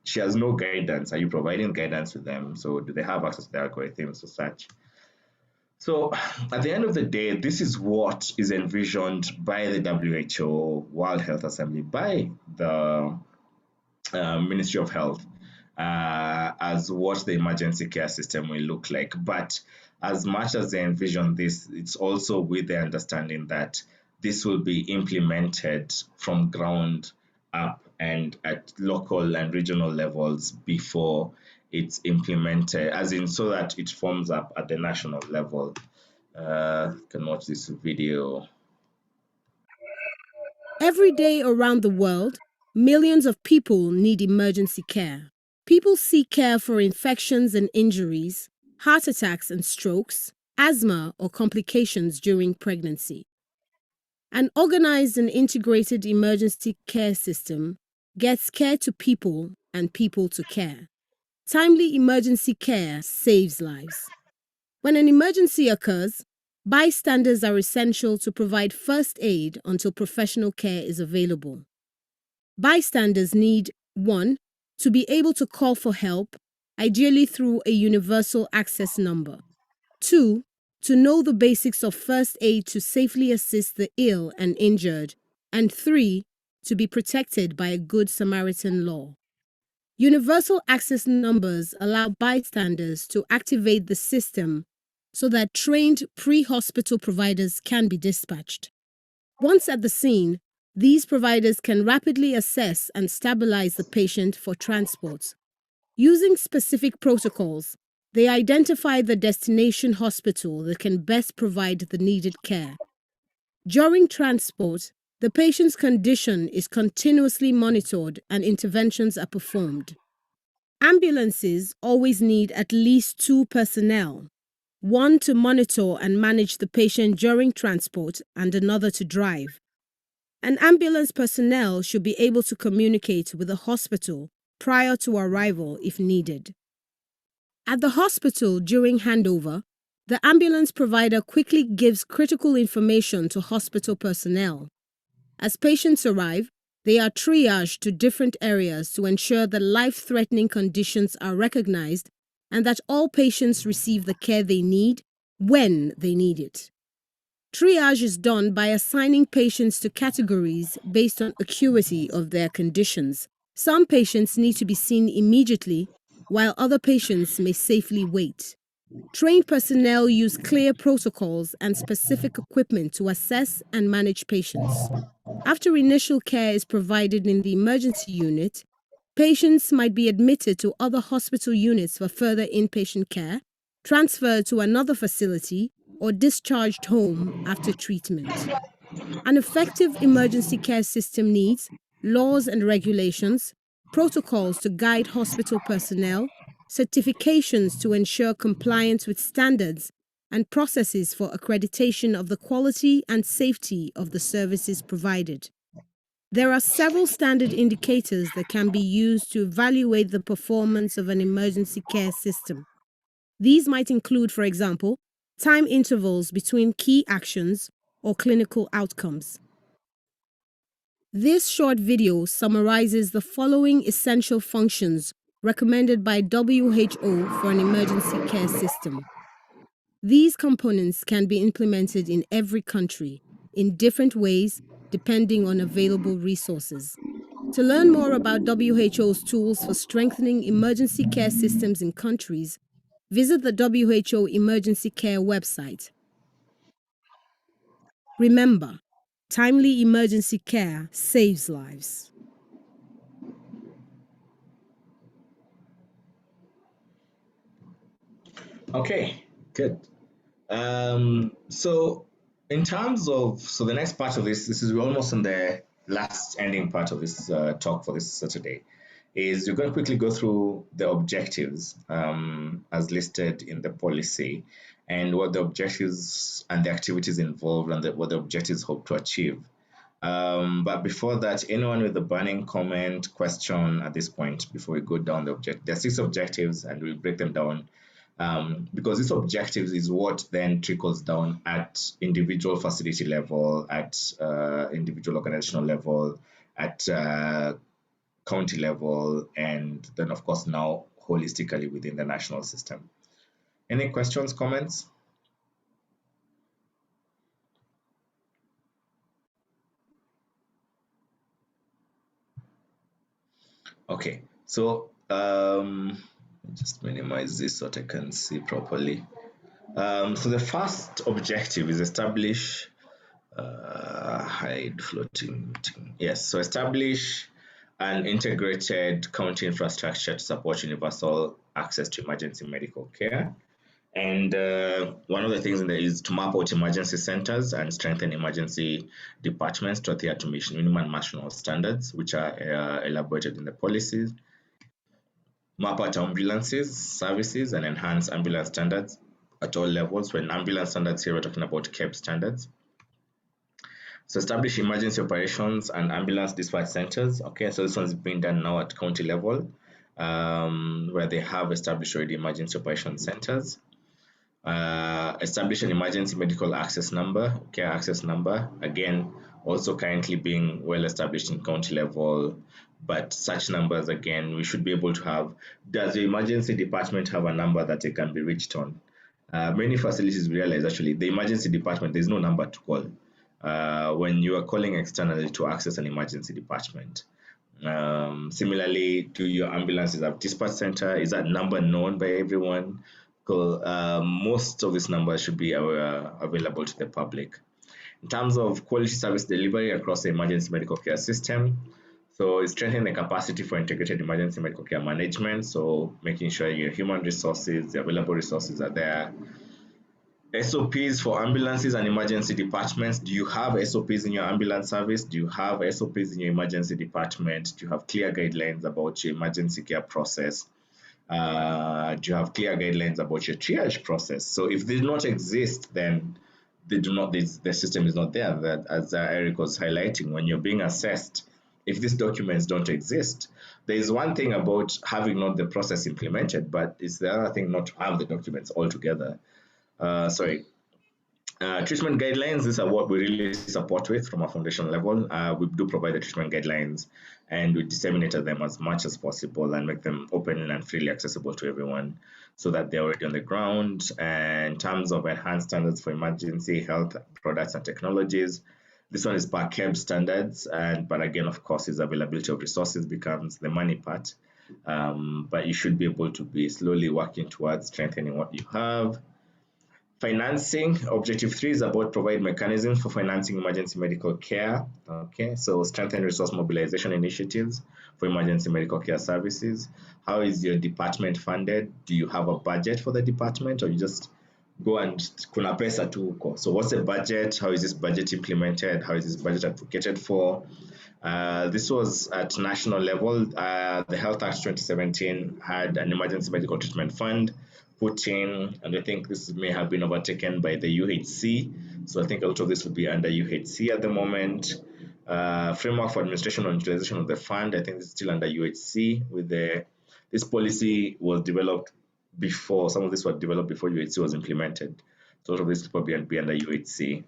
She has no guidance. Are you providing guidance to them? So do they have access to the algorithms or such? So at the end of the day, this is what is envisioned by the WHO, World Health Assembly, by the Ministry of Health. as what the emergency care system will look like. But as much as they envision this, it's also with the understanding that this will be implemented from ground up and at local and regional levels before it's implemented, as in so that it forms up at the national level. You can watch this video. Every day around the world, millions of people need emergency care. People seek care for infections and injuries, heart attacks and strokes, asthma or complications during pregnancy. An organized and integrated emergency care system gets care to people and people to care. Timely emergency care saves lives. When an emergency occurs, bystanders are essential to provide first aid until professional care is available. Bystanders need 1. To be able to call for help, ideally through a universal access number. 2. To know the basics of first aid to safely assist the ill and injured. And 3. To be protected by a Good Samaritan law. Universal access numbers allow bystanders to activate the system so that trained pre-hospital providers can be dispatched. Once at the scene, these providers can rapidly assess and stabilize the patient for transport. Using specific protocols, they identify the destination hospital that can best provide the needed care. During transport, the patient's condition is continuously monitored and interventions are performed. Ambulances always need at least 2 personnel, one to monitor and manage the patient during transport and another to drive. An ambulance personnel should be able to communicate with the hospital prior to arrival if needed. At the hospital during handover, the ambulance provider quickly gives critical information to hospital personnel. As patients arrive, they are triaged to different areas to ensure that life-threatening conditions are recognized and that all patients receive the care they need when they need it. Triage is done by assigning patients to categories based on acuity of their conditions. Some patients need to be seen immediately, while other patients may safely wait. Trained personnel use clear protocols and specific equipment to assess and manage patients. After initial care is provided in the emergency unit, patients might be admitted to other hospital units for further inpatient care, transferred to another facility, or discharged home after treatment. An effective emergency care system needs laws and regulations, protocols to guide hospital personnel, certifications to ensure compliance with standards, and processes for accreditation of the quality and safety of the services provided. There are several standard indicators that can be used to evaluate the performance of an emergency care system. These might include, for example, time intervals between key actions or clinical outcomes. This short video summarizes the following essential functions recommended by WHO for an emergency care system. These components can be implemented in every country in different ways depending on available resources. To learn more about WHO's tools for strengthening emergency care systems in countries, visit the WHO Emergency Care website. Remember, timely emergency care saves lives. Okay, good. So in terms of, so the next part of this is we're almost on the last ending part of this talk for this Saturday, is we're going to quickly go through the objectives as listed in the policy and what the objectives and the activities involved and what the objectives hope to achieve. But before that, anyone with a burning comment, question at this point before we go down the object? There are 6 objectives and we'll break them down because these objectives is what then trickles down at individual facility level, at individual organizational level, at county level, and then of course now holistically within the national system. Any questions, comments? Okay, so Just minimize this so that I can see properly. So the first objective is establish hide floating. Yes, so establish an integrated county infrastructure to support universal access to emergency medical care. And one of the things in there is to map out emergency centers and strengthen emergency departments to adhere to minimum national standards, which are elaborated in the policies. Map out ambulances, services, and enhance ambulance standards at all levels. When ambulance standards here, we're talking about CAPE standards. So establish emergency operations and ambulance dispatch centers. Okay, so this one's being done now at county level, where they have established already emergency operation centers. Establish an emergency medical access number, care access number. Again, also currently being well established in county level, but such numbers, again, we should be able to have. Does the emergency department have a number that it can be reached on? Many facilities realize actually the emergency department, there's no number to call when you are calling externally to access an emergency department. Similarly, do your ambulances have dispatch center? Is that number known by everyone? Because most of these numbers should be available to the public. In terms of quality service delivery across the emergency medical care system, so it's strengthening the capacity for integrated emergency medical care management. So making sure your human resources, the available resources are there. SOPs for ambulances and emergency departments. Do you have SOPs in your ambulance service? Do you have SOPs in your emergency department? Do you have clear guidelines about your emergency care process? Do you have clear guidelines about your triage process? So if they do not exist, then they do not. The system is not there. That, as Eric was highlighting, when you're being assessed, if these documents don't exist, there is one thing about having not the process implemented, but it's the other thing not to have the documents altogether. Treatment guidelines, these are what we really support with from a foundation level. We do provide the treatment guidelines and we disseminate them as much as possible and make them open and freely accessible to everyone so that they're already on the ground. And in terms of enhanced standards for emergency health products and technologies, this one is per CAB standards, but again, of course, its availability of resources becomes the money part. But you should be able to be slowly working towards strengthening what you have. Financing, objective 3 is about provide mechanisms for financing emergency medical care. Okay, so strengthen resource mobilization initiatives for emergency medical care services. How is your department funded? Do you have a budget for the department, or you just go and kuna pesa tu huko? So what's the budget? How is this budget implemented? How is this budget advocated for? This was at national level. The Health Act 2017 had an emergency medical treatment fund put in, and I think this may have been overtaken by the UHC. So I think a lot of this would be under UHC at the moment. Framework for administration and utilization of the fund, I think it's still under UHC. This policy was developed before, some of this was developed before UHC was implemented. So a lot of this will probably be under UHC.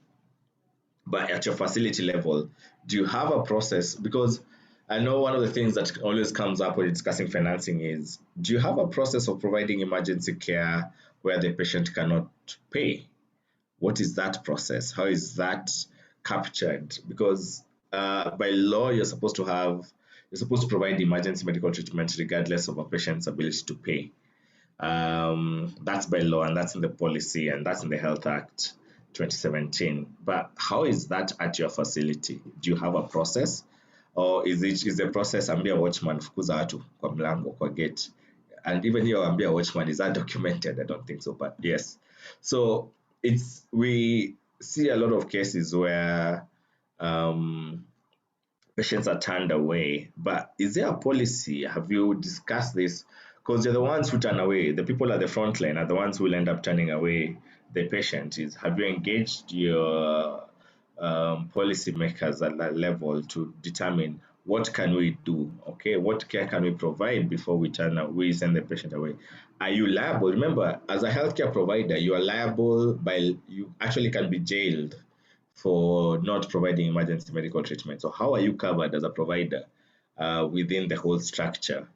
But at your facility level, do you have a process? Because I know one of the things that always comes up when discussing financing is, do you have a process of providing emergency care where the patient cannot pay? What is that process? How is that captured? Because by law, you're supposed to provide emergency medical treatment regardless of a patient's ability to pay. That's by law, and that's in the policy, and that's in the Health Act 2017. But how is that at your facility? Do you have a process? Or is the process ambia watchman fukuza watu kwa mlango kwa gate? And even your ambia watchman, is that documented? I don't think so, but yes. So we see a lot of cases where patients are turned away. But is there a policy? Have you discussed this? Because you're the ones who turn away. The people at the front line are the ones who will end up turning away the patient. Have you engaged your policy makers at that level to determine what can we do? Okay, what care can we provide before we send the patient away? Are you liable? Remember, as a healthcare provider, you are liable you actually can be jailed for not providing emergency medical treatment. So how are you covered as a provider within the whole structure?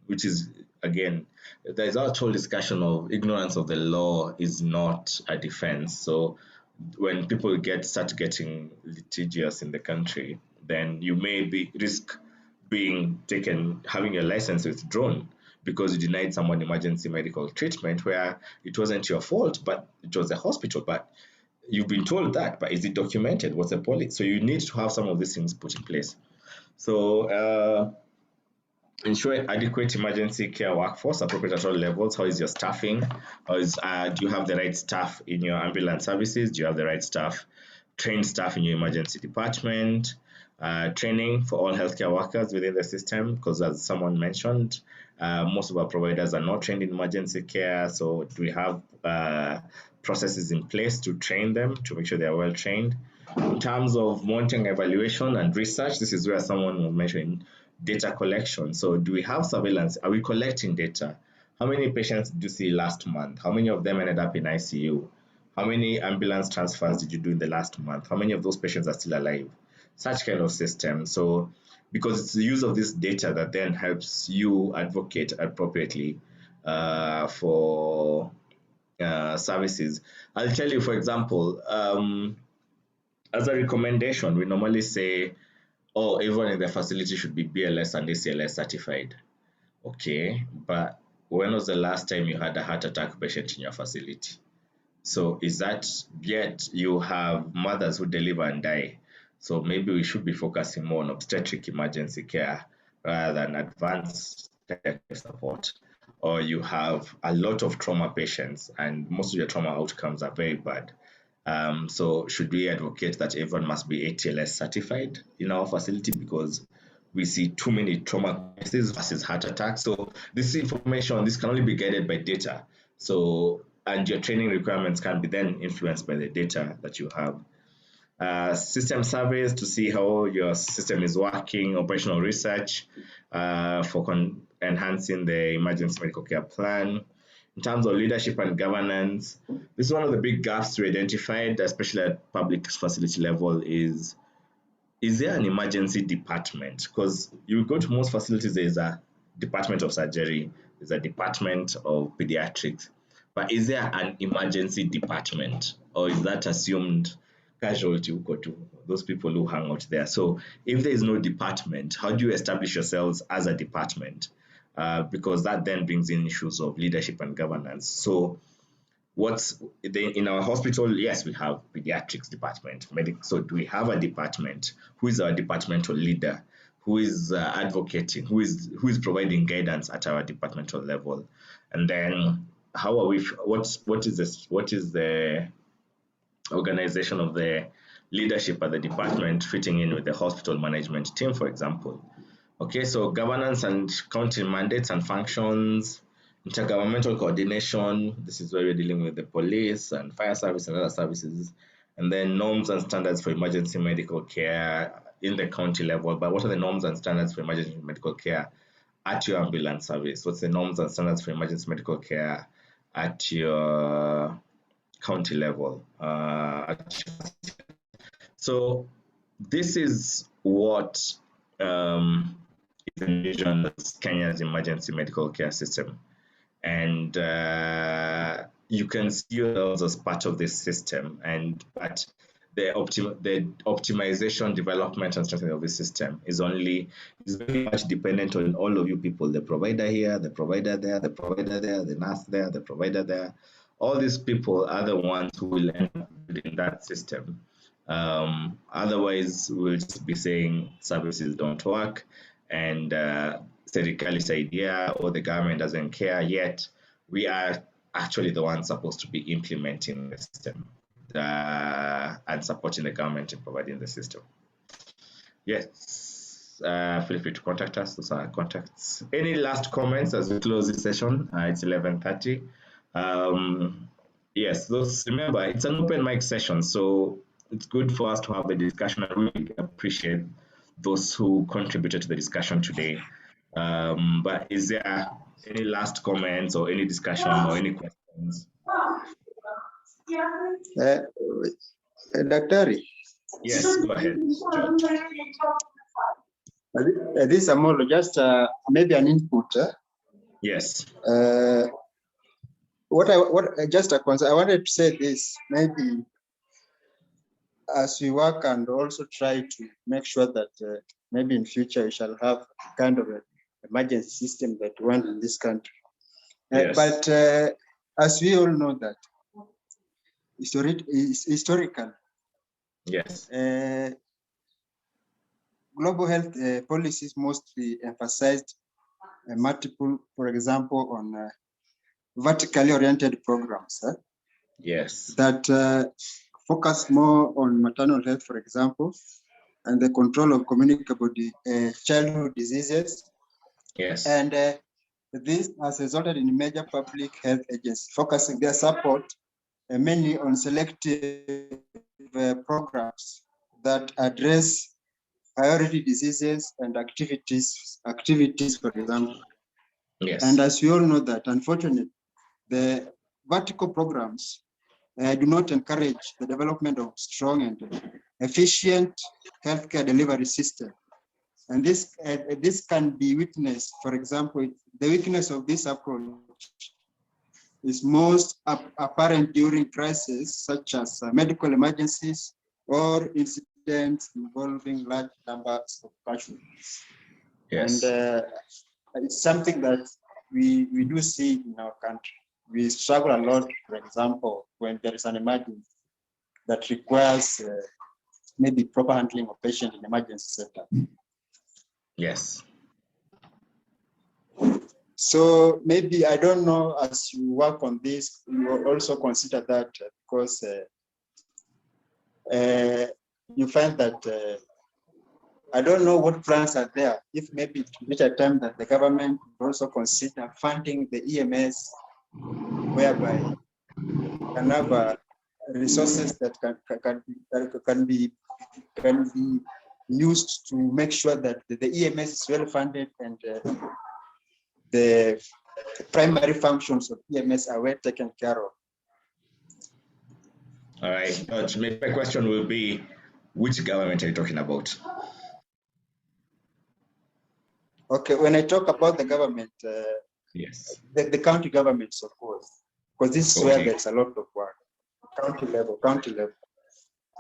Which is, again, there's a whole discussion of ignorance of the law is not a defense. So when people start getting litigious in the country, then you may risk being taken, having your license withdrawn because you denied someone emergency medical treatment where it wasn't your fault, but it was the hospital. But you've been told that, but is it documented? What's the policy? So you need to have some of these things put in place. So ensure adequate emergency care workforce, appropriate at all levels. How is your staffing? How is, do you have the right staff in your ambulance services? Do you have the right staff, trained staff in your emergency department? Training for all healthcare workers within the system, because as someone mentioned, most of our providers are not trained in emergency care. So do we have processes in place to train them, to make sure they are well trained? In terms of monitoring, evaluation, and research, this is where someone was mentioning data collection. So do we have surveillance? Are we collecting data? How many patients did you see last month? How many of them ended up in ICU? How many ambulance transfers did you do in the last month? How many of those patients are still alive? Such kind of system. So because it's the use of this data that then helps you advocate appropriately for services. I'll tell you, for example, as a recommendation, we normally say, oh, everyone in the facility should be BLS and ACLS certified. Okay, but when was the last time you had a heart attack patient in your facility? So is that, yet you have mothers who deliver and die. So maybe we should be focusing more on obstetric emergency care rather than advanced care support. Or you have a lot of trauma patients and most of your trauma outcomes are very bad. So should we advocate that everyone must be ATLS certified in our facility because we see too many trauma cases versus heart attacks? So this information, this can only be guided by data. So, and your training requirements can be then influenced by the data that you have. System surveys to see how your system is working, operational research for enhancing the emergency medical care plan. In terms of leadership and governance, this is one of the big gaps we identified, especially at public facility level, is there an emergency department? Because you go to most facilities, there's a department of surgery, there's a department of pediatrics, but is there an emergency department, or is that assumed casualty huko to those people who hang out there? So if there is no department, how do you establish yourselves as a department? Because that then brings in issues of leadership and governance. So in our hospital? Yes, we have pediatrics department, so do we have a department? Who is our departmental leader? Who is advocating? Who is providing guidance at our departmental level? And then how are we? What is the organization of the leadership at the department fitting in with the hospital management team, for example? Okay, so governance and county mandates and functions, intergovernmental coordination. This is where we're dealing with the police and fire service and other services. And then norms and standards for emergency medical care in the county level. But what are the norms and standards for emergency medical care at your ambulance service? What's the norms and standards for emergency medical care at your county level? So this is what is envisioned as Kenya's emergency medical care system. And you can see yourselves as part of this system, but the optimization, development, and strengthening of this system is very much dependent on all of you people, the provider here, the provider there, the provider there, the nurse there, the provider there. All these people are the ones who will end up in that system. Otherwise, we'll just be saying services don't work and serikali saidia, or the government doesn't care, yet we are actually the ones supposed to be implementing the system and supporting the government in providing the system. Yes, feel free to contact us. Those are our contacts. Any last comments as we close this session? It's 11:30. Yes, remember, it's an open mic session, so it's good for us to have the discussion. I really appreciate those who contributed to the discussion today. But is there any last comments or any discussion or any questions? Daktari. Yes, go ahead, John. This is Amolo, just maybe an input. Yes. Just a concern. I wanted to say this, maybe as we work and also try to make sure that maybe in future we shall have kind of an emergency system that we want in this country. Yes. But as we all know that, historical, yes, global health policies mostly emphasized multiple, for example, on vertically oriented programs yes, that focus more on maternal health, for example, and the control of communicable childhood diseases. yes, And this has resulted in major public health agencies focusing their support mainly on selective programs that address priority diseases and activities, for example. yes. And as we all know that, unfortunately, the vertical programs do not encourage the development of strong and efficient healthcare delivery system. And this can be witnessed, for example, the weakness of this approach is most apparent during crises such as medical emergencies or incidents involving large numbers of casualties. Yes. And it's something that we do see in our country. We struggle a lot, for example, when there is an emergency that requires maybe proper handling of patient in emergency center. Yes. So maybe, I don't know, as you work on this, you will also consider that because you find that, I don't know what plans are there, if maybe to reach a time that the government will also consider funding the EMS, whereby you can have resources that can be used to make sure that the EMS is well funded and the primary functions of EMS are well taken care of. All right, George, my question will be, which government are you talking about? Okay, when I talk about the government, yes, the county governments, of course, because this is where there's a lot of work. County level.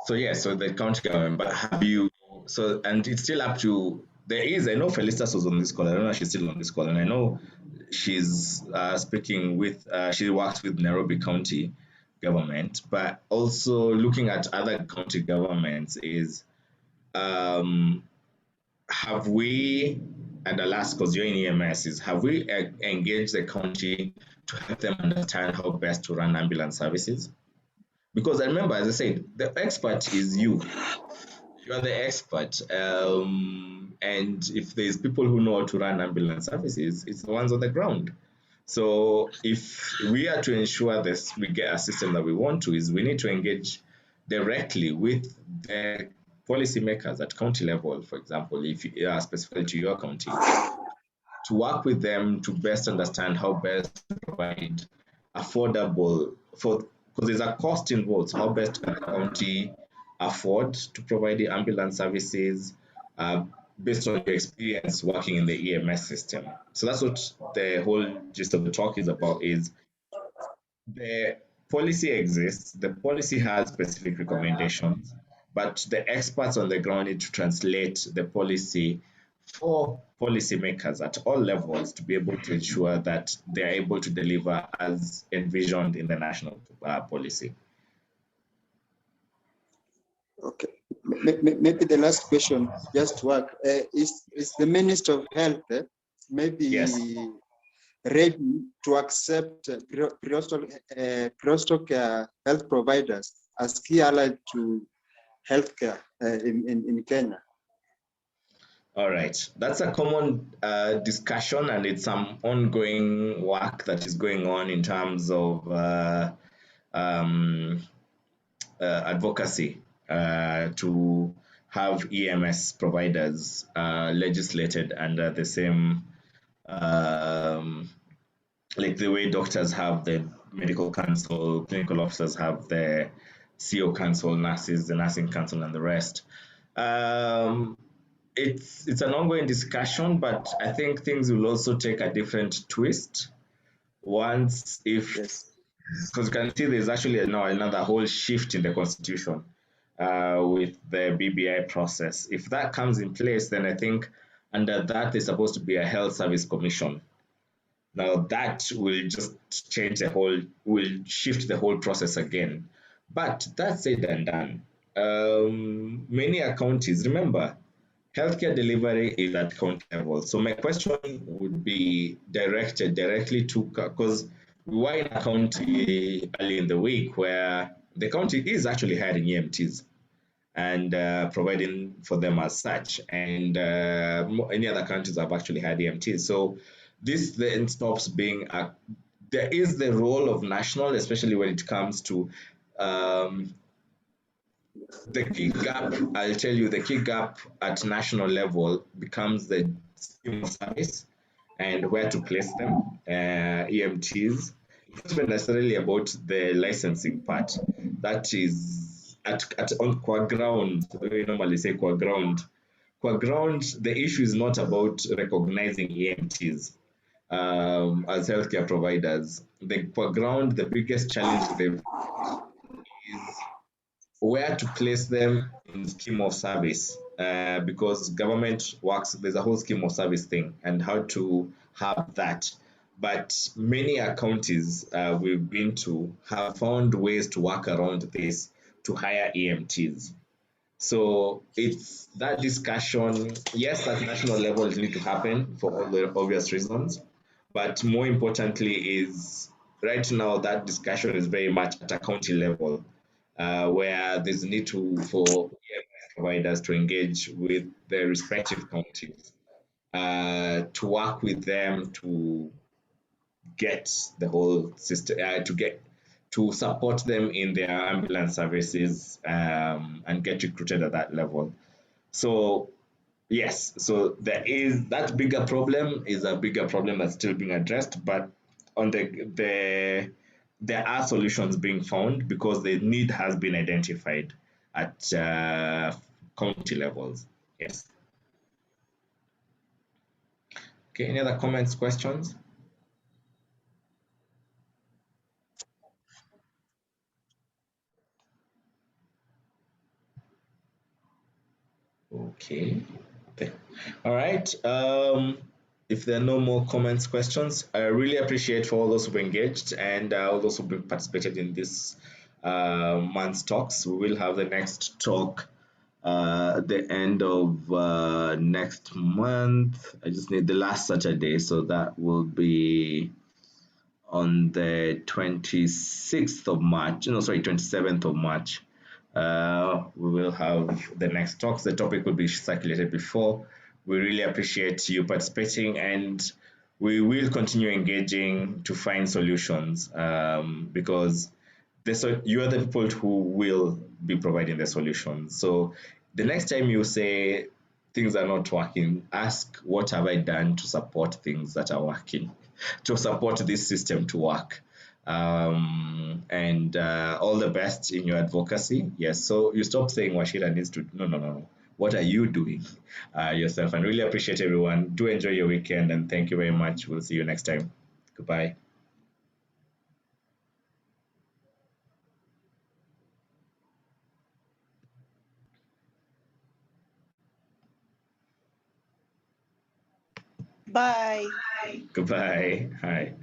So yes, so the county government, but have you, so, and it's still up to, there is, I know Felicitas was on this call, I don't know if she's still on this call, and I know she's speaking with, she works with Nairobi County government, but also looking at other county governments is, have we, and I'll ask because you're in EMS, is have we engaged the county to help them understand how best to run ambulance services? Because I remember, as I said, the expert is you. You are the expert. And if there's people who know how to run ambulance services, it's the ones on the ground. So if we are to ensure this, we get a system that we want to, is we need to engage directly with the policymakers at county level, for example, if you are specifically to your county, to work with them to best understand how best to provide affordable, because there's a cost involved, so how best can the county afford to provide the ambulance services based on your experience working in the EMS system. So that's what the whole gist of the talk is about, is the policy exists, the policy has specific recommendations, but the experts on the ground need to translate the policy for policymakers at all levels to be able to ensure that they are able to deliver as envisioned in the national policy. Okay, maybe the last question, just to work, is the Minister of Health maybe ready to accept pre-hospital care health providers as key allied to healthcare in Kenya? All right, that's a common discussion, and it's some ongoing work that is going on in terms of advocacy to have EMS providers legislated under the same, like the way doctors have the medical council, clinical officers have the CO council, nurses, the nursing council, and the rest. It's an ongoing discussion, but I think things will also take a different twist once, if, because you can see there's actually now another whole shift in the constitution with the BBI process. If that comes in place, then I think under that there's supposed to be a health service commission. Now that will just change the whole, will shift the whole process again. But that said and done, many counties, remember, healthcare delivery is at county level. So my question would be directed directly to, because we were in a county early in the week where the county is actually hiring EMTs and providing for them as such. And any other countries have actually had EMTs. So this then stops being a, there is the role of national, especially when it comes to the key gap. I'll tell you, the key gap at national level becomes the scheme of service and where to place them, EMTs. It's not necessarily about the licensing part. That is at on core ground. We normally say core ground. Core ground. The issue is not about recognizing EMTs as healthcare providers. The core ground, the biggest challenge they've is where to place them in scheme of service, because government works, there's a whole scheme of service thing and how to have that. But many counties we've been to have found ways to work around this to hire EMTs. So it's that discussion. Yes, at national level it need to happen for all the obvious reasons, but more importantly is right now that discussion is very much at a county level, where there's a need to for EMS providers to engage with their respective counties, to work with them to get the whole system, to get to support them in their ambulance services, and get recruited at that level. So yes, so there is that bigger problem is a bigger problem that's still being addressed, but on there are solutions being found because the need has been identified at county levels. Yes. Okay. Any other comments, questions? Okay. All right. If there are no more comments, questions, I really appreciate for all those who've engaged and all those who've participated in this month's talks. We will have the next talk at the end of next month. I just need the last Saturday, so that will be on the 26th of March. No, sorry, 27th of March. We will have the next talks. The topic will be circulated before. We really appreciate you participating, and we will continue engaging to find solutions, because you are the people who will be providing the solutions. So the next time you say things are not working, ask what have I done to support things that are working, to support this system to work. And all the best in your advocacy. Yes, so you stop saying Washira needs to, no. What are you doing yourself? And really appreciate everyone. Do enjoy your weekend, and thank you very much. We'll see you next time. Goodbye. Bye. Goodbye. Hi.